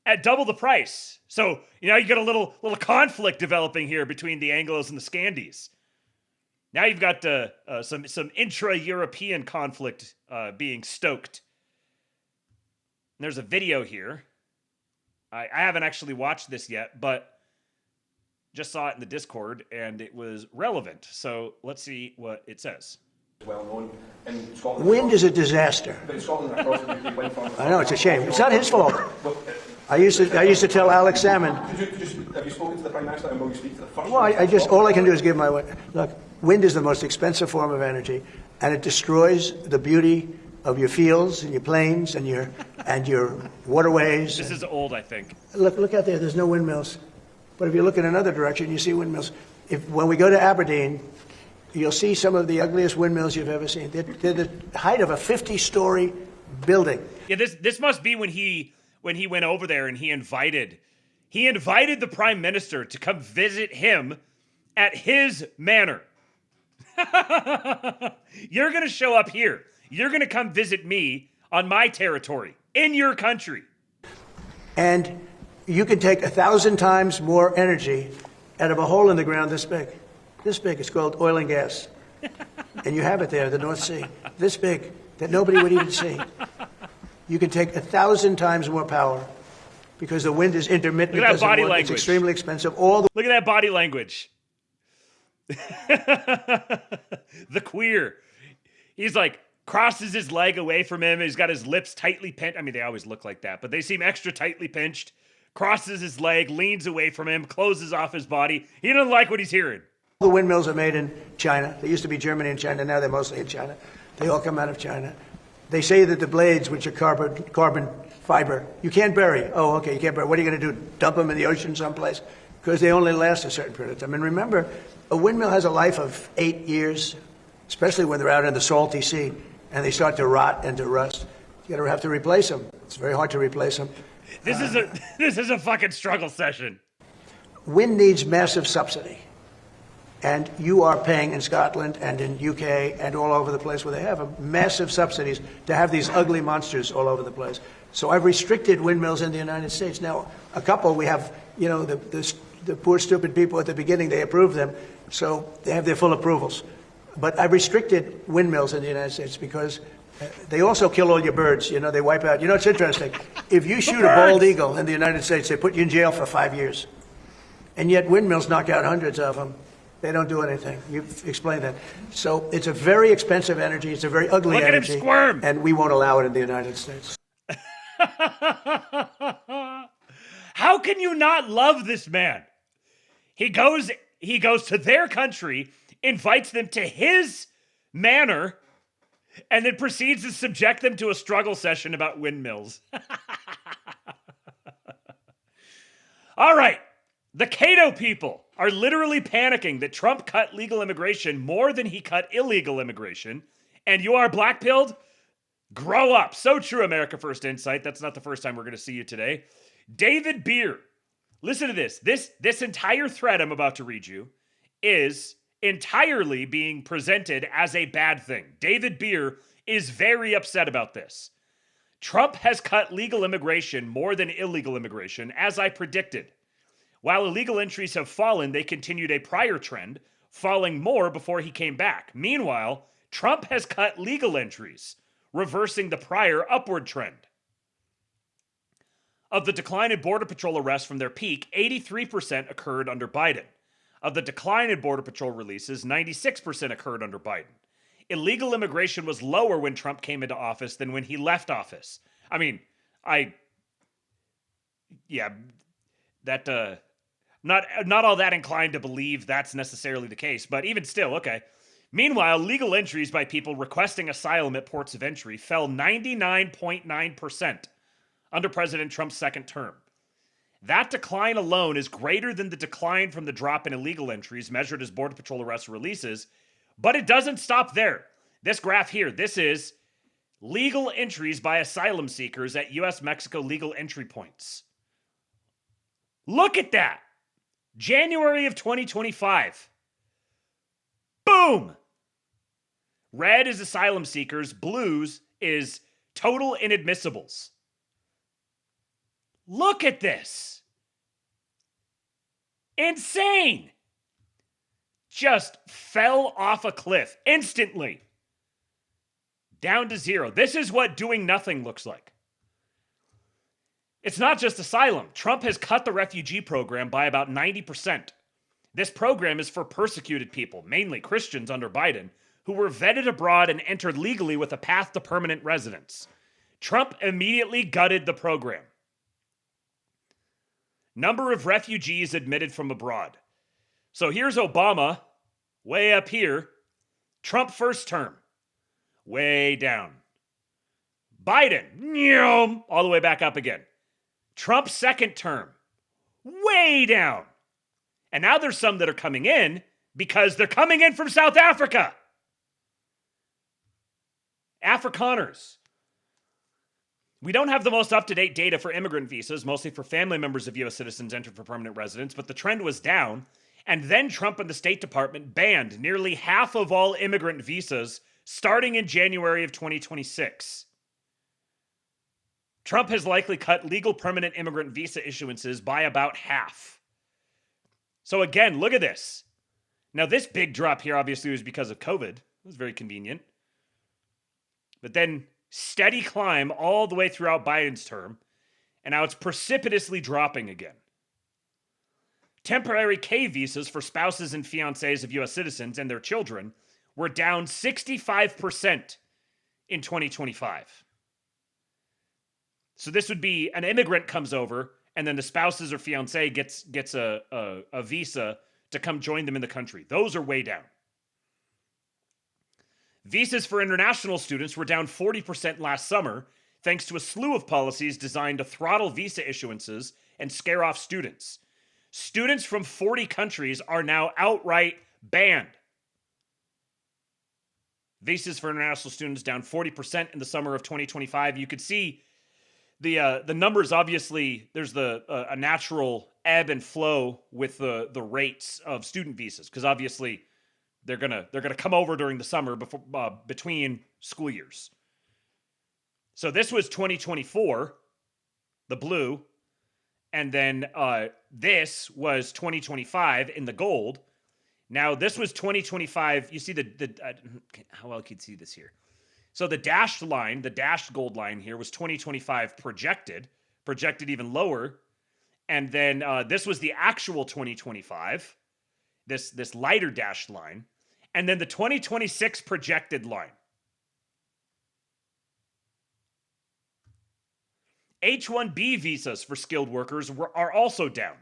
at double the price. So, you get a little conflict developing here between the Anglos and the Scandies. Now you've got some intra-European conflict being stoked. And there's a video here. I haven't actually watched this yet, but just saw it in the Discord, and it was relevant. So let's see what it says. Well known in Scotland. Wind is a disaster. But in Scotland, across the UK, wind farms. I know, it's a shame. It's not his fault. I used to tell Alex Salmon. Have you spoken to the Prime Minister, and will you speak to the First? Well, all I can do is give my look. Wind is the most expensive form of energy, and it destroys the beauty of your fields and your plains and your waterways. This is old, I think. Look out there. There's no windmills. But if you look in another direction, you see windmills. When we go to Aberdeen, you'll see some of the ugliest windmills you've ever seen. They're the height of a 50-story building. Yeah, this must be when he went over there and he invited the prime minister to come visit him at his manor. You're going to show up here. You're going to come visit me on my territory, in your country. And you can take 1,000 times more energy out of a hole in the ground this big. This big. It's called oil and gas. And you have it there, the North Sea. This big, that nobody would even see. You can take 1,000 times more power because the wind is intermittent. Look at that body It's language. extremely expensive. Look at that body language. The queer. He's like, crosses his leg away from him. He's got his lips tightly pinched. I mean, they always look like that, but they seem extra tightly pinched. Crosses his leg, leans away from him, closes off his body. He doesn't like what he's hearing. The windmills are made in China. They used to be Germany and China. Now they're mostly in China. They all come out of China. They say that the blades, which are carbon fiber, you can't bury. Oh, okay, you can't bury. What are you going to do? Dump them in the ocean someplace? Because they only last a certain period of time. And remember, a windmill has a life of 8 years, especially when they're out in the salty sea, and they start to rot and to rust. You're going to have to replace them. It's very hard to replace them. This is a fucking struggle session. Wind needs massive subsidy. And you are paying in Scotland and in UK and all over the place where they have massive subsidies to have these ugly monsters all over the place. So I've restricted windmills in the United States. Now, a couple we have, you know, the poor stupid people at the beginning, they approve them, so they have their full approvals. But I've restricted windmills in the United States because they also kill all your birds. You know, they wipe out. You know, it's interesting. If you shoot a bald eagle in the United States, they put you in jail for 5 years. And yet windmills knock out hundreds of them. They don't do anything. You've explained that. So it's a very expensive energy. It's a very ugly Look energy. at him squirm. And we won't allow it in the United States. How can you not love this man? He goes to their country, invites them to his manor, and then proceeds to subject them to a struggle session about windmills. All right. The CATO people are literally panicking that Trump cut legal immigration more than he cut illegal immigration. And you are black-pilled? Grow up. So true, America First Insight. That's not the first time we're going to see you today. David Beer. Listen to this. This entire thread I'm about to read you is entirely being presented as a bad thing. David Beer is very upset about this. Trump has cut legal immigration more than illegal immigration, as I predicted. While illegal entries have fallen, they continued a prior trend, falling more before he came back. Meanwhile, Trump has cut legal entries, reversing the prior upward trend. Of the decline in Border Patrol arrests from their peak, 83% occurred under Biden. Of the decline in Border Patrol releases, 96% occurred under Biden. Illegal immigration was lower when Trump came into office than when he left office. I mean, Not all that inclined to believe that's necessarily the case, but even still, okay. Meanwhile, legal entries by people requesting asylum at ports of entry fell 99.9% under President Trump's second term. That decline alone is greater than the decline from the drop in illegal entries measured as Border Patrol arrest releases, but it doesn't stop there. This graph here, this is legal entries by asylum seekers at U.S.-Mexico legal entry points. Look at that! January of 2025. Boom! Red is asylum seekers. Blues is total inadmissibles. Look at this. Insane. Just fell off a cliff instantly. Down to zero. This is what doing nothing looks like. It's not just asylum. Trump has cut the refugee program by about 90%. This program is for persecuted people, mainly Christians under Biden, who were vetted abroad and entered legally with a path to permanent residence. Trump immediately gutted the program. Number of refugees admitted from abroad. So here's Obama, way up here. Trump first term, way down. Biden, all the way back up again. Trump second term, way down. And now there's some that are coming in because they're coming in from South Africa. Afrikaners. We don't have the most up-to-date data for immigrant visas, mostly for family members of U.S. citizens entered for permanent residence, but the trend was down. And then Trump and the State Department banned nearly half of all immigrant visas starting in January of 2026. Trump has likely cut legal permanent immigrant visa issuances by about half. So again, look at this. Now this big drop here obviously was because of COVID. It was very convenient. But then steady climb all the way throughout Biden's term, and now it's precipitously dropping again. Temporary K visas for spouses and fiancés of U.S. citizens and their children were down 65% in 2025. So this would be an immigrant comes over, and then the spouses or fiancé gets a visa to come join them in the country. Those are way down. Visas for international students were down 40% last summer, thanks to a slew of policies designed to throttle visa issuances and scare off students. Students from 40 countries are now outright banned. Visas for international students down 40% in the summer of 2025. You could see the numbers. Obviously, there's a natural ebb and flow with the rates of student visas, because obviously they're gonna come over during the summer between school years. So this was 2024, the blue, and then this was 2025 in the gold. Now this was 2025. You see how well can you see this here? So the dashed line, the dashed gold line here was 2025 projected even lower, and then this was the actual 2025. This lighter dashed line. And then the 2026 projected line. H-1B visas for skilled workers are also down,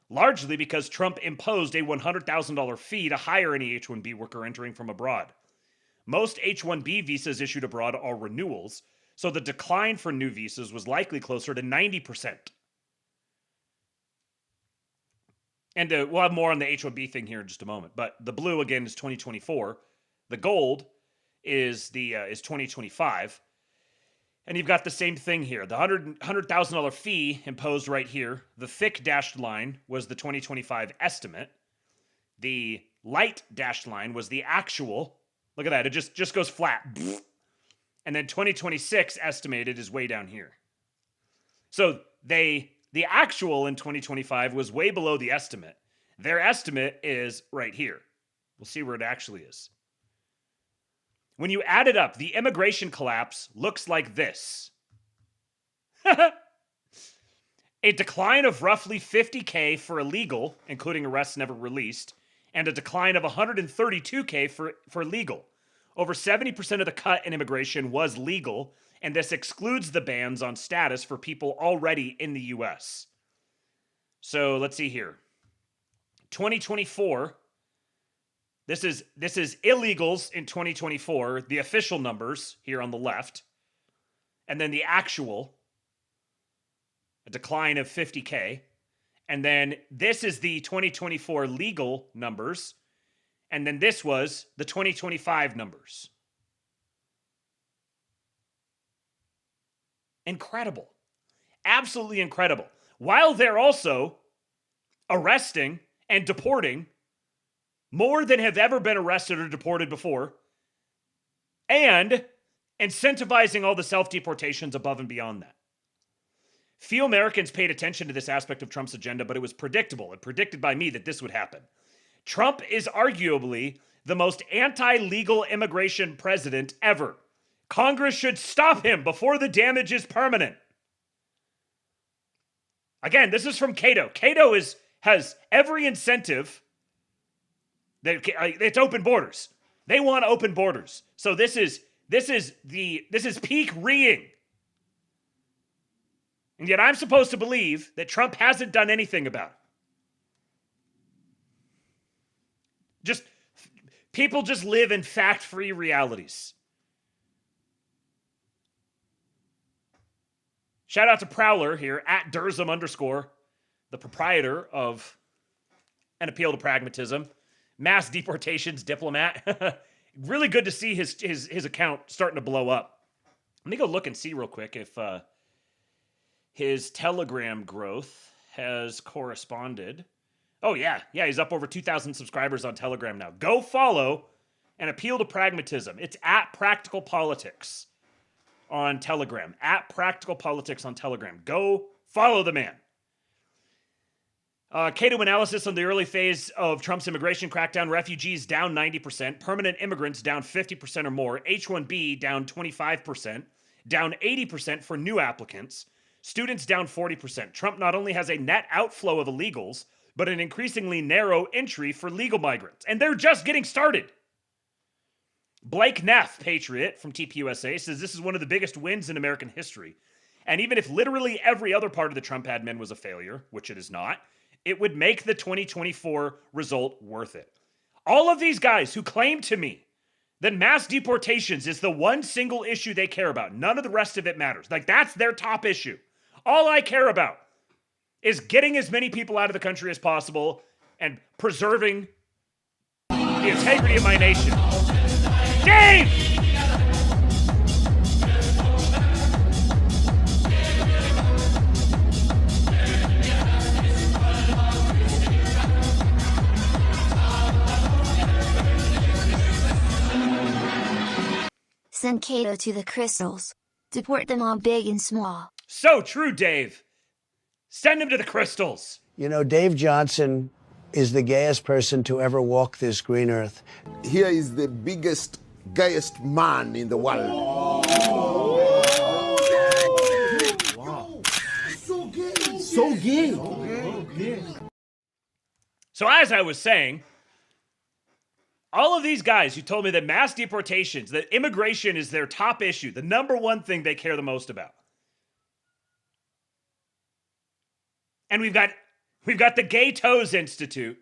largely because Trump imposed a $100,000 fee to hire any H-1B worker entering from abroad. Most H-1B visas issued abroad are renewals, so the decline for new visas was likely closer to 90%. And we'll have more on the H-1B thing here in just a moment. But the blue, again, is 2024. The gold is 2025. And you've got the same thing here. The $100,000 fee imposed right here. The thick dashed line was the 2025 estimate. The light dashed line was the actual. Look at that. It just goes flat. And then 2026 estimated is way down here. So the actual in 2025 was way below the estimate. Their estimate is right here. We'll see where it actually is. When you add it up, the immigration collapse looks like this. A decline of roughly 50K for illegal, including arrests never released, and a decline of 132K for legal. Over 70% of the cut in immigration was legal, and this excludes the bans on status for people already in the U.S. So let's see here. 2024, this is illegals in 2024, the official numbers here on the left, and then the actual, a decline of 50K. And then this is the 2024 legal numbers, and then this was the 2025 numbers. Incredible. Absolutely incredible. While they're also arresting and deporting more than have ever been arrested or deported before, and incentivizing all the self-deportations above and beyond that. Few Americans paid attention to this aspect of Trump's agenda, but it was predictable and predicted by me that this would happen. Trump is arguably the most anti-legal immigration president ever. Congress should stop him before the damage is permanent. Again, this is from CATO. CATO has every incentive. It's open borders. They want open borders. So this is peak reeing. And yet I'm supposed to believe that Trump hasn't done anything about it. People just live in fact-free realities. Shout out to Prowler here, at Durzum _, the proprietor of An Appeal to Pragmatism, mass deportations diplomat. Really good to see his account starting to blow up. Let me go look and see real quick if his Telegram growth has corresponded. Oh, yeah, he's up over 2,000 subscribers on Telegram now. Go follow and appeal to pragmatism. It's at Practical Politics on Telegram. At Practical Politics on Telegram. Go follow the man. CATO analysis on the early phase of Trump's immigration crackdown. Refugees down 90%. Permanent immigrants down 50% or more. H-1B down 25%. Down 80% for new applicants. Students down 40%. Trump not only has a net outflow of illegals, but an increasingly narrow entry for legal migrants. And they're just getting started. Blake Neff, patriot from TPUSA, says this is one of the biggest wins in American history. And even if literally every other part of the Trump admin was a failure, which it is not, it would make the 2024 result worth it. All of these guys who claim to me that mass deportations is the one single issue they care about, none of the rest of it matters. Like, that's their top issue. All I care about is getting as many people out of the country as possible and preserving the integrity of my nation. Dave! Send CATO to the crystals. Deport them all big and small. So true, Dave. Send him to the crystals. You know, Dave Johnson is the gayest person to ever walk this green earth. Here is the biggest, gayest man in the world. Wow. So gay. So gay. So as I was saying, all of these guys who told me that mass deportations, that immigration is their top issue, the number one thing they care the most about. And we've got the Gay Toes Institute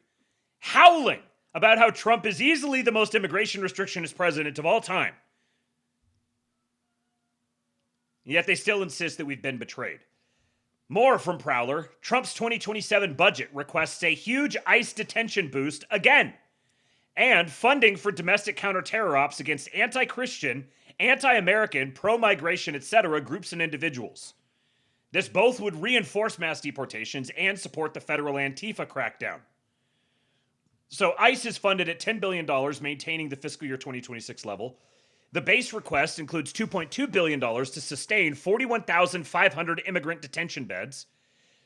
howling about how Trump is easily the most immigration restrictionist president of all time. Yet they still insist that we've been betrayed. More from Prowler. Trump's 2027 budget requests a huge ICE detention boost again, and funding for domestic counterterror ops against anti-Christian, anti-American, pro-migration, etc. groups and individuals. This both would reinforce mass deportations and support the federal Antifa crackdown. So ICE is funded at $10 billion, maintaining the fiscal year 2026 level. The base request includes $2.2 billion to sustain 41,500 immigrant detention beds.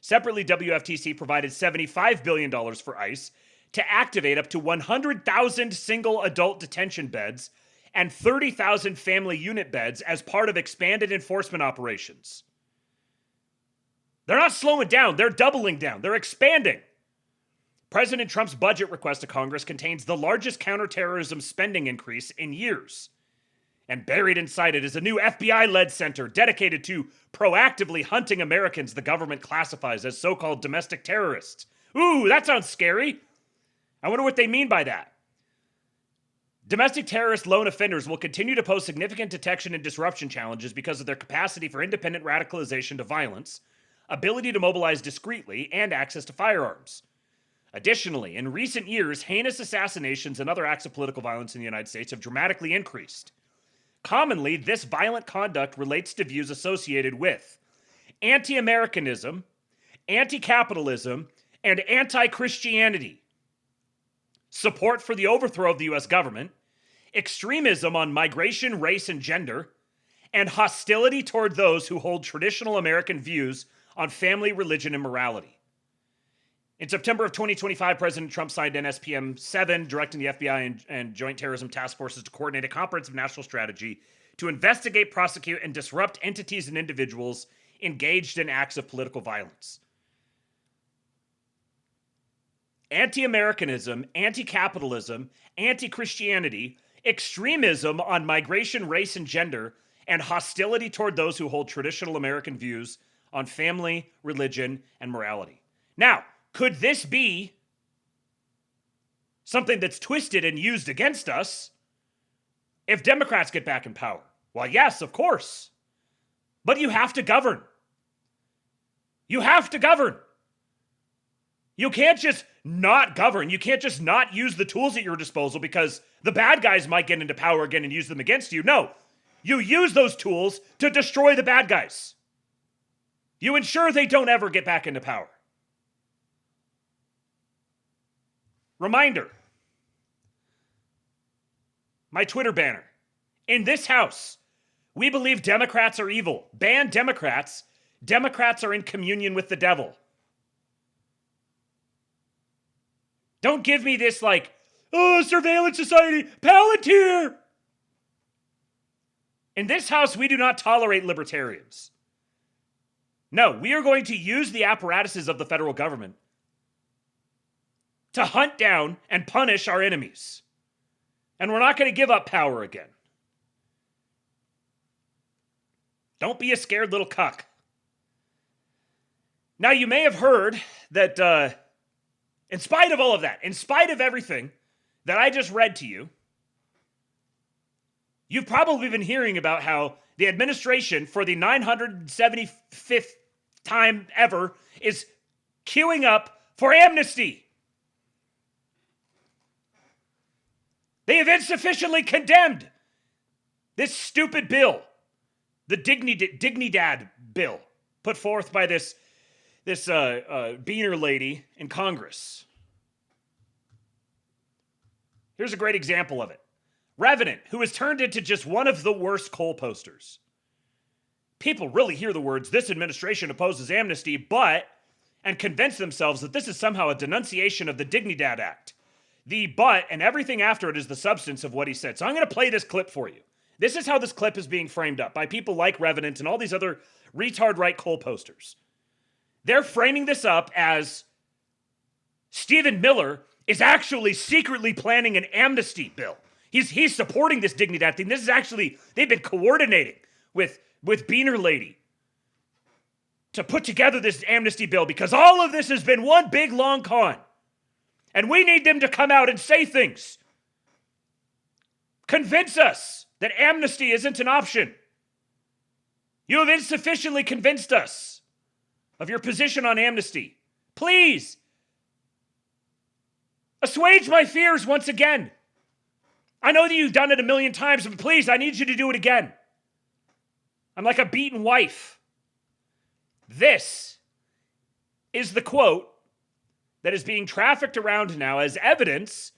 Separately, WFTC provided $75 billion for ICE to activate up to 100,000 single adult detention beds and 30,000 family unit beds as part of expanded enforcement operations. They're not slowing down, they're doubling down, they're expanding. President Trump's budget request to Congress contains the largest counterterrorism spending increase in years. And buried inside it is a new FBI-led center dedicated to proactively hunting Americans the government classifies as so-called domestic terrorists. Ooh, that sounds scary. I wonder what they mean by that. Domestic terrorist lone offenders will continue to pose significant detection and disruption challenges because of their capacity for independent radicalization to violence, ability to mobilize discreetly, and access to firearms. Additionally, in recent years, heinous assassinations and other acts of political violence in the United States have dramatically increased. Commonly, this violent conduct relates to views associated with anti-Americanism, anti-capitalism, and anti-Christianity, support for the overthrow of the U.S. government, extremism on migration, race, and gender, and hostility toward those who hold traditional American views on family, religion, and morality. In September of 2025, President Trump signed NSPM 7, directing the FBI and Joint Terrorism Task Forces to coordinate a comprehensive national strategy to investigate, prosecute, and disrupt entities and individuals engaged in acts of political violence. Anti-Americanism, anti-capitalism, anti-Christianity, extremism on migration, race, and gender, and hostility toward those who hold traditional American views on family, religion, and morality. Now, could this be something that's twisted and used against us if Democrats get back in power? Well, yes, of course. But you have to govern. You have to govern. You can't just not govern. You can't just not use the tools at your disposal because the bad guys might get into power again and use them against you. No, you use those tools to destroy the bad guys. You ensure they don't ever get back into power. Reminder. My Twitter banner. In this house, we believe Democrats are evil. Ban Democrats. Democrats are in communion with the devil. Don't give me this like, oh, surveillance society, Palantir. In this house, we do not tolerate libertarians. No, we are going to use the apparatuses of the federal government to hunt down and punish our enemies. And we're not going to give up power again. Don't be a scared little cuck. Now, you may have heard that in spite of all of that, in spite of everything that I just read to you, you've probably been hearing about how the administration for the 975th time ever is queuing up for amnesty. They have insufficiently condemned this stupid bill, the Dignidad bill, put forth by this Beaner lady in Congress. Here's a great example of it. Revenant, who has turned into just one of the worst coal posters. People really hear the words, this administration opposes amnesty, and convince themselves that this is somehow a denunciation of the Dignidad Act. The but and everything after it is the substance of what he said. So I'm going to play this clip for you. This is how this clip is being framed up by people like Revenant and all these other retard right coal posters. They're framing this up as Stephen Miller is actually secretly planning an amnesty bill. He's supporting this Dignidad thing. This is actually, they've been coordinating with Beaner Lady to put together this amnesty bill because all of this has been one big long con. And we need them to come out and say things. Convince us that amnesty isn't an option. You have insufficiently convinced us of your position on amnesty. Please, assuage my fears once again. I know that you've done it a million times, but please, I need you to do it again. I'm like a beaten wife. This is the quote that is being trafficked around now as evidence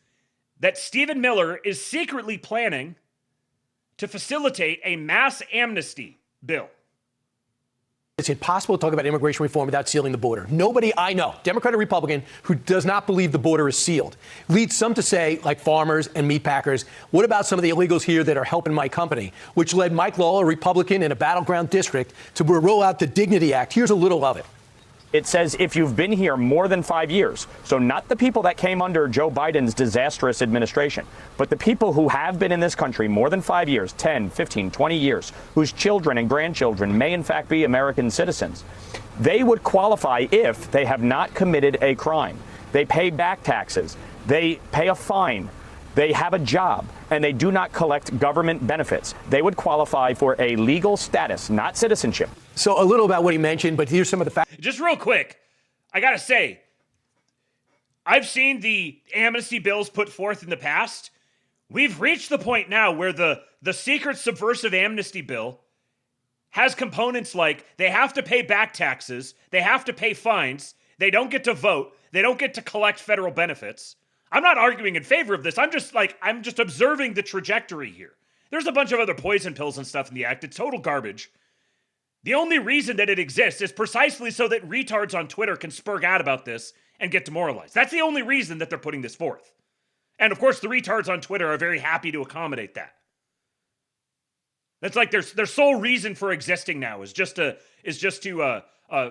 that Stephen Miller is secretly planning to facilitate a mass amnesty bill. It's impossible to talk about immigration reform without sealing the border. Nobody I know, Democrat or Republican, who does not believe the border is sealed. Leads some to say, like farmers and meat packers, what about some of the illegals here that are helping my company? Which led Mike Lowell, a Republican in a battleground district, to roll out the Dignity Act. Here's a little of it. It says if you've been here more than 5 years, so not the people that came under Joe Biden's disastrous administration, but the people who have been in this country more than 5 years, 10, 15, 20 years, whose children and grandchildren may in fact be American citizens, they would qualify if they have not committed a crime. They pay back taxes, they pay a fine, they have a job, and they do not collect government benefits. They would qualify for a legal status, not citizenship. So a little about what he mentioned, but here's some of the facts. Just real quick, I gotta say, I've seen the amnesty bills put forth in the past. We've reached the point now where the secret subversive amnesty bill has components like they have to pay back taxes, they have to pay fines, they don't get to vote, they don't get to collect federal benefits. I'm not arguing in favor of this. I'm just observing the trajectory here. There's a bunch of other poison pills and stuff in the act. It's total garbage. The only reason that it exists is precisely so that retards on Twitter can spurg out about this and get demoralized. That's the only reason that they're putting this forth. And of course, the retards on Twitter are very happy to accommodate that. That's like their sole reason for existing now is just to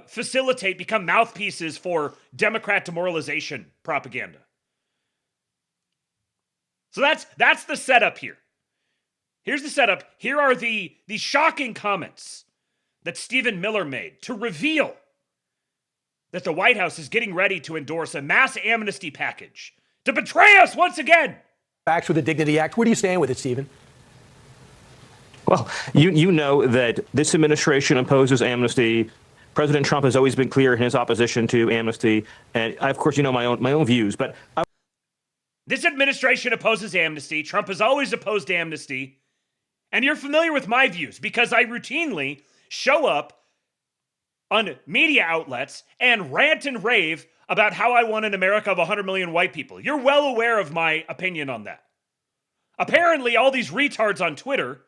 facilitate, become mouthpieces for Democrat demoralization propaganda. So that's the setup here. Here's the setup. Here are the shocking comments that Stephen Miller made to reveal that the White House is getting ready to endorse a mass amnesty package to betray us once again. Facts with the Dignity Act. Where do you stand with it, Stephen? Well, you know that this administration opposes amnesty. President Trump has always been clear in his opposition to amnesty, and I, of course, you know my own views. But this administration opposes amnesty. Trump has always opposed amnesty, and you're familiar with my views because I routinely show up on media outlets and rant and rave about how I want an America of 100 million white people. You're well aware of my opinion on that. Apparently, all these retards on Twitter,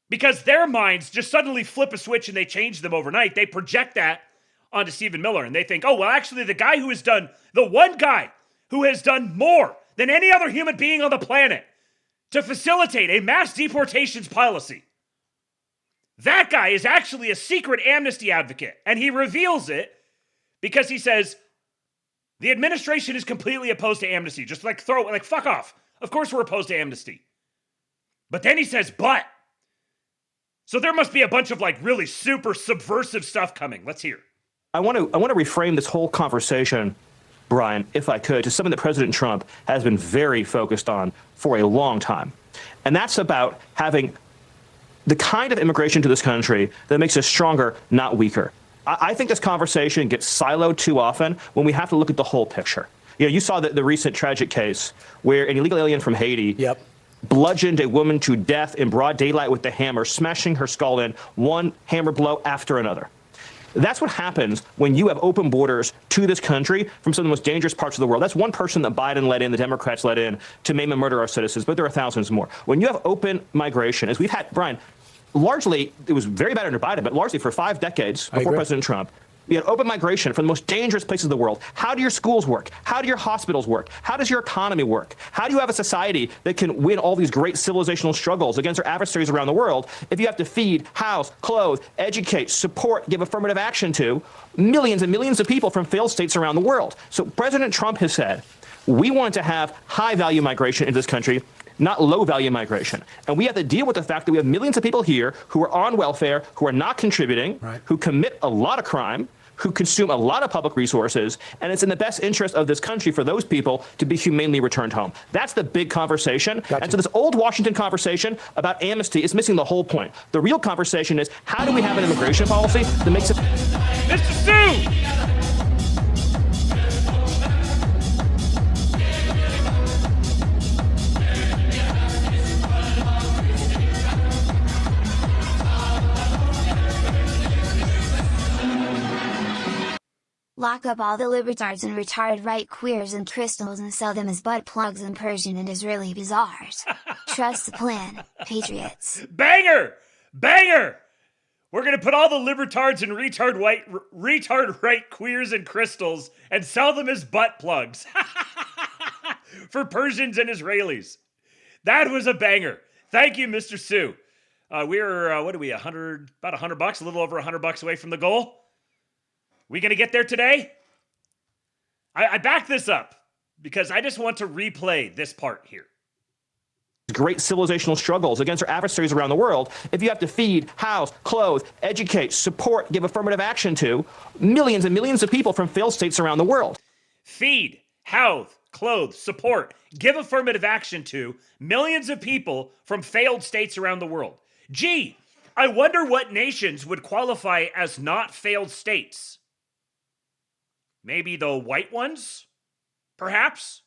because their minds just suddenly flip a switch and they change them overnight, they project that onto Stephen Miller and they think, oh, well, actually, the one guy who has done more than any other human being on the planet to facilitate a mass deportations policy, that guy is actually a secret amnesty advocate. And he reveals it because he says, the administration is completely opposed to amnesty. Just fuck off. Of course we're opposed to amnesty. But then he says, but. So there must be a bunch of really super subversive stuff coming. Let's hear. I want to reframe this whole conversation, Brian, if I could, to something that President Trump has been very focused on for a long time. And that's about having the kind of immigration to this country that makes us stronger, not weaker. I think this conversation gets siloed too often when we have to look at the whole picture. You saw the recent tragic case where an illegal alien from Haiti bludgeoned a woman to death in broad daylight with the hammer, smashing her skull in one hammer blow after another. That's what happens when you have open borders to this country from some of the most dangerous parts of the world. That's one person that Biden let in, the Democrats let in, to maim and murder our citizens, but there are thousands more. When you have open migration, as we've had, Brian, largely, it was very bad under Biden, but largely for 5 decades before President Trump, we had open migration from the most dangerous places in the world. How do your schools work? How do your hospitals work? How does your economy work? How do you have a society that can win all these great civilizational struggles against our adversaries around the world if you have to feed, house, clothe, educate, support, give affirmative action to millions and millions of people from failed states around the world? So President Trump has said, we want to have high-value migration into this country, not low-value migration. And we have to deal with the fact that we have millions of people here who are on welfare, who are not contributing, who commit a lot of crime, who consume a lot of public resources, and it's in the best interest of this country for those people to be humanely returned home. That's the big conversation. And so this old Washington conversation about amnesty is missing the whole point. The real conversation is, how do we have an immigration policy that makes it... Mr. Sue! Lock up all the libertards and retarded right queers and crystals and sell them as butt plugs in Persian and Israeli bazaars. Trust the plan, patriots. Banger! Banger! We're going to put all the libertards and retard right queers and crystals and sell them as butt plugs for Persians and Israelis. That was a banger. Thank you, Mr. Sue. We're, what are we, about $100, a little over $100 away from the goal? We going to get there today? I back this up because I just want to replay this part here. Great civilizational struggles against our adversaries around the world if you have to feed, house, clothe, educate, support, give affirmative action to millions and millions of people from failed states around the world. Feed, house, clothe, support, give affirmative action to millions of people from failed states around the world. Gee, I wonder what nations would qualify as not failed states. Maybe the white ones, perhaps?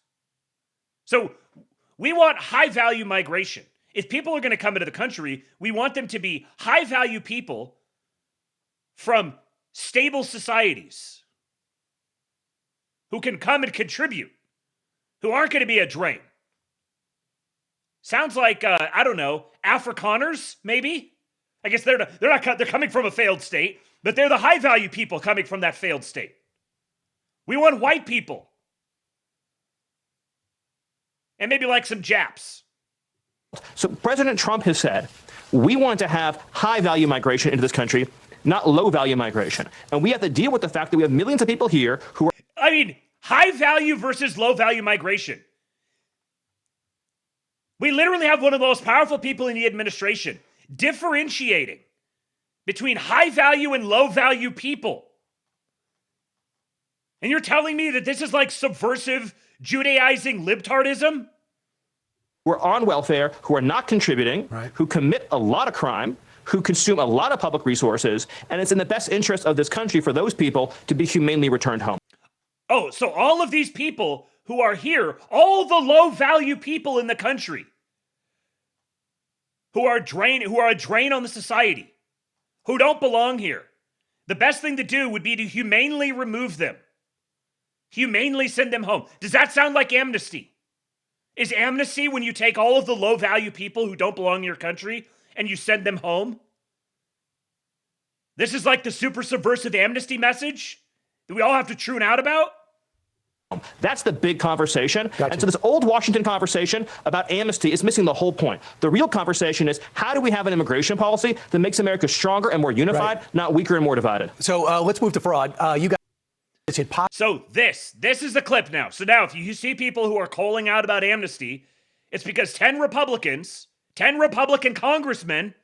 So we want high-value migration. If people are going to come into the country, we want them to be high-value people from stable societies who can come and contribute, who aren't going to be a drain. Sounds like, I don't know, Afrikaners, maybe? I guess they're coming from a failed state, but they're the high-value people coming from that failed state. We want white people. And maybe like some Japs. So President Trump has said, we want to have high-value migration into this country, not low-value migration. And we have to deal with the fact that we have millions of people here who are... I mean, high-value versus low-value migration. We literally have one of the most powerful people in the administration differentiating between high-value and low-value people. And you're telling me that this is like subversive Judaizing libtardism? Who are on welfare, who are not contributing, who commit a lot of crime, who consume a lot of public resources, and it's in the best interest of this country for those people to be humanely returned home. Oh, so all of these people who are here, all the low-value people in the country, who are a drain on the society, who don't belong here, The best thing to do would be to humanely remove them. Humanely send them home. Does that sound like amnesty? Is amnesty when you take all of the low-value people who don't belong in your country and you send them home? This is like the super subversive amnesty message that we all have to tune out about? That's the big conversation. Gotcha. And so this old Washington conversation about amnesty is missing the whole point. The real conversation is, how do we have an immigration policy that makes America stronger and more unified, not weaker and more divided? So let's move to fraud. You guys. So this is the clip now. So now if you see people who are calling out about amnesty, it's because 10 Republican congressmen,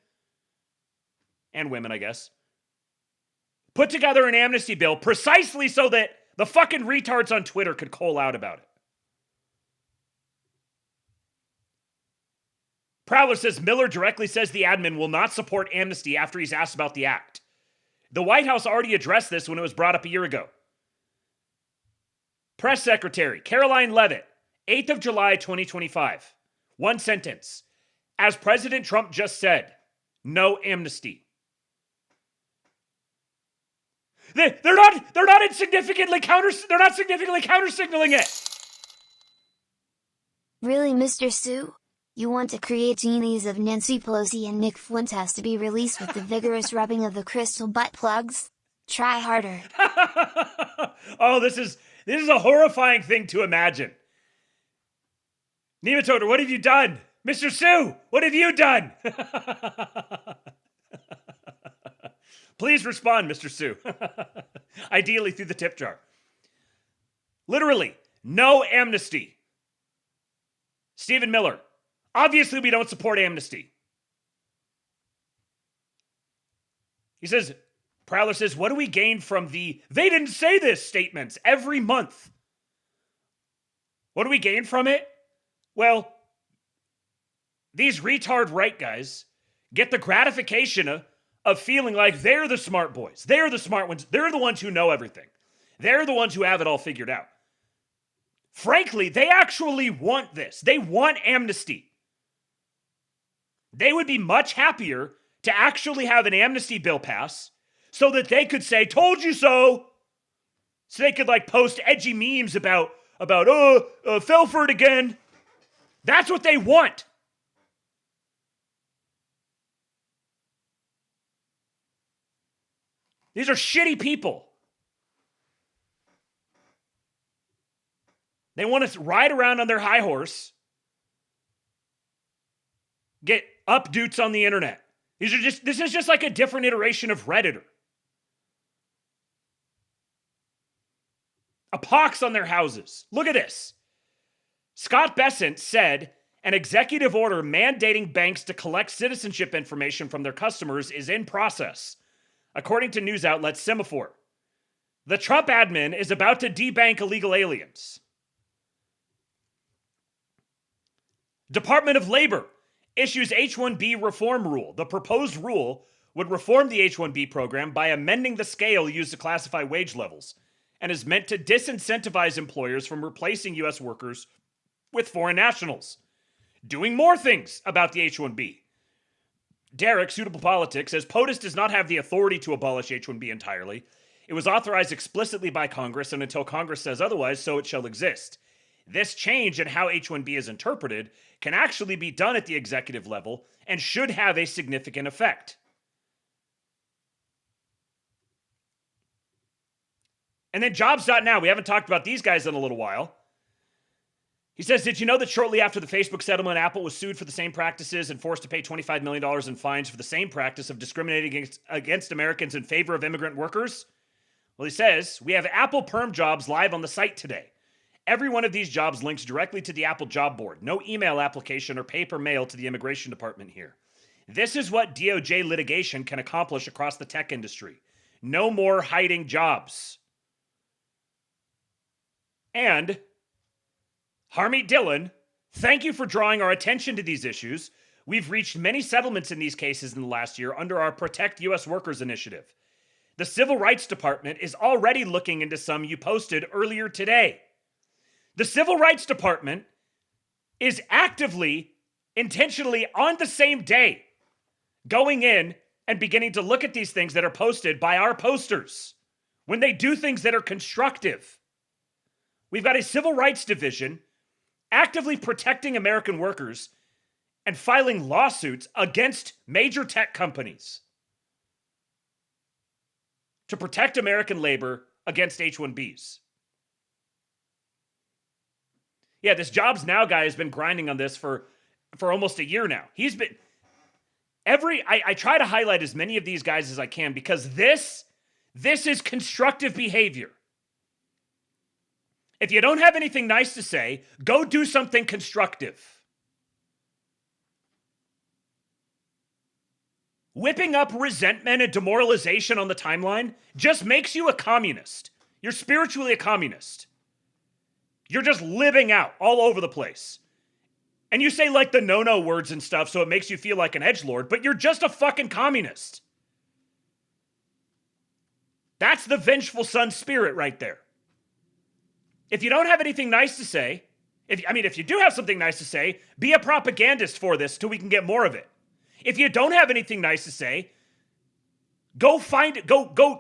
and women, I guess, put together an amnesty bill precisely so that the fucking retards on Twitter could call out about it. Prowler says Miller directly says the admin will not support amnesty after he's asked about the act. The White House already addressed this when it was brought up a year ago. Press Secretary Caroline Leavitt, 8th of July, 2025. One sentence. As President Trump just said, no amnesty. They're not significantly counter-signaling it. Really, Mr. Sue? You want to create genies of Nancy Pelosi and Nick Fuentes to be released with the vigorous rubbing of the crystal butt plugs? Try harder. Oh, this is a horrifying thing to imagine. Nematoder, what have you done? Mr. Sue, what have you done? Please respond, Mr. Sue. Ideally through the tip jar. Literally, no amnesty. Stephen Miller, obviously we don't support amnesty. He says, Prowler says, what do we gain from the "they didn't say this" statements every month? What do we gain from it? Well, these retard right guys get the gratification of feeling like they're the smart boys. They're the smart ones. They're the ones who know everything. They're the ones who have it all figured out. Frankly, they actually want this. They want amnesty. They would be much happier to actually have an amnesty bill pass so that they could say, told you so. So they could post edgy memes about fell for it again. That's what they want. These are shitty people. They want to ride around on their high horse, get updates on the internet. This is just like a different iteration of Redditor. A pox on their houses. Look at this. Scott Bessent said an executive order mandating banks to collect citizenship information from their customers is in process, according to news outlet Semaphore. The Trump admin is about to debank illegal aliens. Department of Labor issues H-1B reform rule. The proposed rule would reform the H-1B program by amending the scale used to classify wage levels and is meant to disincentivize employers from replacing U.S. workers with foreign nationals. Doing more things about the H-1B. Derek, Suitable Politics, says POTUS does not have the authority to abolish H-1B entirely. It was authorized explicitly by Congress, and until Congress says otherwise, so it shall exist. This change in how H-1B is interpreted can actually be done at the executive level and should have a significant effect. And then Jobs.now, we haven't talked about these guys in a little while. He says, did you know that shortly after the Facebook settlement, Apple was sued for the same practices and forced to pay $25 million in fines for the same practice of discriminating against Americans in favor of immigrant workers? Well, he says, we have Apple Perm jobs live on the site today. Every one of these jobs links directly to the Apple job board. No email application or paper mail to the immigration department here. This is what DOJ litigation can accomplish across the tech industry. No more hiding jobs. And Harmeet Dillon, thank you for drawing our attention to these issues. We've reached many settlements in these cases in the last year under our Protect U.S. Workers initiative. The Civil Rights Department is already looking into some you posted earlier today. The Civil Rights Department is actively, intentionally, on the same day, going in and beginning to look at these things that are posted by our posters when they do things that are constructive. We've got a civil rights division actively protecting American workers and filing lawsuits against major tech companies to protect American labor against H-1Bs. Yeah, this Jobs Now guy has been grinding on this for almost a year now. He's been I try to highlight as many of these guys as I can because this is constructive behavior. If you don't have anything nice to say, go do something constructive. Whipping up resentment and demoralization on the timeline just makes you a communist. You're spiritually a communist. You're just living out all over the place. And you say like the no-no words and stuff so it makes you feel like an edgelord, but you're just a fucking communist. That's the vengeful son spirit right there. If you don't have anything nice to say, if you do have something nice to say, be a propagandist for this till we can get more of it. If you don't have anything nice to say, go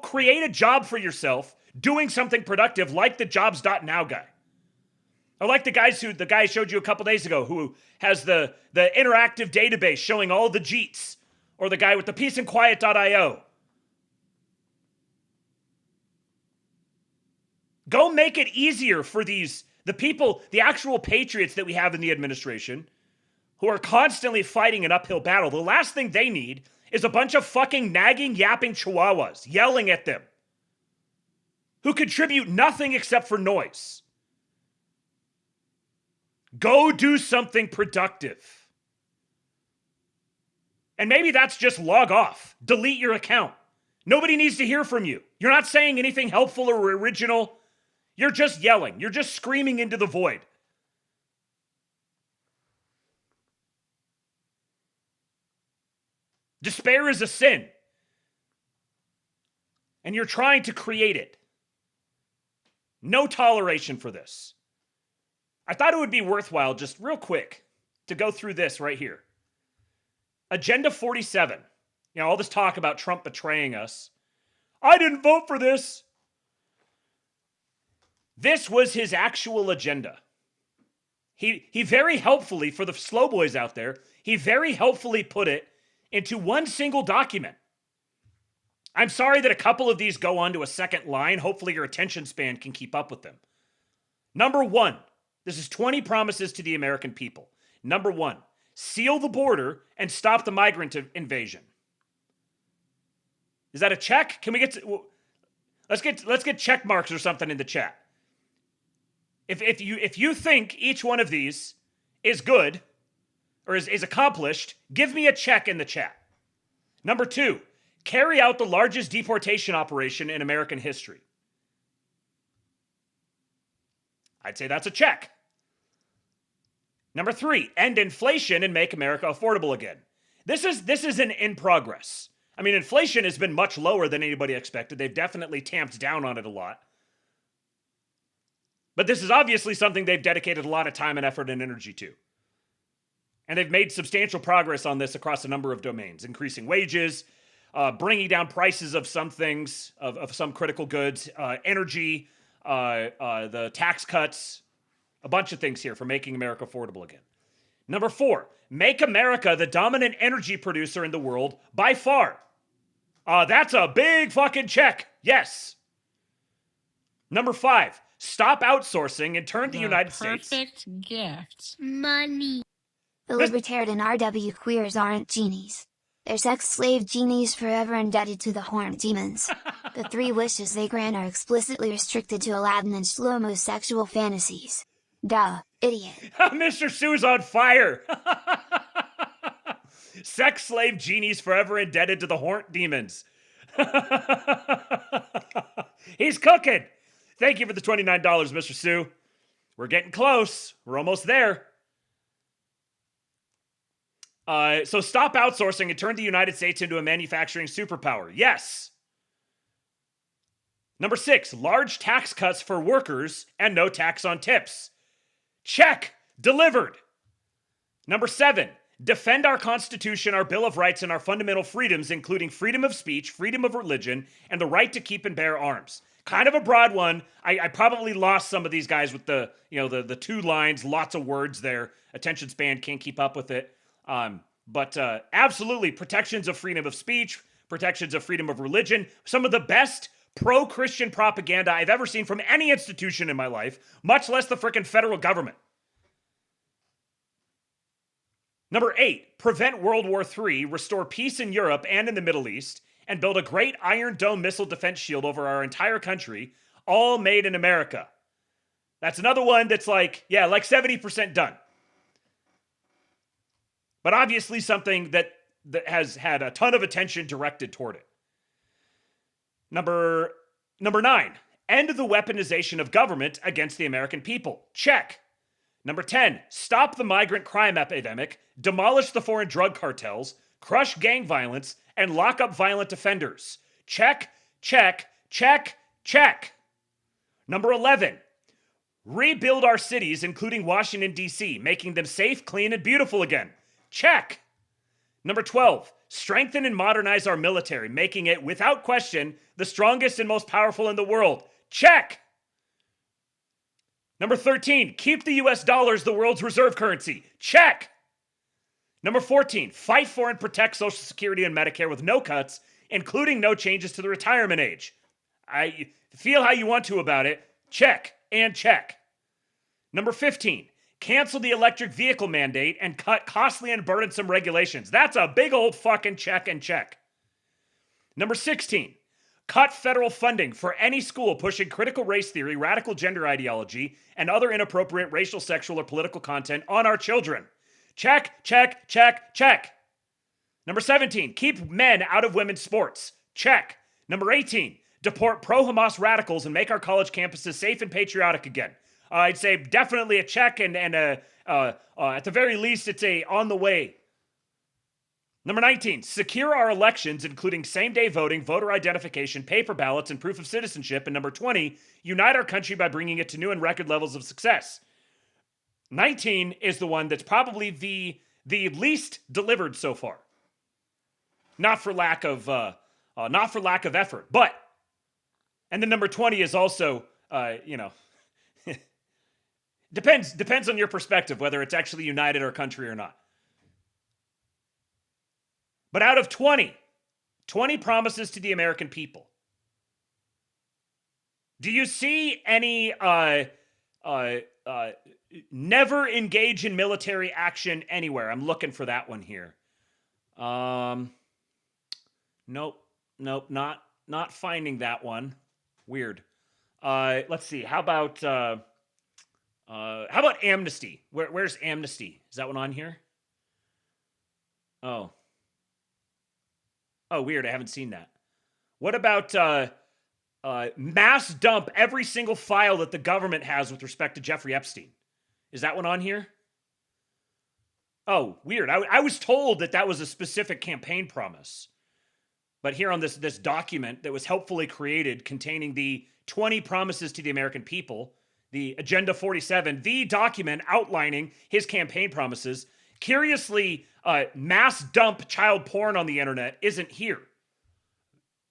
create a job for yourself doing something productive like the Jobs.now guy. Or like the guy I showed you a couple days ago who has the interactive database showing all the Jeets. Or the guy with the peaceandquiet.io. Go make it easier for the people, the actual patriots that we have in the administration who are constantly fighting an uphill battle. The last thing they need is a bunch of fucking nagging, yapping chihuahuas yelling at them who contribute nothing except for noise. Go do something productive. And maybe that's just log off. Delete your account. Nobody needs to hear from you. You're not saying anything helpful or original. You're just yelling. You're just screaming into the void. Despair is a sin. And you're trying to create it. No toleration for this. I thought it would be worthwhile, just real quick, to go through this right here. Agenda 47. All this talk about Trump betraying us. I didn't vote for this. This was his actual agenda. He very helpfully, for the slow boys out there, he very helpfully put it into one single document. I'm sorry that a couple of these go on to a second line. Hopefully your attention span can keep up with them. Number 1. This is 20 promises to the American people. Number 1, seal the border and stop the migrant invasion. Is that a check? Can we get let's get check marks or something in the chat. If you think each one of these is good or is accomplished, give me a check in the chat. Number 2, carry out the largest deportation operation in American history. I'd say that's a check. Number 3, end inflation and make America affordable again. This is an in progress. Inflation has been much lower than anybody expected. They've definitely tamped down on it a lot. But this is obviously something they've dedicated a lot of time and effort and energy to. And they've made substantial progress on this across a number of domains, increasing wages, bringing down prices of some things, of some critical goods, energy, the tax cuts, a bunch of things here for making America affordable again. Number 4, make America the dominant energy producer in the world by far. That's a big fucking check. Yes. Number 5, stop outsourcing and turn the United States. Perfect gift. Money. The libertarian RW queers aren't genies. They're sex slave genies forever indebted to the horned demons. The 3 wishes they grant are explicitly restricted to Aladdin and Shlomo's sexual fantasies. Duh, idiot. Mr. Sue's on fire. Sex slave genies forever indebted to the horned demons. He's cooking. Thank you for the $29, Mr. Sue. We're getting close. We're almost there. So stop outsourcing and turn the United States into a manufacturing superpower. Yes. Number 6, large tax cuts for workers and no tax on tips. Check. Delivered. Number 7, defend our Constitution, our Bill of Rights, and our fundamental freedoms, including freedom of speech, freedom of religion, and the right to keep and bear arms. Kind of a broad one. I probably lost some of these guys with the 2 lines, lots of words there. Attention span can't keep up with it. But absolutely, protections of freedom of speech, protections of freedom of religion, some of the best pro-Christian propaganda I've ever seen from any institution in my life, much less the frickin' federal government. Number 8, prevent World War III, restore peace in Europe and in the Middle East, and build a great Iron Dome missile defense shield over our entire country, all made in America. That's another one that's like 70% done. But obviously something that has had a ton of attention directed toward it. Number 9, end the weaponization of government against the American people. Check. Number 10, stop the migrant crime epidemic, demolish the foreign drug cartels, crush gang violence, and lock up violent offenders. Check, check, check, check. Number 11, rebuild our cities, including Washington, D.C., making them safe, clean, and beautiful again. Check. Number 12, strengthen and modernize our military, making it, without question, the strongest and most powerful in the world. Check. Number 13, keep the US dollar as the world's reserve currency. Check. Number 14, fight for and protect Social Security and Medicare with no cuts, including no changes to the retirement age. I feel how you want to about it. Check and check. Number 15, cancel the electric vehicle mandate and cut costly and burdensome regulations. That's a big old fucking check and check. Number 16, cut federal funding for any school pushing critical race theory, radical gender ideology, and other inappropriate racial, sexual, or political content on our children. Check, check, check, check. Number 17, keep men out of women's sports. Check. Number 18, deport pro-Hamas radicals and make our college campuses safe and patriotic again. I'd say definitely a check, and at the very least, it's a on the way. Number 19, secure our elections, including same-day voting, voter identification, paper ballots, and proof of citizenship. And number 20, unite our country by bringing it to new and record levels of success. 19 is the one that's probably the least delivered so far. Not for lack of effort, but, and then number 20 is also, depends on your perspective whether it's actually united our country or not. But out of 20 promises to the American people, do you see any never engage in military action anywhere? I'm looking for that one here. Nope, not finding that one. Weird. Let's see. How about amnesty? Where's amnesty? Is that one on here? Oh, weird. I haven't seen that. What about mass dump every single file that the government has with respect to Jeffrey Epstein? Is that one on here? Oh, weird. I was told that was a specific campaign promise. But here on this document that was helpfully created containing the 20 promises to the American people, the Agenda 47, the document outlining his campaign promises, curiously, mass dump child porn on the internet isn't here.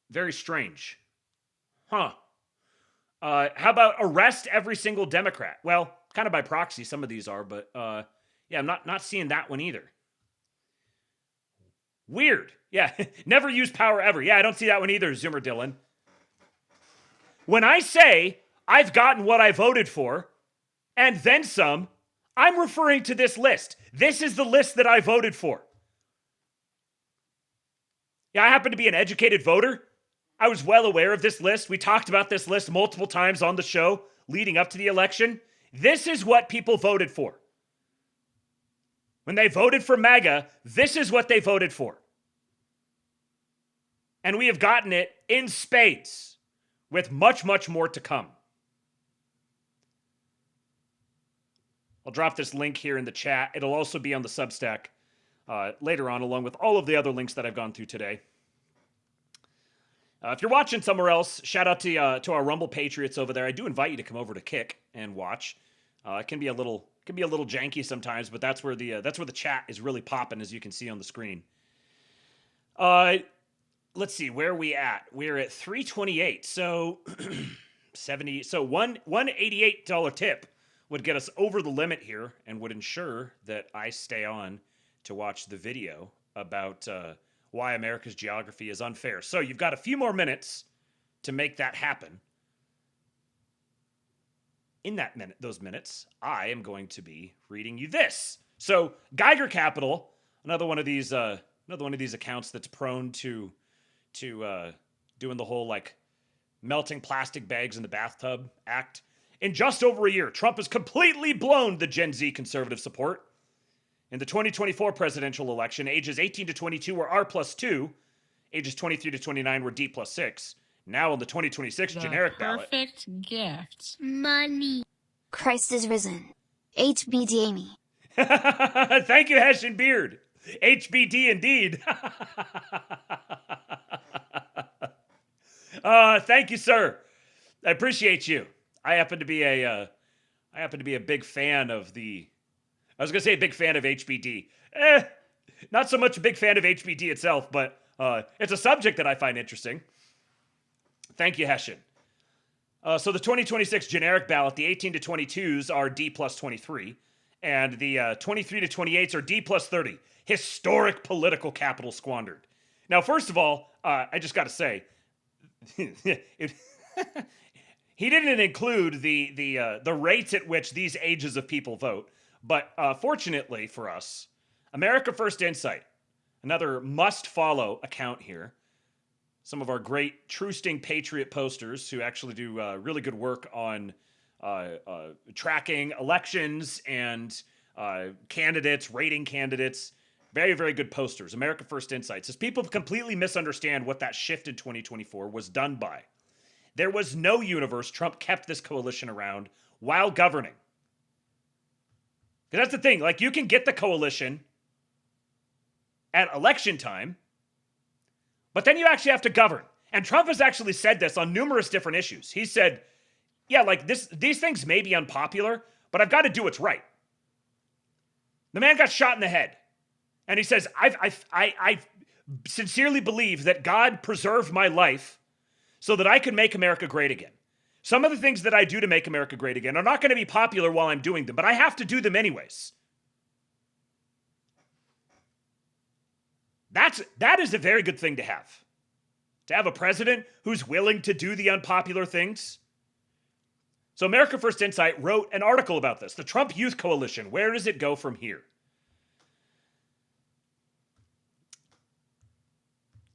Very strange. Huh. How about arrest every single Democrat? Well, kind of by proxy, some of these are, but yeah, I'm not seeing that one either. Weird. Yeah, never use power ever. Yeah, I don't see that one either, Zoomer Dylan. When I say I've gotten what I voted for, and then some, I'm referring to this list. This is the list that I voted for. Yeah, I happen to be an educated voter. I was well aware of this list. We talked about this list multiple times on the show leading up to the election. This is what people voted for. When they voted for MAGA, this is what they voted for. And we have gotten it in spades, with much, much more to come. I'll drop this link here in the chat. It'll also be on the Substack later on, along with all of the other links that I've gone through today. If you're watching somewhere else, shout out to our Rumble Patriots over there. I do invite you to come over to Kick and watch. It can be a little can be a little janky sometimes, but that's where the chat is really popping, as you can see on the screen. Let's see, where are we at? We're at 328. So 70. So one $88 tip would get us over the limit here and would ensure that I stay on to watch the video about why America's geography is unfair. So you've got a few more minutes to make that happen. In those minutes, I am going to be reading you this. So Geiger Capital, another one of these accounts that's prone to doing the whole like melting plastic bags in the bathtub act. In just over a year, Trump has completely blown the Gen Z conservative support. In the 2024 presidential election, ages 18 to 22 were R+2, ages 23 to 29 were D+6. Now in the 2026 generic ballot. Perfect gift. Money. Christ is risen. HBD Amy. Thank you, Hessian Beard. HBD indeed. Thank you, sir. I appreciate you. I happen to be a big fan of the. I was gonna say a big fan of HBD. Not so much a big fan of HBD itself, but it's a subject that I find interesting. Thank you, Hessian. So the 2026 generic ballot, the 18 to 22s are D+23, and the 23 to 28s are D+30. Historic political capital squandered. Now, first of all, I just got to say, he didn't include the rates at which these ages of people vote, but fortunately for us, America First Insight, another must-follow account here. Some of our great True Sting Patriot posters who actually do really good work on tracking elections and candidates, rating candidates. Very, very good posters. America First Insight says people completely misunderstand what that shift in 2024 was done by. There was no universe Trump kept this coalition around while governing. Because that's the thing. Like, you can get the coalition at election time, but then you actually have to govern. And Trump has actually said this on numerous different issues. He said, yeah, like these things may be unpopular, but I've got to do what's right. The man got shot in the head. And he says, I sincerely believe that God preserved my life so that I could make America great again. Some of the things that I do to make America great again are not going to be popular while I'm doing them, but I have to do them anyways. That is a very good thing to have. To have a president who's willing to do the unpopular things. So America First Insight wrote an article about this. The Trump Youth Coalition, where does it go from here?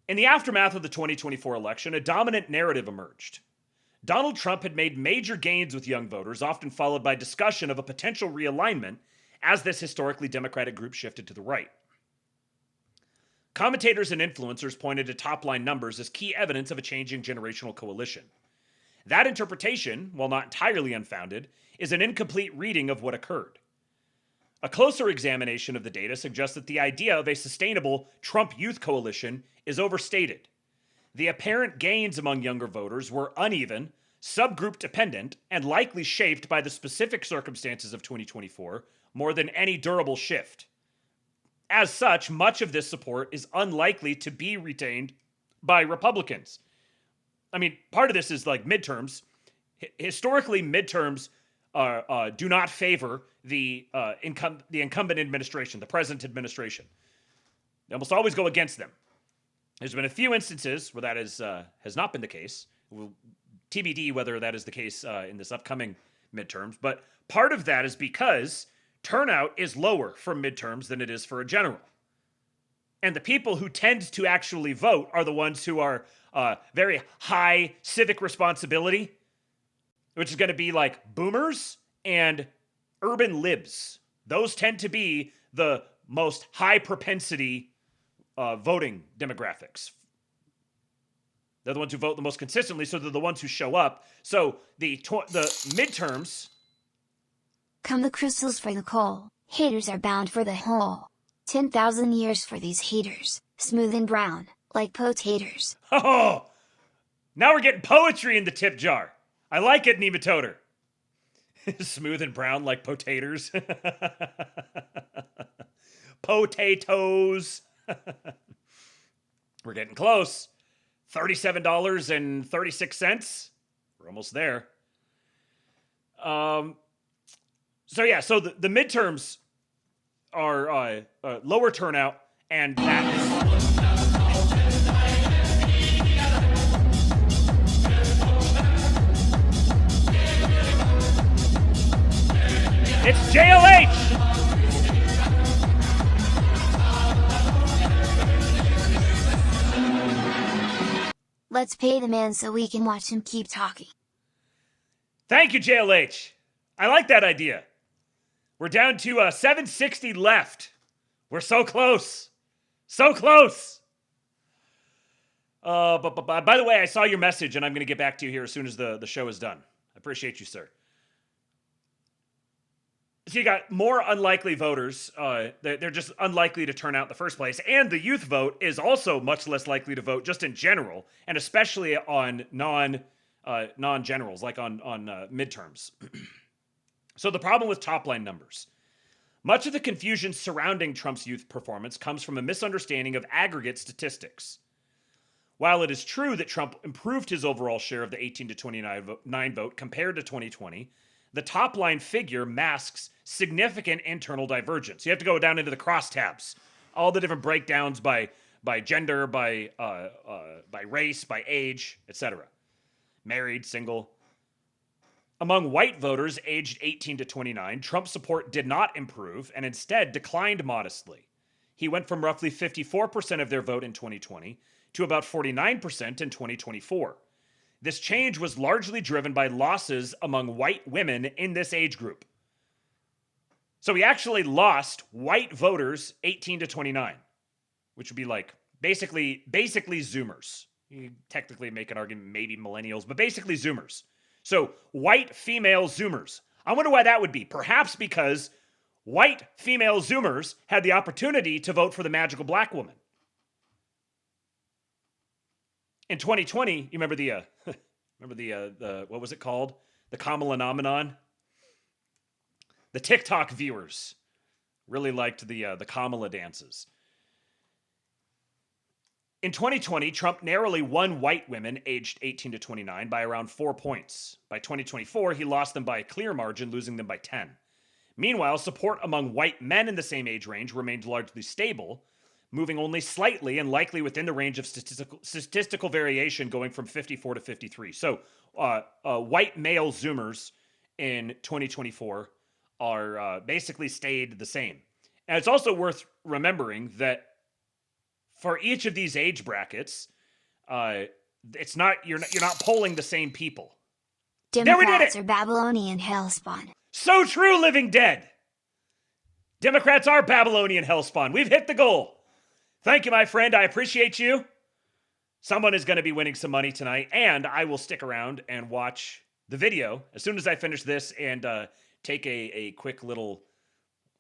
In the aftermath of the 2024 election, a dominant narrative emerged. Donald Trump had made major gains with young voters, often followed by discussion of a potential realignment as this historically Democratic group shifted to the right. Commentators and influencers pointed to top-line numbers as key evidence of a changing generational coalition. That interpretation, while not entirely unfounded, is an incomplete reading of what occurred. A closer examination of the data suggests that the idea of a sustainable Trump youth coalition is overstated. The apparent gains among younger voters were uneven, subgroup dependent, and likely shaped by the specific circumstances of 2024 more than any durable shift. As such, much of this support is unlikely to be retained by Republicans. I mean, part of this is like midterms. Historically, midterms do not favor the incumbent administration, the present administration. They almost always go against them. There's been a few instances where that has not been the case. TBD whether that is the case in this upcoming midterms. But part of that is because turnout is lower for midterms than it is for a general. And the people who tend to actually vote are the ones who are very high civic responsibility, which is going to be like boomers and urban libs. Those tend to be the most high propensity voting demographics. They're the ones who vote the most consistently, so they're the ones who show up. So the midterms. Come the crystals for the coal, haters are bound for the hole. 10,000 years for these haters, smooth and brown, like potaters. Oh, now we're getting poetry in the tip jar. I like it, Nematoder. Smooth and brown like potatoes. Potatoes. We're getting close. $37.36. We're almost there. So the midterms are lower turnout, and that is... It's JLH! Let's pay the man so we can watch him keep talking. Thank you, JLH. I like that idea. We're down to 760 left. We're so close. So close. But by the way, I saw your message, and I'm going to get back to you here as soon as the show is done. I appreciate you, sir. So you got more unlikely voters. They're just unlikely to turn out in the first place. And the youth vote is also much less likely to vote just in general, and especially on non-generals, like on midterms. So the problem with top-line numbers. Much of the confusion surrounding Trump's youth performance comes from a misunderstanding of aggregate statistics. While it is true that Trump improved his overall share of the 18 to 29 vote compared to 2020, the top-line figure masks significant internal divergence. You have to go down into the crosstabs, all the different breakdowns by gender, by race, by age, etc. Married, single. Among white voters aged 18 to 29, Trump's support did not improve and instead declined modestly. He went from roughly 54% of their vote in 2020 to about 49% in 2024. This change was largely driven by losses among white women in this age group. So he actually lost white voters 18 to 29, which would be like basically Zoomers. You technically make an argument, maybe millennials, but basically Zoomers. So white female Zoomers. I wonder why that would be. Perhaps because white female Zoomers had the opportunity to vote for the magical black woman. In 2020, you remember the what was it called? The Kamala nomenon. The TikTok viewers really liked the Kamala dances. In 2020, Trump narrowly won white women aged 18 to 29 by around 4 points. By 2024, he lost them by a clear margin, losing them by 10. Meanwhile, support among white men in the same age range remained largely stable, moving only slightly and likely within the range of statistical variation going from 54 to 53. So white male Zoomers in 2024 are basically stayed the same. And it's also worth remembering that for each of these age brackets, it's not you're not polling the same people. Democrats are Babylonian hellspawn. So true, Living Dead. Democrats are Babylonian hellspawn. We've hit the goal. Thank you, my friend. I appreciate you. Someone is going to be winning some money tonight, and I will stick around and watch the video as soon as I finish this and take a quick little,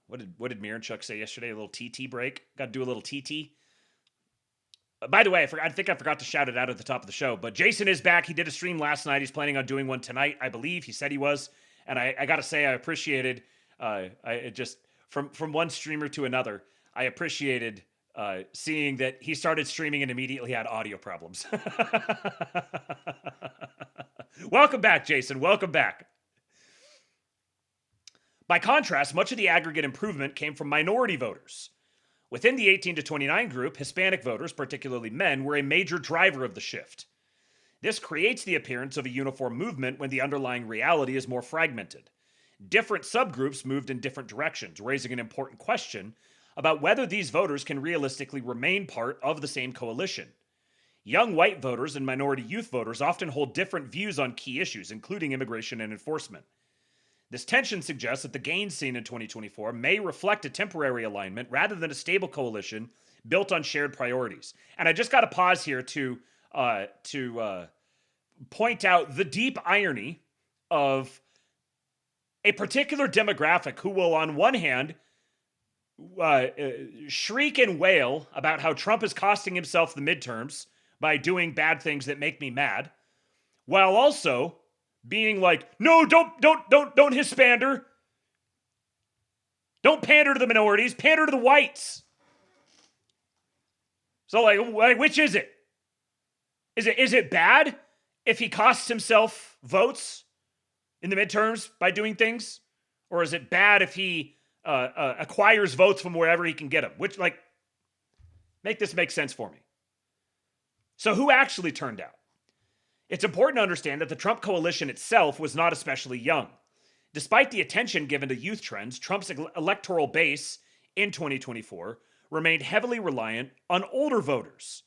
what did Mir and Chuck say yesterday? A little TT break. Got to do a little TT. By the way, I think I forgot to shout it out at the top of the show, but Jason is back. He did a stream last night. He's planning on doing one tonight, I believe. He said he was, and I got to say I appreciated, it just from one streamer to another, I appreciated seeing that he started streaming and immediately had audio problems. Welcome back, Jason. Welcome back. By contrast, much of the aggregate improvement came from minority voters. Within the 18 to 29 group, Hispanic voters, particularly men, were a major driver of the shift. This creates the appearance of a uniform movement when the underlying reality is more fragmented. Different subgroups moved in different directions, raising an important question about whether these voters can realistically remain part of the same coalition. Young white voters and minority youth voters often hold different views on key issues, including immigration and enforcement. This tension suggests that the gains seen in 2024 may reflect a temporary alignment rather than a stable coalition built on shared priorities. And I just got to pause here to point out the deep irony of a particular demographic who will, on one hand, shriek and wail about how Trump is costing himself the midterms by doing bad things that make me mad, while also being like, no, don't Hispander. Don't pander to the minorities, pander to the whites. So like which is it? Is it bad if he costs himself votes in the midterms by doing things? Or is it bad if he acquires votes from wherever he can get them? Which, like, make this make sense for me. So who actually turned out? It's important to understand that the Trump coalition itself was not especially young. Despite the attention given to youth trends, Trump's electoral base in 2024 remained heavily reliant on older voters.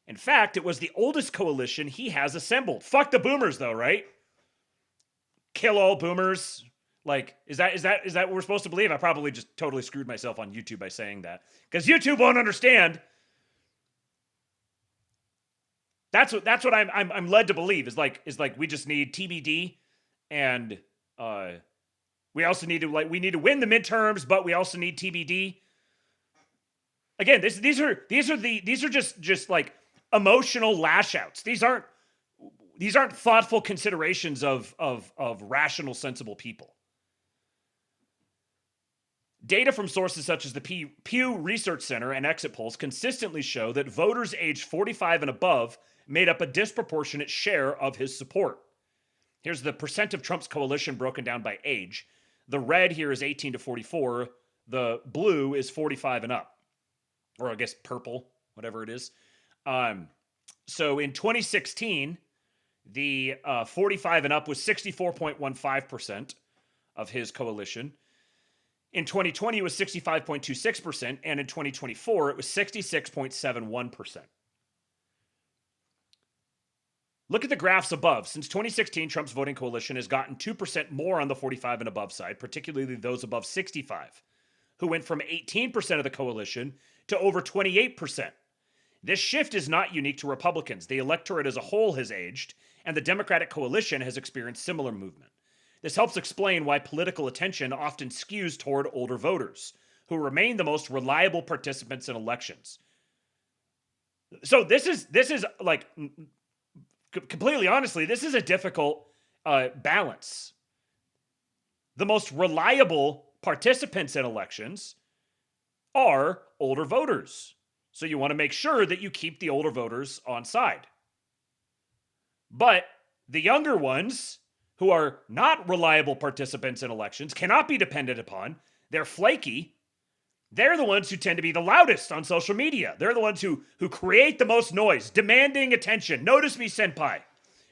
In fact, it was the oldest coalition he has assembled. Fuck the boomers, though, right? Kill all boomers. Like, is that what we're supposed to believe? I probably just totally screwed myself on YouTube by saying that, because YouTube won't understand. That's what I'm led to believe is like we just need TBD, and we also need to we need to win the midterms, but we also need TBD. Again, these are just like emotional lash outs. These aren't thoughtful considerations of rational, sensible people. Data from sources such as the Pew Research Center and exit polls consistently show that voters aged 45 and above made up a disproportionate share of his support. Here's the percent of Trump's coalition broken down by age. The red here is 18 to 44. The blue is 45 and up. Or I guess purple, whatever it is. So in 2016, the 45 and up was 64.15% of his coalition. In 2020, it was 65.26%, and in 2024, it was 66.71%. Look at the graphs above. Since 2016, Trump's voting coalition has gotten 2% more on the 45 and above side, particularly those above 65, who went from 18% of the coalition to over 28%. This shift is not unique to Republicans. The electorate as a whole has aged, and the Democratic coalition has experienced similar movement. This helps explain why political attention often skews toward older voters, who remain the most reliable participants in elections. So this is like, completely honestly, this is a difficult balance. The most reliable participants in elections are older voters. So you want to make sure that you keep the older voters on side. But the younger ones, who are not reliable participants in elections, cannot be depended upon. They're flaky. They're the ones who tend to be the loudest on social media. They're the ones who create the most noise, demanding attention. Notice me, senpai.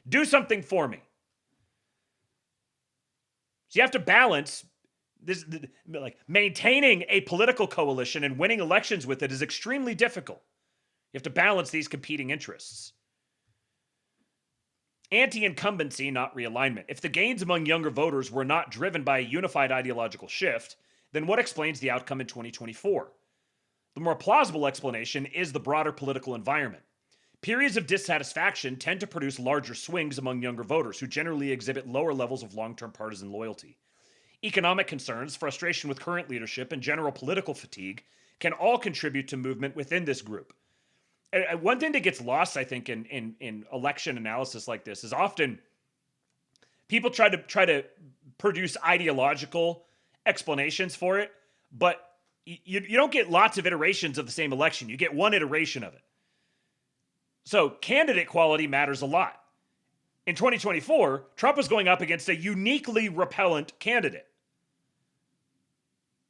Do something for me. So you have to balance this, like maintaining a political coalition and winning elections with it is extremely difficult. You have to balance these competing interests. Anti-incumbency, not realignment. If the gains among younger voters were not driven by a unified ideological shift, then what explains the outcome in 2024? The more plausible explanation is the broader political environment. Periods of dissatisfaction tend to produce larger swings among younger voters, who generally exhibit lower levels of long-term partisan loyalty. Economic concerns, frustration with current leadership, and general political fatigue can all contribute to movement within this group. And one thing that gets lost, I think, in election analysis like this is often people try to produce ideological explanations for it, but you don't get lots of iterations of the same election. You get one iteration of it. So candidate quality matters a lot. In 2024, Trump was going up against a uniquely repellent candidate.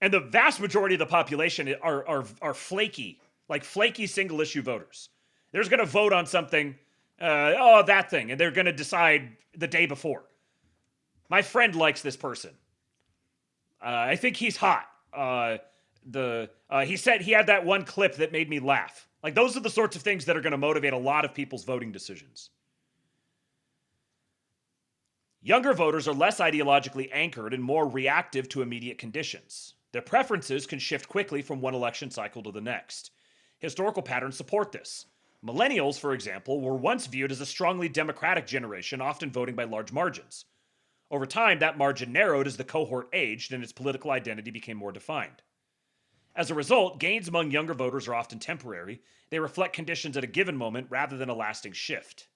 And the vast majority of the population are flaky, like flaky single issue voters. They're just going to vote on something, that thing, and they're going to decide the day before. My friend likes this person. I think he's hot. He said he had that one clip that made me laugh. Like, those are the sorts of things that are going to motivate a lot of people's voting decisions. Younger voters are less ideologically anchored and more reactive to immediate conditions. Their preferences can shift quickly from one election cycle to the next. Historical patterns support this. Millennials, for example, were once viewed as a strongly democratic generation, often voting by large margins. Over time, that margin narrowed as the cohort aged and its political identity became more defined. As a result, gains among younger voters are often temporary. They reflect conditions at a given moment rather than a lasting shift.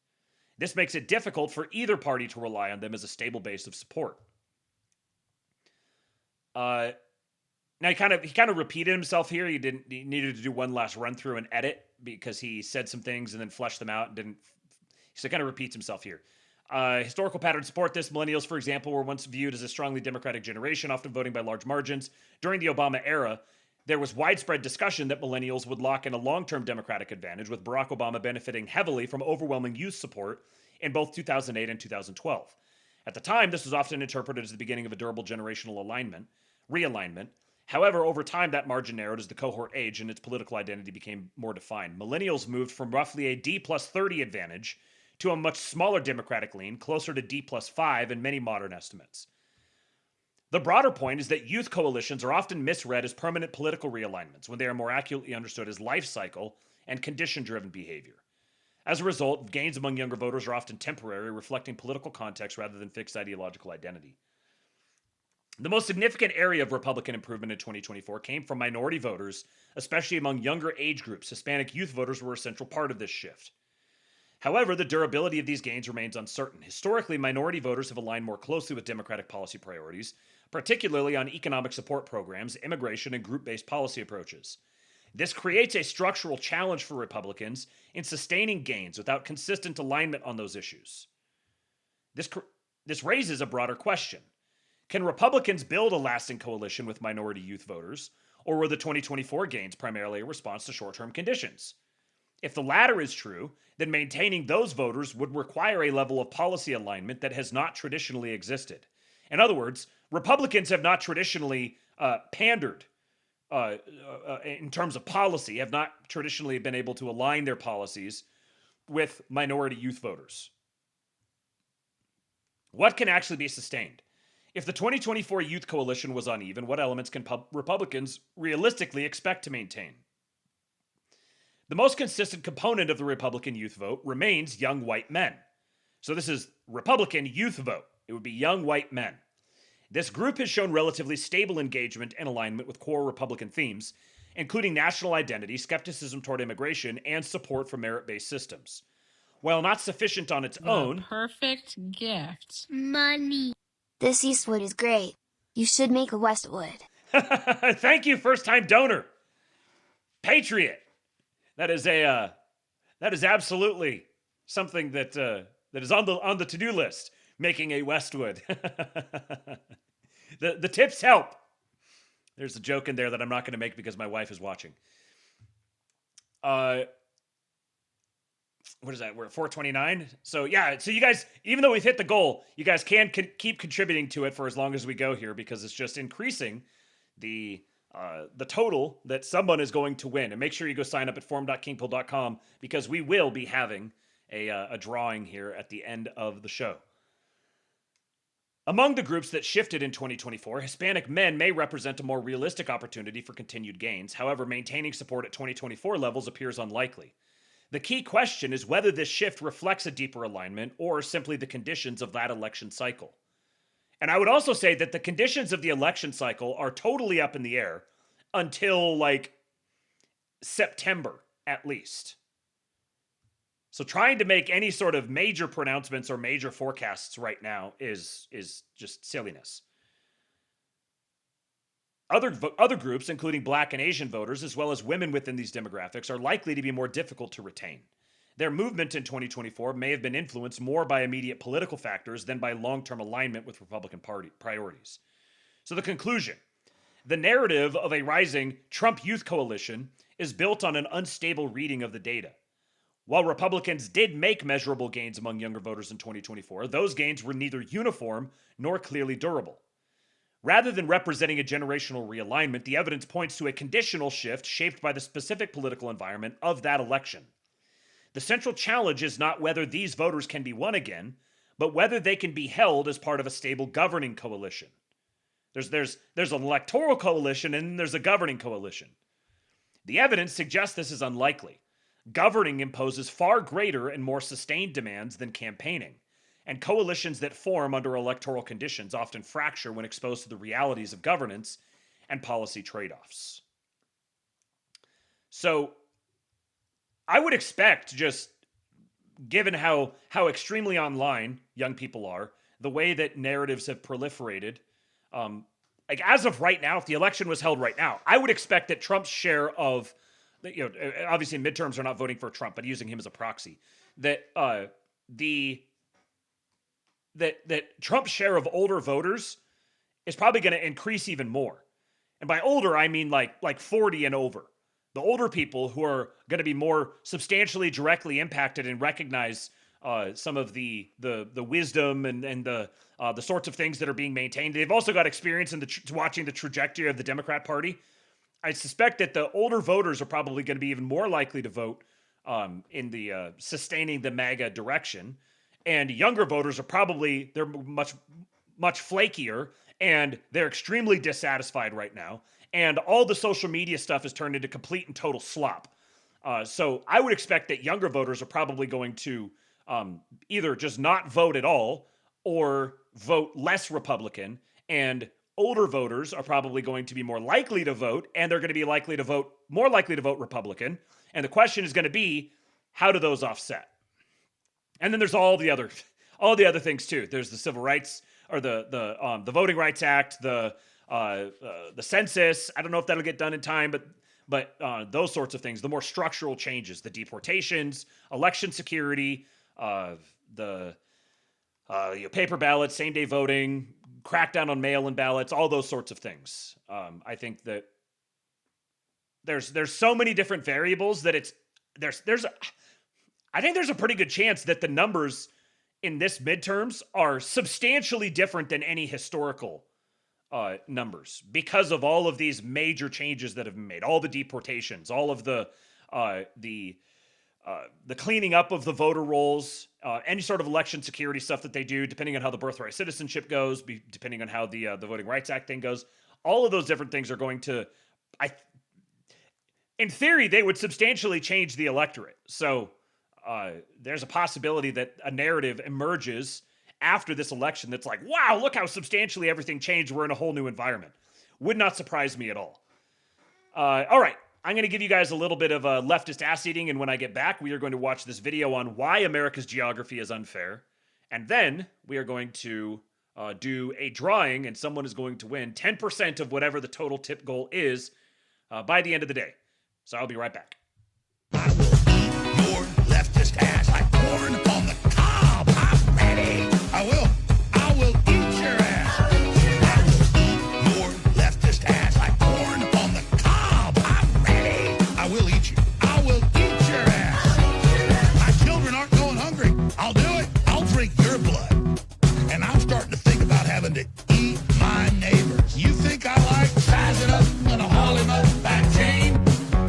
This makes it difficult for either party to rely on them as a stable base of support. Now he kind of repeated himself here. He needed to do one last run through and edit because he said some things and then fleshed them out and didn't. So he kind of repeats himself here. Historical patterns support this. Millennials, for example, were once viewed as a strongly Democratic generation, often voting by large margins. During the Obama era, there was widespread discussion that millennials would lock in a long-term Democratic advantage, with Barack Obama benefiting heavily from overwhelming youth support in both 2008 and 2012. At the time, this was often interpreted as the beginning of a durable generational realignment. However, over time, that margin narrowed as the cohort aged and its political identity became more defined. Millennials moved from roughly a D plus 30 advantage to a much smaller Democratic lean, closer to D plus 5 in many modern estimates. The broader point is that youth coalitions are often misread as permanent political realignments when they are more accurately understood as life cycle and condition-driven behavior. As a result, gains among younger voters are often temporary, reflecting political context rather than fixed ideological identity. The most significant area of Republican improvement in 2024 came from minority voters, especially among younger age groups. Hispanic youth voters were a central part of this shift. However, the durability of these gains remains uncertain. Historically, minority voters have aligned more closely with Democratic policy priorities, particularly on economic support programs, immigration, and group-based policy approaches. This creates a structural challenge for Republicans in sustaining gains without consistent alignment on those issues. This raises a broader question. Can Republicans build a lasting coalition with minority youth voters, or were the 2024 gains primarily a response to short-term conditions? If the latter is true, then maintaining those voters would require a level of policy alignment that has not traditionally existed. In other words, Republicans have not traditionally pandered in terms of policy, have not traditionally been able to align their policies with minority youth voters. What can actually be sustained? If the 2024 youth coalition was uneven, what elements can Republicans realistically expect to maintain? The most consistent component of the Republican youth vote remains young white men. So this is Republican youth vote. It would be young white men. This group has shown relatively stable engagement and alignment with core Republican themes, including national identity, skepticism toward immigration, and support for merit-based systems. While not sufficient on its own... Perfect gift. Money. This Eastwood is great. You should make a Westwood. Thank you, first-time donor. Patriot. That is absolutely something that is on the to-do list. Making a Westwood. The tips help. There's a joke in there that I'm not going to make because my wife is watching. What is that? We're at 429. So yeah, so you guys, even though we've hit the goal, you guys can keep contributing to it for as long as we go here, because it's just increasing the total that someone is going to win. And make sure you go sign up at forum.kingpill.com, because we will be having a drawing here at the end of the show. Among the groups that shifted in 2024, Hispanic men may represent a more realistic opportunity for continued gains. However, maintaining support at 2024 levels appears unlikely. The key question is whether this shift reflects a deeper alignment or simply the conditions of that election cycle. And I would also say that the conditions of the election cycle are totally up in the air until like September at least. So trying to make any sort of major pronouncements or major forecasts right now is just silliness. Other groups, including Black and Asian voters, as well as women within these demographics, are likely to be more difficult to retain. Their movement in 2024 may have been influenced more by immediate political factors than by long-term alignment with Republican Party priorities. So the conclusion: the narrative of a rising Trump youth coalition is built on an unstable reading of the data. While Republicans did make measurable gains among younger voters in 2024, those gains were neither uniform nor clearly durable. Rather than representing a generational realignment, the evidence points to a conditional shift shaped by the specific political environment of that election. The central challenge is not whether these voters can be won again, but whether they can be held as part of a stable governing coalition. There's an electoral coalition and there's a governing coalition. The evidence suggests this is unlikely. Governing imposes far greater and more sustained demands than campaigning, and coalitions that form under electoral conditions often fracture when exposed to the realities of governance and policy trade-offs. So I would expect just given how extremely online young people are, the way that narratives have proliferated, like as of right now, if the election was held right now, I would expect that Trump's share of, obviously midterms are not voting for Trump, but using him as a proxy, that that Trump's share of older voters is probably going to increase even more. And by older, I mean like 40 and over. The older people who are going to be more substantially directly impacted and recognize some of the wisdom and the sorts of things that are being maintained. They've also got experience in watching the trajectory of the Democrat Party. I suspect that the older voters are probably going to be even more likely to vote in the sustaining the MAGA direction. And younger voters are they're much flakier, and they're extremely dissatisfied right now. And all the social media stuff has turned into complete and total slop. So I would expect that younger voters are probably going to either just not vote at all or vote less Republican. And older voters are probably going to be more likely to vote, and they're going to be more likely to vote Republican. And the question is going to be, how do those offset? And then there's all the other things too. There's the civil rights, or the Voting Rights Act, the census. I don't know if that'll get done in time, but those sorts of things, the more structural changes, the deportations, election security, the paper ballots, same day voting, crackdown on mail-in ballots, all those sorts of things. I think that there's so many different variables that I think there's a pretty good chance that the numbers in this midterms are substantially different than any historical numbers because of all of these major changes that have been made, all the deportations, all of the cleaning up of the voter rolls, any sort of election security stuff that they do, depending on how the birthright citizenship goes, depending on how the Voting Rights Act thing goes. All of those different things are going to, in theory, they would substantially change the electorate. So there's a possibility that a narrative emerges after this election that's like, wow, look how substantially everything changed. We're in a whole new environment. Would not surprise me at all. All right. I'm going to give you guys a little bit of leftist ass eating, and when I get back, we are going to watch this video on why America's geography is unfair. And then we are going to do a drawing, and someone is going to win 10% of whatever the total tip goal is by the end of the day. So I'll be right back. Your leftist ass like corn on the cob. I'm ready. I will eat your ass. Your leftist ass like corn on the cob. I'm ready. I will eat you. I will eat your ass. My children aren't going hungry. I'll do it. I'll drink your blood. And I'm starting to think about having to eat my neighbors. You think I like sizing up? I'm gonna haul him up back chain.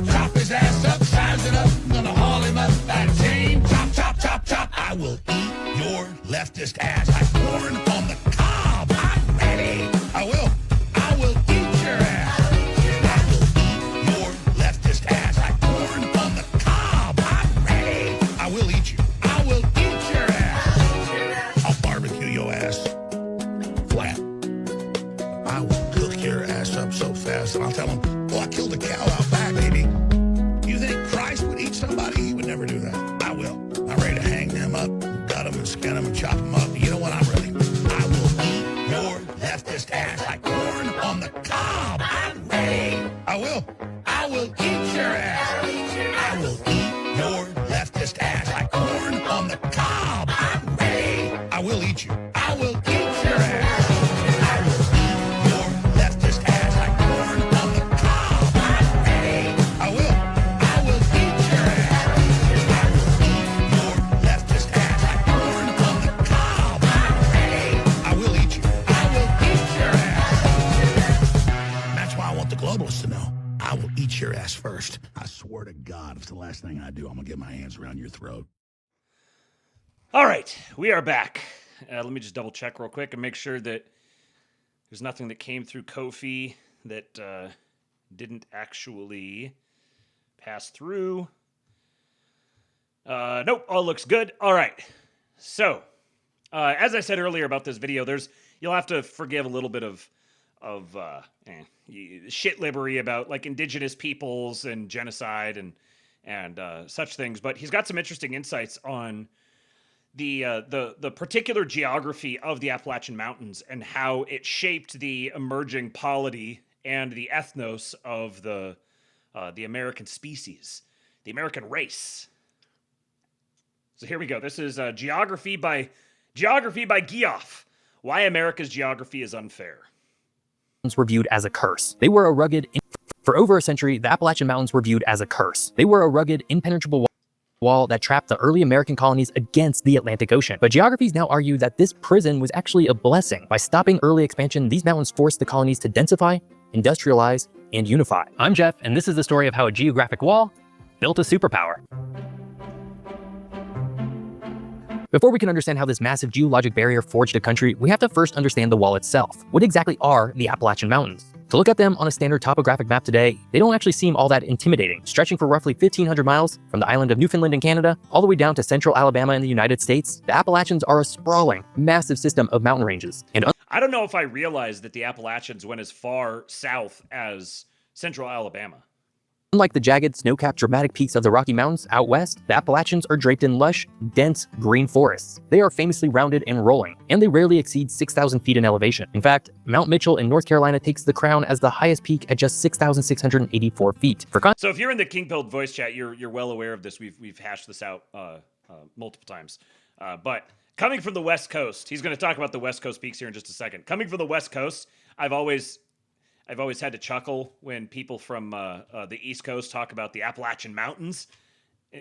Chop his ass up, size it up. I'm gonna haul him up that chain. Chop, chop, chop, chop. I will eat your leftist ass like corn on the cob. I'm ready. I will eat your ass. I will eat your leftist ass like corn on the cob. I'm ready. I will eat you. I will eat your ass. I'll barbecue your ass flat. I will cook your ass up so fast, and I'll tell them, well, I killed a cow out back, baby. You think Christ would eat somebody? He would never do that. I will. I'm ready to hang them up, gut them and skin them and chop them up. You know what? I'm ready. I will eat your leftist ass like corn on the cob. I'm ready. I will eat your ass. I will eat your leftist ass like corn on the cob. I'm ready. I will eat you. I will eat your ass. I will eat your leftist ass like corn on the cob. I'm ready. I will eat your ass. I will eat your leftist ass like corn on the cob. I'm ready. I will eat you. I will eat your ass. That's why I want the globalists to know. I will eat your ass first. I swear to God, if it's the last thing I do, I'm going to get my hands around your throat. All right, we are back. Let me just double check real quick and make sure that there's nothing that came through Ko-fi that didn't actually pass through. Nope, all looks good. All right. So, as I said earlier about this video, you'll have to forgive a little bit of shit libbery about like indigenous peoples and genocide and such things. But he's got some interesting insights on the particular geography of the Appalachian Mountains and how it shaped the emerging polity and the ethnos of the American species, the American race. So here we go. This is geography by Geoff. Why America's geography is unfair. Were viewed as a curse. They were a rugged. For over a century, the Appalachian Mountains were viewed as a curse. They were a rugged, impenetrable wall that trapped the early American colonies against the Atlantic Ocean. But geographers now argue that this prison was actually a blessing. By stopping early expansion, these mountains forced the colonies to densify, industrialize, and unify. I'm Jeff, and this is the story of how a geographic wall built a superpower. Before we can understand how this massive geologic barrier forged a country, we have to first understand the wall itself. What exactly are the Appalachian Mountains? To look at them on a standard topographic map today, they don't actually seem all that intimidating. Stretching for roughly 1,500 miles from the island of Newfoundland in Canada, all the way down to central Alabama in the United States, the Appalachians are a sprawling, massive system of mountain ranges. And I don't know if I realized that the Appalachians went as far south as central Alabama. unlike the jagged, snow-capped dramatic peaks of the Rocky Mountains out west, the Appalachians are draped in lush, dense, green forests. They are famously rounded and rolling, and they rarely exceed 6,000 feet in elevation. In fact, Mount Mitchell in North Carolina takes the crown as the highest peak at just 6,684 feet. So if you're in the King Pilled voice chat, you're well aware of this. We've hashed this out multiple times. But coming from the West Coast, he's going to talk about the West Coast peaks here in just a second. Coming from the West Coast, I've always had to chuckle when people from the East Coast talk about the Appalachian Mountains.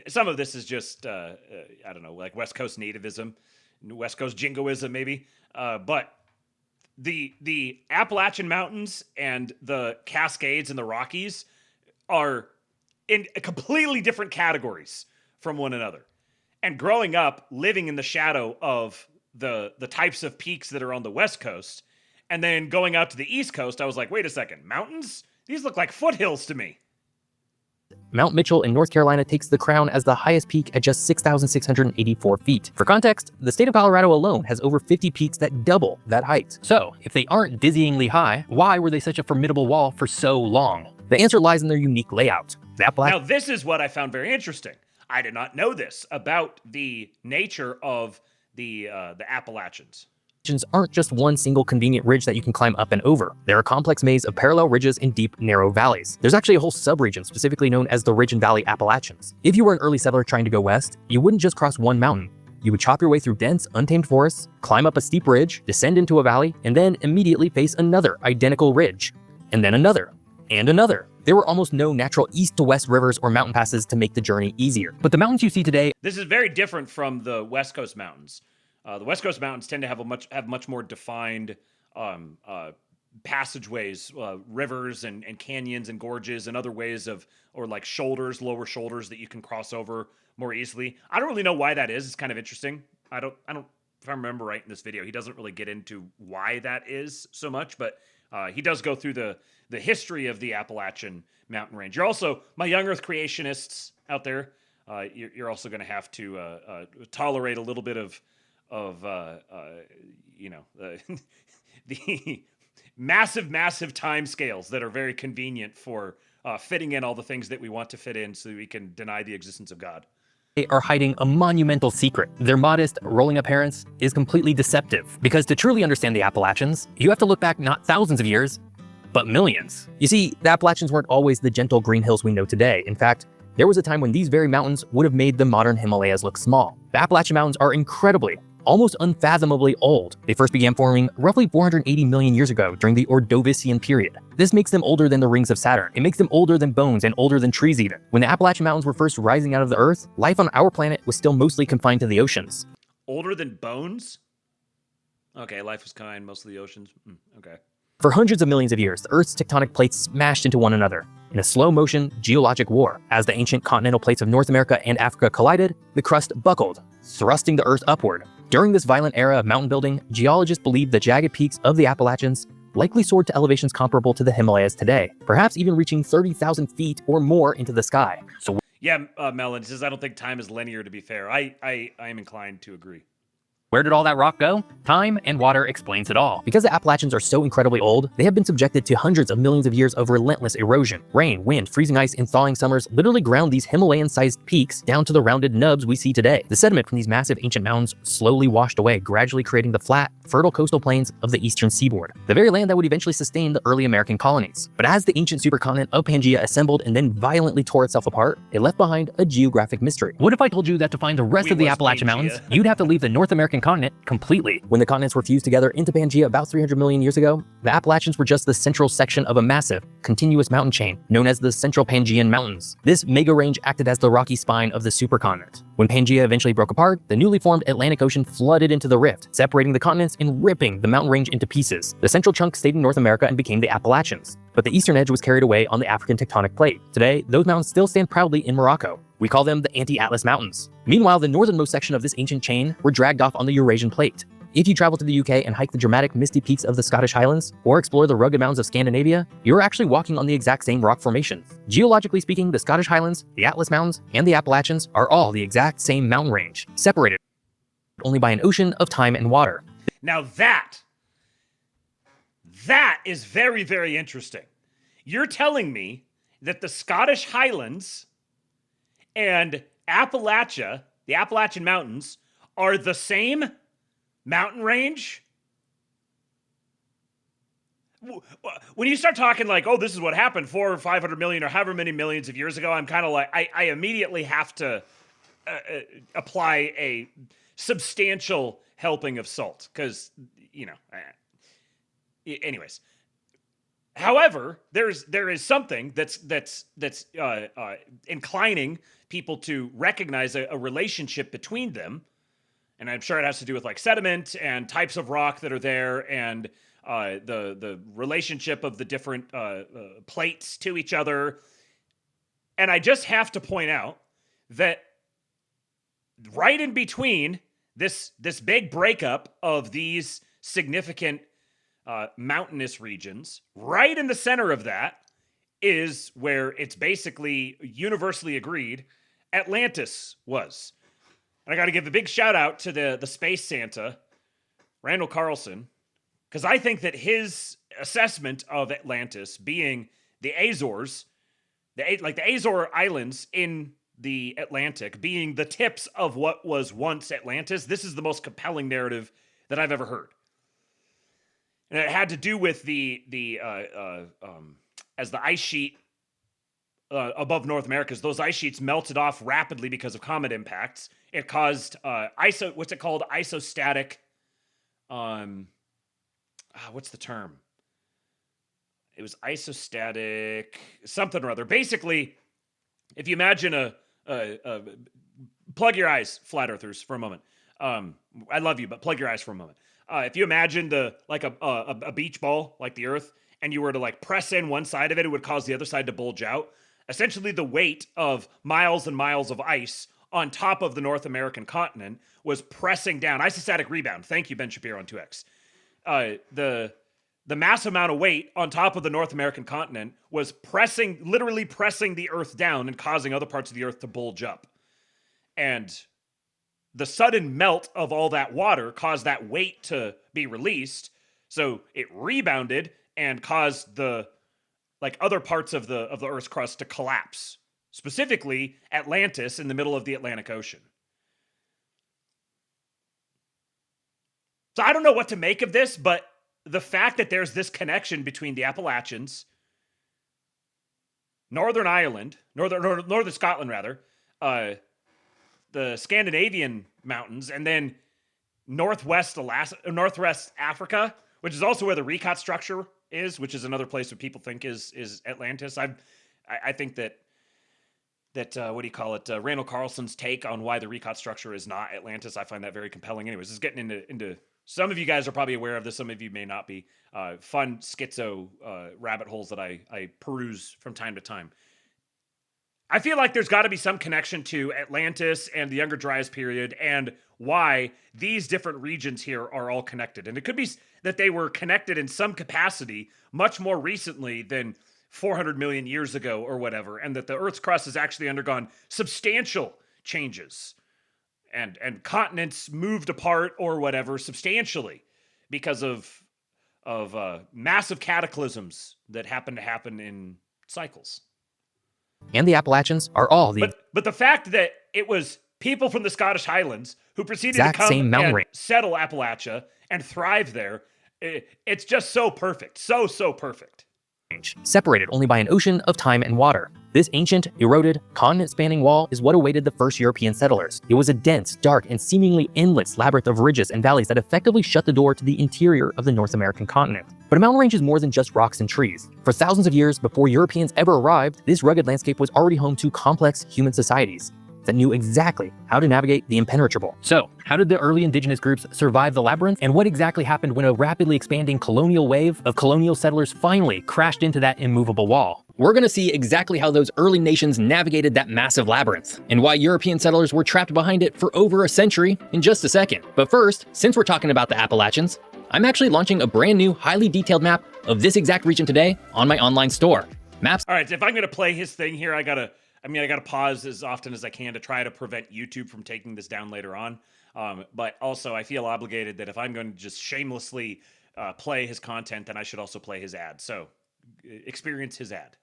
Some of this is just, I don't know, like West Coast nativism, West Coast jingoism maybe. But the Appalachian Mountains and the Cascades and the Rockies are in completely different categories from one another. And growing up, living in the shadow of the types of peaks that are on the West Coast, and then going out to the East Coast, I was like, wait a second, mountains? These look like foothills to me. Mount Mitchell in North Carolina takes the crown as the highest peak at just 6,684 feet. For context, the state of Colorado alone has over 50 peaks that double that height. So, if they aren't dizzyingly high, why were they such a formidable wall for so long? The answer lies in their unique layout. Now, this is what I found very interesting. I did not know this about the nature of the Appalachians. Aren't just one single convenient ridge that you can climb up and over. They're a complex maze of parallel ridges and deep, narrow valleys. There's actually a whole subregion specifically known as the Ridge and Valley Appalachians. If you were an early settler trying to go west, you wouldn't just cross one mountain. You would chop your way through dense, untamed forests, climb up a steep ridge, descend into a valley, and then immediately face another identical ridge. And then another. And another. There were almost no natural east to west rivers or mountain passes to make the journey easier. But the mountains you see today... This is very different from the West Coast mountains. The West Coast mountains tend to have much more defined passageways, rivers and canyons and gorges and other ways of, or like shoulders, lower shoulders that you can cross over more easily. I don't really know why that is. It's kind of interesting. I don't, if I remember right in this video, he doesn't really get into why that is so much, but he does go through the history of the Appalachian mountain range. You're also, my young earth creationists out there, you're also going to have to tolerate a little bit of the massive time scales that are very convenient for fitting in all the things that we want to fit in so that we can deny the existence of God. They are hiding a monumental secret. Their modest, rolling appearance is completely deceptive, because to truly understand the Appalachians, you have to look back not thousands of years, but millions. You see, the Appalachians weren't always the gentle green hills we know today. In fact, there was a time when these very mountains would have made the modern Himalayas look small. The Appalachian Mountains are incredibly, almost unfathomably old. They first began forming roughly 480 million years ago during the Ordovician period. This makes them older than the rings of Saturn. It makes them older than bones and older than trees even. When the Appalachian Mountains were first rising out of the earth, life on our planet was still mostly confined to the oceans. Older than bones? Okay, life was kind, most of the oceans. Okay. For hundreds of millions of years, the Earth's tectonic plates smashed into one another in a slow-motion geologic war. As the ancient continental plates of North America and Africa collided, the crust buckled, thrusting the Earth upward. During this violent era of mountain building, geologists believe the jagged peaks of the Appalachians likely soared to elevations comparable to the Himalayas today, perhaps even reaching 30,000 feet or more into the sky. Yeah, Melon says, I don't think time is linear, to be fair. I am inclined to agree. Where did all that rock go? Time and water explains it all. Because the Appalachians are so incredibly old, they have been subjected to hundreds of millions of years of relentless erosion. Rain, wind, freezing ice, and thawing summers literally ground these Himalayan-sized peaks down to the rounded nubs we see today. The sediment from these massive ancient mountains slowly washed away, gradually creating the flat, fertile coastal plains of the eastern seaboard, the very land that would eventually sustain the early American colonies. But as the ancient supercontinent of Pangaea assembled and then violently tore itself apart, it left behind a geographic mystery. What if I told you that to find the rest of the Appalachian Mountains, you'd have to leave the North American continent completely? When the continents were fused together into Pangaea about 300 million years ago, the Appalachians were just the central section of a massive, continuous mountain chain known as the Central Pangean Mountains. This mega range acted as the rocky spine of the supercontinent. When Pangaea eventually broke apart, the newly formed Atlantic Ocean flooded into the rift, separating the continents and ripping the mountain range into pieces. The central chunk stayed in North America and became the Appalachians, but the eastern edge was carried away on the African tectonic plate. Today, those mountains still stand proudly in Morocco. We call them the Anti-Atlas Mountains. Meanwhile, the northernmost section of this ancient chain were dragged off on the Eurasian plate. If you travel to the UK and hike the dramatic misty peaks of the Scottish Highlands, or explore the rugged mountains of Scandinavia, you're actually walking on the exact same rock formations. Geologically speaking, the Scottish Highlands, the Atlas Mountains, and the Appalachians are all the exact same mountain range, separated only by an ocean of time and water. Now that is very, very interesting. You're telling me that the Scottish Highlands and Appalachia, the Appalachian Mountains, are the same mountain range? When you start talking like, oh, this is what happened 400 or 500 million or however many millions of years ago, I'm kind of like, I immediately have to apply a substantial helping of salt because, you know, anyways. However, there is something that's inclining people to recognize a relationship between them. And I'm sure it has to do with like sediment and types of rock that are there and the relationship of the different plates to each other. And I just have to point out that right in between this big breakup of these significant mountainous regions, right in the center of that is where it's basically universally agreed Atlantis was. And I got to give a big shout out to the Space Santa, Randall Carlson, because I think that his assessment of Atlantis being the Azores, the Azore Islands in the Atlantic, being the tips of what was once Atlantis, this is the most compelling narrative that I've ever heard. And it had to do with as the ice sheet above North America, as those ice sheets melted off rapidly because of comet impacts, it caused what's it called? Isostatic. What's the term? It was isostatic something or other. Basically, if you imagine plug your eyes, flat earthers, for a moment. I love you, but plug your eyes for a moment. If you imagine a beach ball like the Earth, and you were to like press in one side of it, it would cause the other side to bulge out. Essentially, the weight of miles and miles of ice on top of the North American continent was pressing down. Isostatic rebound. Thank you, Ben Shapiro on 2X. The mass amount of weight on top of the North American continent was literally pressing the Earth down and causing other parts of the Earth to bulge up. And the sudden melt of all that water caused that weight to be released. So it rebounded and caused the other parts of the Earth's crust to collapse. Specifically, Atlantis in the middle of the Atlantic Ocean. So I don't know what to make of this, but the fact that there's this connection between the Appalachians, Northern Ireland, Northern Scotland rather, the Scandinavian mountains, and then Northwest Africa, which is also where the Recot structure is, which is another place that people think is Atlantis. I think that what do you call it? Randall Carlson's take on why the Recot structure is not Atlantis. I find that very compelling. Anyways, this is getting into some of you guys are probably aware of this. Some of you may not be. Fun schizo rabbit holes that I peruse from time to time. I feel like there's got to be some connection to Atlantis and the Younger Dryas period and why these different regions here are all connected. And it could be that they were connected in some capacity much more recently than 400 million years ago or whatever, and that the Earth's crust has actually undergone substantial changes. and continents moved apart or whatever substantially because of massive cataclysms that happen in cycles. And the Appalachians are all the But the fact that it was people from the Scottish Highlands who proceeded to exact come same mountain and range. settle Appalachia and thrive there, it's just so perfect. So perfect. Separated only by an ocean of time and water. This ancient, eroded, continent-spanning wall is what awaited the first European settlers. It was a dense, dark, and seemingly endless labyrinth of ridges and valleys that effectively shut the door to the interior of the North American continent. But a mountain range is more than just rocks and trees. For thousands of years before Europeans ever arrived, this rugged landscape was already home to complex human societies that knew exactly how to navigate the impenetrable. So, how did the early indigenous groups survive the labyrinth? And what exactly happened when a rapidly expanding colonial wave of colonial settlers finally crashed into that immovable wall? We're gonna see exactly how those early nations navigated that massive labyrinth, and why European settlers were trapped behind it for over a century in just a second. But first, since we're talking about the Appalachians, I'm actually launching a brand new, highly detailed map of this exact region today on my online store. Maps. All right, so if I'm gonna play his thing here, I gotta pause as often as I can to try to prevent YouTube from taking this down later on. But also, I feel obligated that if I'm going to just shamelessly play his content, then I should also play his ad. So, experience his ad.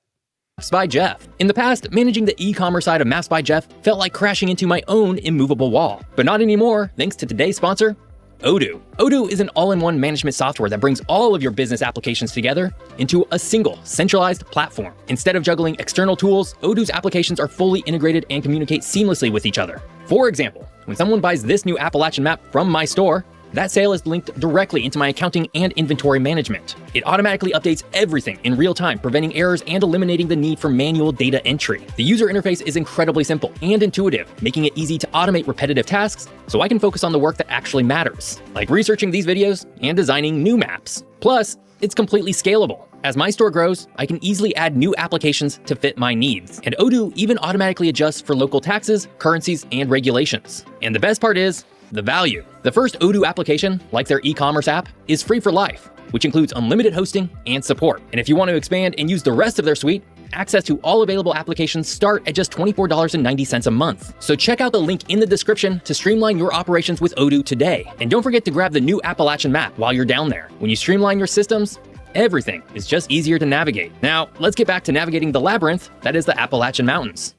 Maps by Jeff. In the past, managing the e-commerce side of Maps by Jeff felt like crashing into my own immovable wall. But not anymore, thanks to today's sponsor, Odoo. Odoo is an all-in-one management software that brings all of your business applications together into a single, centralized platform. Instead of juggling external tools, Odoo's applications are fully integrated and communicate seamlessly with each other. For example, when someone buys this new Appalachian map from my store, that sale is linked directly into my accounting and inventory management. It automatically updates everything in real time, preventing errors and eliminating the need for manual data entry. The user interface is incredibly simple and intuitive, making it easy to automate repetitive tasks so I can focus on the work that actually matters, like researching these videos and designing new maps. Plus, it's completely scalable. As my store grows, I can easily add new applications to fit my needs. And Odoo even automatically adjusts for local taxes, currencies, and regulations. And the best part is, the value. The first Odoo application, like their e-commerce app, is free for life, which includes unlimited hosting and support. And if you want to expand and use the rest of their suite, access to all available applications start at just $24.90 a month. So check out the link in the description to streamline your operations with Odoo today. And don't forget to grab the new Appalachian map while you're down there. When you streamline your systems, everything is just easier to navigate. Now, let's get back to navigating the labyrinth that is the Appalachian Mountains.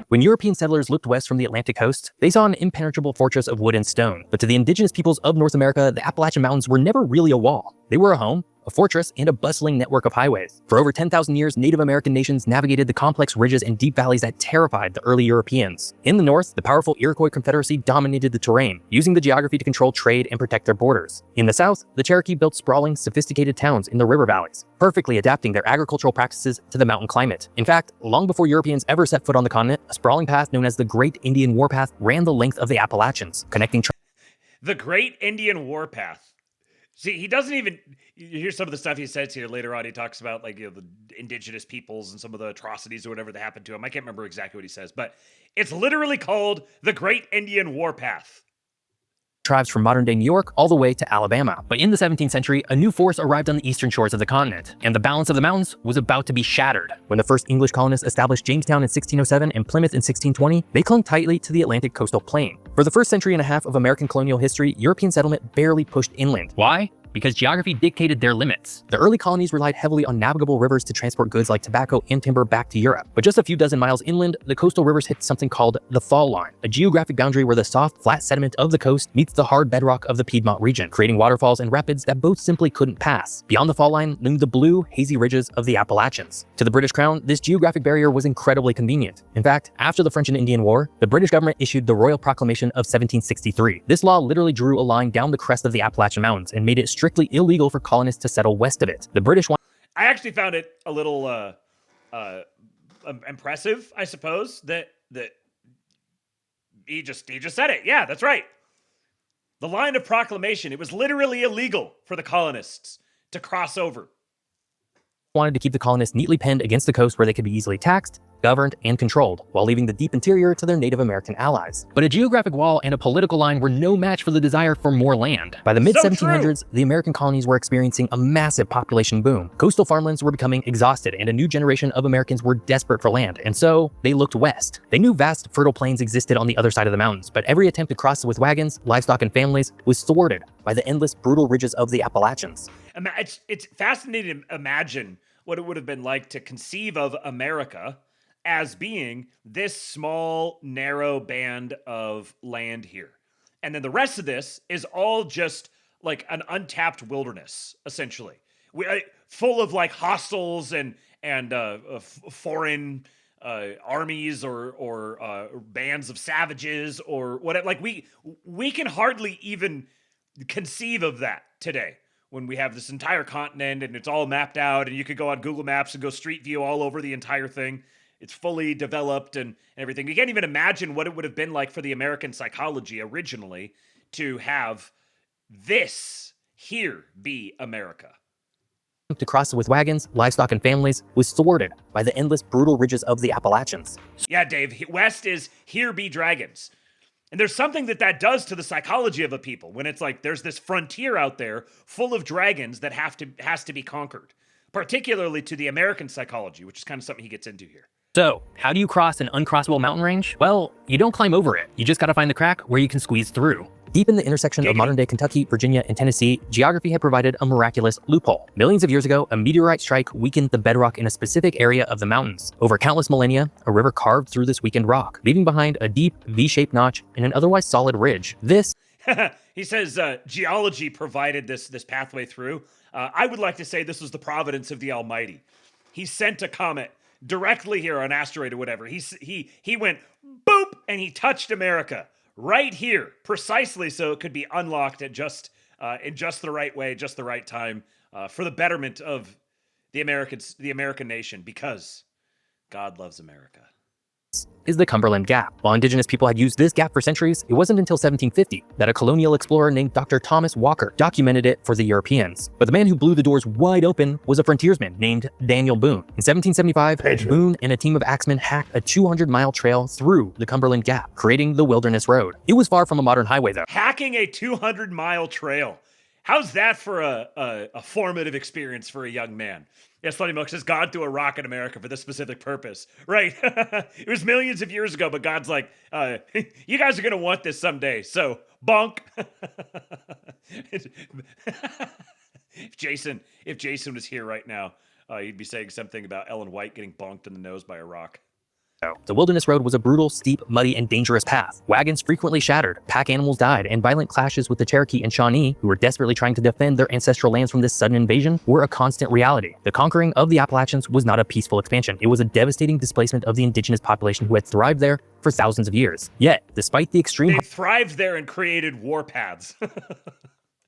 When European settlers looked west from the Atlantic coast, they saw an impenetrable fortress of wood and stone. But to the indigenous peoples of North America, the Appalachian Mountains were never really a wall. They were a home, a fortress, and a bustling network of highways. For over 10,000 years, Native American nations navigated the complex ridges and deep valleys that terrified the early Europeans. In the north, the powerful Iroquois Confederacy dominated the terrain, using the geography to control trade and protect their borders. In the south, the Cherokee built sprawling, sophisticated towns in the river valleys, perfectly adapting their agricultural practices to the mountain climate. In fact, long before Europeans ever set foot on the continent, a sprawling path known as the Great Indian Warpath ran the length of the Appalachians, connecting The Great Indian Warpath. See, he doesn't even, you hear some of the stuff he says here later on. He talks about like, the indigenous peoples and some of the atrocities or whatever that happened to him. I can't remember exactly what he says, but it's literally called the Great Indian Warpath. Tribes from modern-day New York all the way to Alabama. But in the 17th century, a new force arrived on the eastern shores of the continent, and the balance of the mountains was about to be shattered. When the first English colonists established Jamestown in 1607 and Plymouth in 1620, they clung tightly to the Atlantic coastal plain. For the first century and a half of American colonial history, European settlement barely pushed inland. Why? Because geography dictated their limits. The early colonies relied heavily on navigable rivers to transport goods like tobacco and timber back to Europe. But just a few dozen miles inland, the coastal rivers hit something called the fall line, a geographic boundary where the soft, flat sediment of the coast meets the hard bedrock of the Piedmont region, creating waterfalls and rapids that both simply couldn't pass. Beyond the fall line loomed the blue, hazy ridges of the Appalachians. To the British Crown, this geographic barrier was incredibly convenient. In fact, after the French and Indian War, the British government issued the Royal Proclamation of 1763. This law literally drew a line down the crest of the Appalachian Mountains and made it strictly illegal for colonists to settle west of it. The British I actually found it a little impressive, I suppose, that he just said it. Yeah, that's right. The line of proclamation, it was literally illegal for the colonists to cross over. wanted to keep the colonists neatly penned against the coast where they could be easily taxed, governed, and controlled, while leaving the deep interior to their Native American allies. But a geographic wall and a political line were no match for the desire for more land. By the mid-1700s, the American colonies were experiencing a massive population boom. Coastal farmlands were becoming exhausted, and a new generation of Americans were desperate for land, and so they looked west. They knew vast, fertile plains existed on the other side of the mountains, but every attempt to cross with wagons, livestock, and families was thwarted by the endless, brutal ridges of the Appalachians. It's fascinating to imagine what it would have been like to conceive of America as being this small, narrow band of land here. And then the rest of this is all just like an untapped wilderness, essentially. Full of like hostels and foreign armies or bands of savages or whatever. Like we can hardly even conceive of that today, when we have this entire continent and it's all mapped out and you could go on Google Maps and go street view all over the entire thing. It's fully developed and everything. You can't even imagine what it would have been like for the American psychology originally to have this here be America. To cross with wagons, livestock, and families was thwarted by the endless, brutal ridges of the Appalachians. Yeah, Dave, west is here be dragons. And there's something that does to the psychology of a people when it's like there's this frontier out there full of dragons that has to be conquered, particularly to the American psychology, which is kind of something he gets into here. So, how do you cross an uncrossable mountain range? Well, you don't climb over it. You just gotta find the crack where you can squeeze through. Deep in the intersection of modern-day Kentucky, Virginia, and Tennessee, geography had provided a miraculous loophole. Millions of years ago, a meteorite strike weakened the bedrock in a specific area of the mountains. Over countless millennia, a river carved through this weakened rock, leaving behind a deep V-shaped notch in an otherwise solid ridge. This... He says geology provided this pathway through. I would like to say this was the providence of the Almighty. He sent a comet directly here, an asteroid or whatever. He went boop and he touched America right here, precisely so it could be unlocked at in just the right way, just the right time, for the betterment of the American nation, because God loves America. Is the Cumberland Gap. While indigenous people had used this gap for centuries, it wasn't until 1750 that a colonial explorer named Dr. Thomas Walker documented it for the Europeans. But the man who blew the doors wide open was a frontiersman named Daniel Boone. In 1775, Boone and a team of axemen hacked a 200-mile trail through the Cumberland Gap, creating the Wilderness Road. It was far from a modern highway, though. Hacking a 200-mile trail. How's that for a formative experience for a young man? Yes, Funny Milk says God threw a rock in America for this specific purpose. Right. It was millions of years ago, but God's like, you guys are going to want this someday. So, bonk. If Jason was here right now, he'd be saying something about Ellen White getting bonked in the nose by a rock. The Wilderness Road was a brutal, steep, muddy, and dangerous path. Wagons frequently shattered, pack animals died, and violent clashes with the Cherokee and Shawnee, who were desperately trying to defend their ancestral lands from this sudden invasion, were a constant reality. The conquering of the Appalachians was not a peaceful expansion. It was a devastating displacement of the indigenous population who had thrived there for thousands of years. Yet, despite the extreme... They thrived there and created war paths.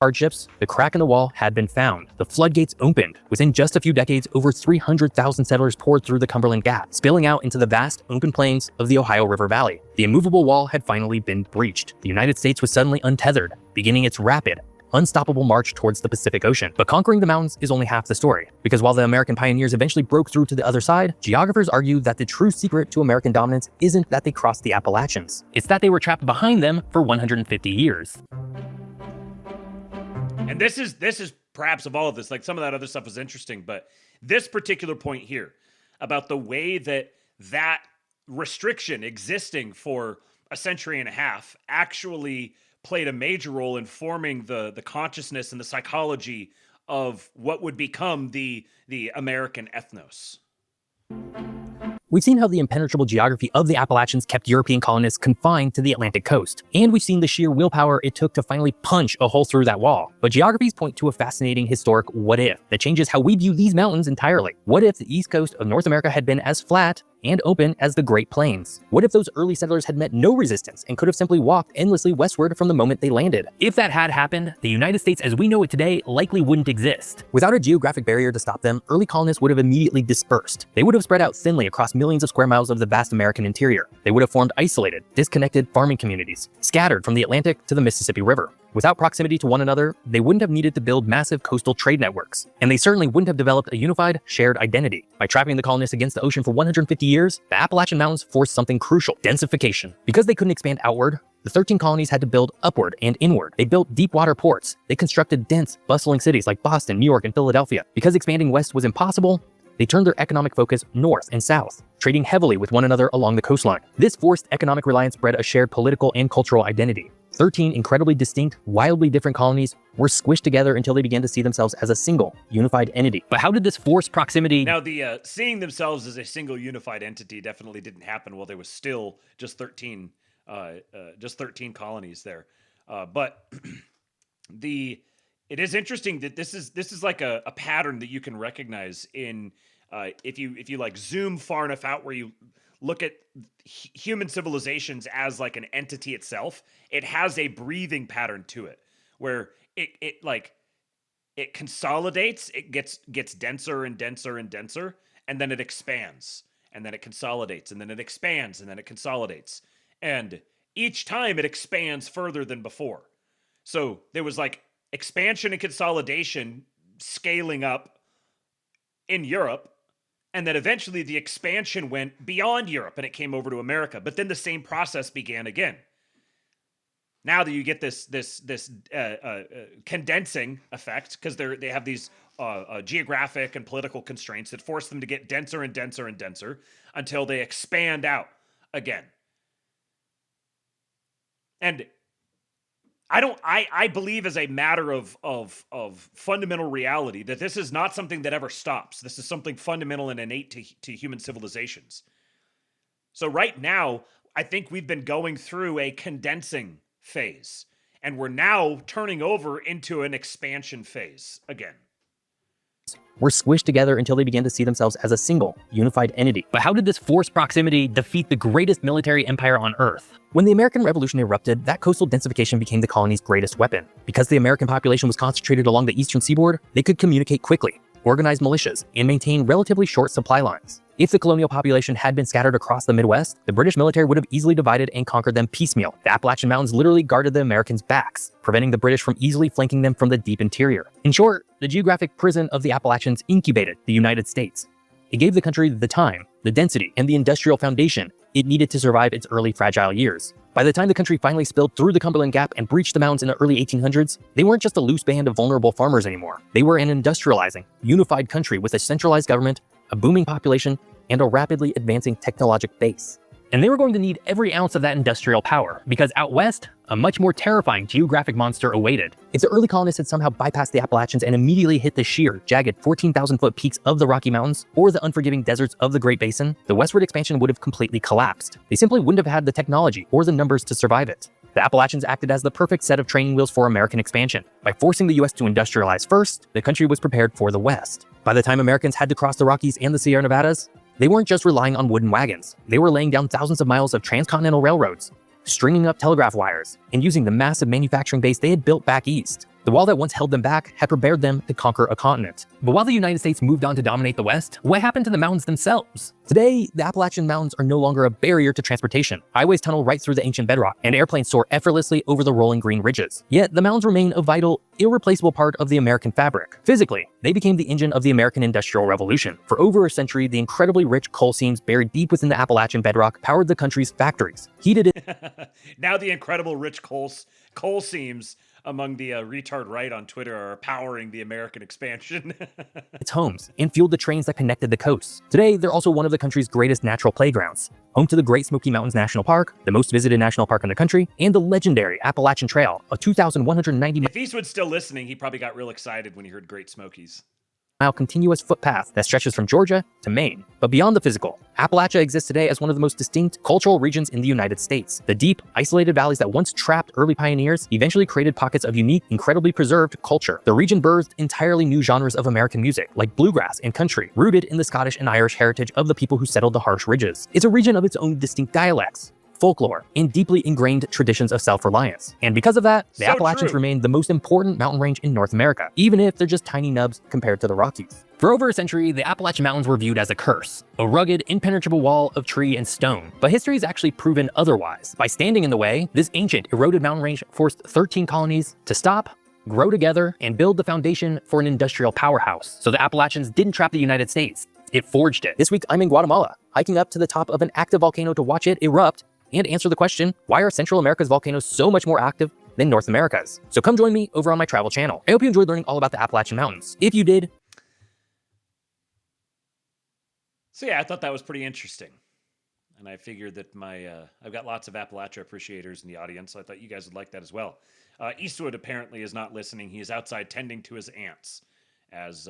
hardships, the crack in the wall had been found. The floodgates opened. Within just a few decades, over 300,000 settlers poured through the Cumberland Gap, spilling out into the vast, open plains of the Ohio River Valley. The immovable wall had finally been breached. The United States was suddenly untethered, beginning its rapid, unstoppable march towards the Pacific Ocean. But conquering the mountains is only half the story, because while the American pioneers eventually broke through to the other side, geographers argue that the true secret to American dominance isn't that they crossed the Appalachians. It's that they were trapped behind them for 150 years. And this is perhaps of all of this, like some of that other stuff was interesting, but this particular point here about the way that restriction existing for a century and a half actually played a major role in forming the consciousness and the psychology of what would become the American ethnos. We've seen how the impenetrable geography of the Appalachians kept European colonists confined to the Atlantic coast. And we've seen the sheer willpower it took to finally punch a hole through that wall. But geographies point to a fascinating historic what-if that changes how we view these mountains entirely. What if the east coast of North America had been as flat and open as the Great Plains? What if those early settlers had met no resistance and could have simply walked endlessly westward from the moment they landed? If that had happened, the United States as we know it today likely wouldn't exist. Without a geographic barrier to stop them, early colonists would have immediately dispersed. They would have spread out thinly across millions of square miles of the vast American interior. They would have formed isolated, disconnected farming communities, scattered from the Atlantic to the Mississippi River. Without proximity to one another, they wouldn't have needed to build massive coastal trade networks, and they certainly wouldn't have developed a unified, shared identity. By trapping the colonists against the ocean for 150 years, the Appalachian Mountains forced something crucial: densification. Because they couldn't expand outward, the 13 colonies had to build upward and inward. They built deep water ports. They constructed dense, bustling cities like Boston, New York, and Philadelphia. Because expanding west was impossible, they turned their economic focus north and south, trading heavily with one another along the coastline. This forced economic reliance bred a shared political and cultural identity. 13 incredibly distinct, wildly different colonies were squished together until they began to see themselves as a single, unified entity. But how did this forced proximity... Now, the seeing themselves as a single, unified entity definitely didn't happen while there was still just 13 colonies there. But it is interesting that this is like a pattern that you can recognize in if you like zoom far enough out where you look at human civilizations as like an entity itself. It has a breathing pattern to it where it consolidates, it gets denser and denser and denser, and then it expands, and then it consolidates, and then it expands, and then it consolidates. And each time it expands further than before. So there was like expansion and consolidation scaling up in Europe. And then eventually the expansion went beyond Europe and it came over to America. But then the same process began again. Now that you get this condensing effect, because they have these geographic and political constraints that force them to get denser and denser and denser until they expand out again. And I believe as a matter of fundamental reality that this is not something that ever stops. This is something fundamental and innate to human civilizations. So right now, I think we've been going through a condensing phase, and we're now turning over into an expansion phase again. Were squished together until they began to see themselves as a single, unified entity. But how did this forced proximity defeat the greatest military empire on Earth? When the American Revolution erupted, that coastal densification became the colony's greatest weapon. Because the American population was concentrated along the eastern seaboard, they could communicate quickly, organize militias, and maintain relatively short supply lines. If the colonial population had been scattered across the Midwest, the British military would have easily divided and conquered them piecemeal. The Appalachian Mountains literally guarded the Americans' backs, preventing the British from easily flanking them from the deep interior. In short, the geographic prison of the Appalachians incubated the United States. It gave the country the time, the density, and the industrial foundation it needed to survive its early fragile years. By the time the country finally spilled through the Cumberland Gap and breached the mountains in the early 1800s, they weren't just a loose band of vulnerable farmers anymore. They were an industrializing, unified country with a centralized government, a booming population, and a rapidly advancing technologic base. And they were going to need every ounce of that industrial power, because out west, a much more terrifying geographic monster awaited. If the early colonists had somehow bypassed the Appalachians and immediately hit the sheer, jagged 14,000-foot peaks of the Rocky Mountains or the unforgiving deserts of the Great Basin, the westward expansion would have completely collapsed. They simply wouldn't have had the technology or the numbers to survive it. The Appalachians acted as the perfect set of training wheels for American expansion. By forcing the US to industrialize first, the country was prepared for the West. By the time Americans had to cross the Rockies and the Sierra Nevadas, they weren't just relying on wooden wagons. They were laying down thousands of miles of transcontinental railroads, stringing up telegraph wires, and using the massive manufacturing base they had built back east. The wall that once held them back had prepared them to conquer a continent. But while the United States moved on to dominate the West, what happened to the mountains themselves? Today, the Appalachian Mountains are no longer a barrier to transportation. Highways tunnel right through the ancient bedrock, and airplanes soar effortlessly over the rolling green ridges. Yet, the mountains remain a vital, irreplaceable part of the American fabric. Physically, they became the engine of the American Industrial Revolution. For over a century, the incredibly rich coal seams buried deep within the Appalachian bedrock powered the country's factories. Heated it. Now the incredible rich coal seams among the retard right on Twitter are powering the American expansion. its homes and fueled the trains that connected the coasts. Today, they're also one of the country's greatest natural playgrounds, home to the Great Smoky Mountains National Park, the most visited national park in the country, and the legendary Appalachian Trail, a 2,190 If Eastwood's still listening, he probably got real excited when he heard Great Smokies. mile continuous footpath that stretches from Georgia to Maine. But beyond the physical, Appalachia exists today as one of the most distinct cultural regions in the United States. The deep, isolated valleys that once trapped early pioneers eventually created pockets of unique, incredibly preserved culture. The region birthed entirely new genres of American music, like bluegrass and country, rooted in the Scottish and Irish heritage of the people who settled the harsh ridges. It's a region of its own distinct dialects, folklore, and deeply ingrained traditions of self-reliance. And because of that, the So Appalachians true. remain the most important mountain range in North America, even if they're just tiny nubs compared to the Rockies. For over a century, the Appalachian Mountains were viewed as a curse, a rugged, impenetrable wall of tree and stone. But history has actually proven otherwise. By standing in the way, this ancient, eroded mountain range forced 13 colonies to stop, grow together, and build the foundation for an industrial powerhouse. So the Appalachians didn't trap the United States, it forged it. This week, I'm in Guatemala, hiking up to the top of an active volcano to watch it erupt and answer the question, why are Central America's volcanoes so much more active than North America's? So come join me over on my travel channel. I hope you enjoyed learning all about the Appalachian Mountains. If you did, So yeah, I thought that was pretty interesting. And I figured that I've got lots of Appalachia appreciators in the audience, so I thought you guys would like that as well. Eastwood apparently is not listening. He is outside tending to his ants, as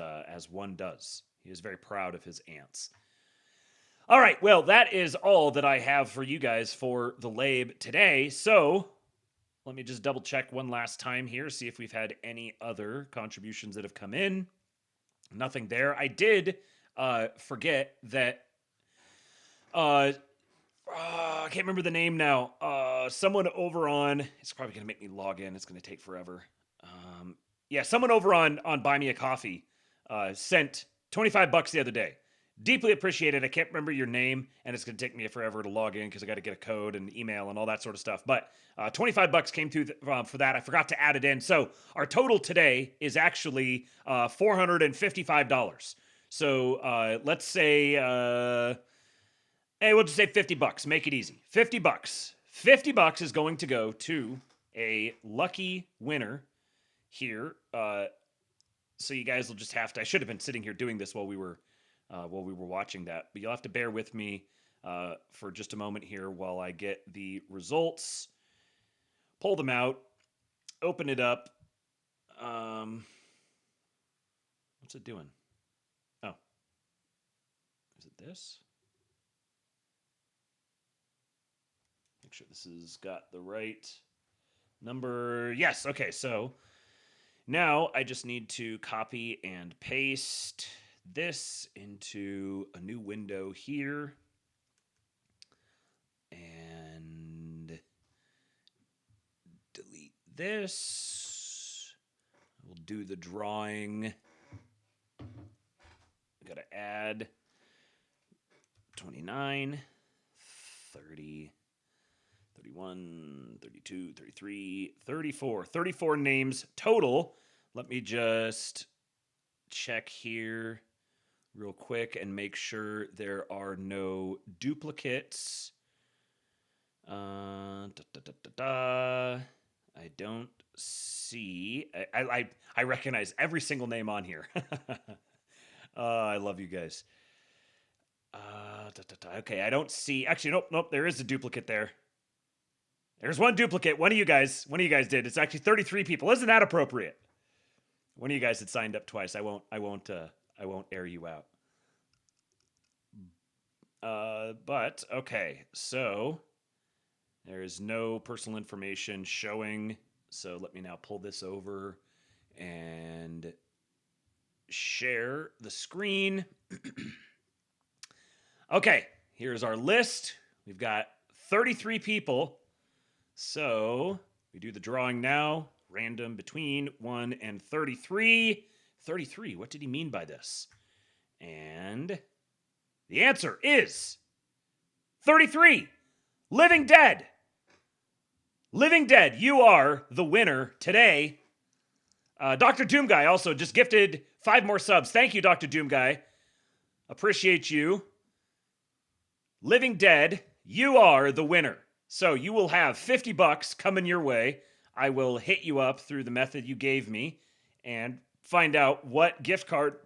one does. He is very proud of his ants. All right, well, that is all that I have for you guys for the Lab today. So let me just double check one last time here, see if we've had any other contributions that have come in. Nothing there. I did forget that I can't remember the name now. Someone over on, it's probably going to make me log in. It's going to take forever. Yeah, someone over on Buy Me a Coffee sent $25 the other day. Deeply appreciated. I can't remember your name, and it's going to take me forever to log in because I got to get a code and email and all that sort of stuff. But $25 came through for that. I forgot to add it in. So our total today is actually $455. So let's say, hey, we'll just say $50. Make it easy. $50. $50 is going to go to a lucky winner here. So you guys will just have to. I should have been sitting here doing this while we were watching that, but you'll have to bear with me for just a moment here while I get the results, pull them out, open it up. What's it doing? Oh, is it this? Make sure this has got the right number. Yes. Okay. So now I just need to copy and paste this into a new window here and delete this. We'll do the drawing. Got to add 29, 30, 31, 32, 33, 34. 34 names total. Let me just check here real quick and make sure there are no duplicates. I don't see. I recognize every single name on here. I love you guys. Okay, I don't see. Actually, nope. There is a duplicate there. There's one duplicate. One of you guys did. It's actually 33 people. Isn't that appropriate? One of you guys had signed up twice. I won't air you out. But okay, so there is no personal information showing. So let me now pull this over and share the screen. Okay, here's our list. We've got 33 people. So we do the drawing now. Random between 1 and 33. 33, what did he mean by this? And the answer is 33. Living Dead. Living Dead, you are the winner today. Dr. Doom Guy also just gifted 5 more subs. Thank you, Dr. Doom Guy. Appreciate you. Living Dead, you are the winner. So you will have $50 coming your way. I will hit you up through the method you gave me and find out what gift card,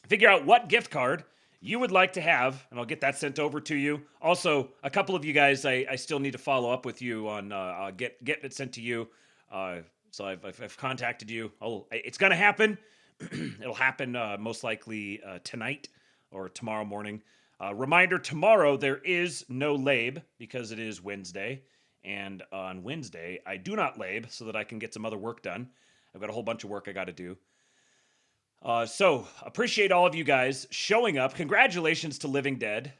figure out what gift card you would like to have, and I'll get that sent over to you. Also, a couple of you guys, I still need to follow up with you on getting it sent to you. So I've contacted you. It's going to happen. It'll happen most likely tonight or tomorrow morning. Reminder, tomorrow there is no lab because it is Wednesday. And on Wednesday, I do not lab so that I can get some other work done. I've got a whole bunch of work I got to do. So appreciate all of you guys showing up. Congratulations to Living Dead,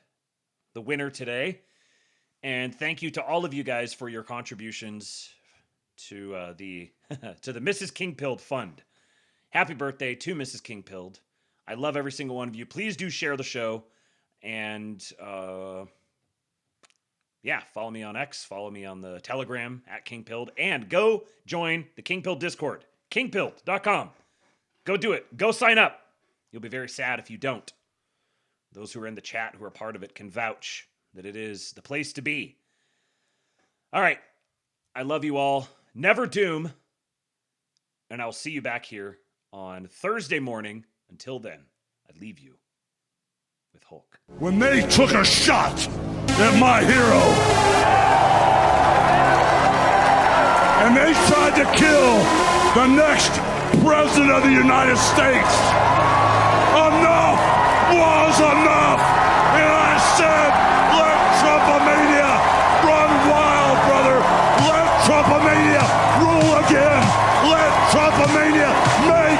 the winner today. And thank you to all of you guys for your contributions to the to the Mrs. King-Pilled Fund. Happy birthday to Mrs. King-Pilled. I love every single one of you. Please do share the show. And yeah, follow me on X. Follow me on the Telegram at King-Pilled. And go join the King-Pilled Discord. Kingpilled.com. Go do it. Go sign up. You'll be very sad if you don't. Those who are in the chat who are part of it can vouch that it is the place to be. All right. I love you all. Never doom. And I'll see you back here on Thursday morning. Until then, I leave you with Hulk. When they took a shot at my hero, and they tried to kill the next president of the United States, enough was enough. And I said, let Trumpomania run wild, brother. Let Trumpomania rule again. Let Trumpomania make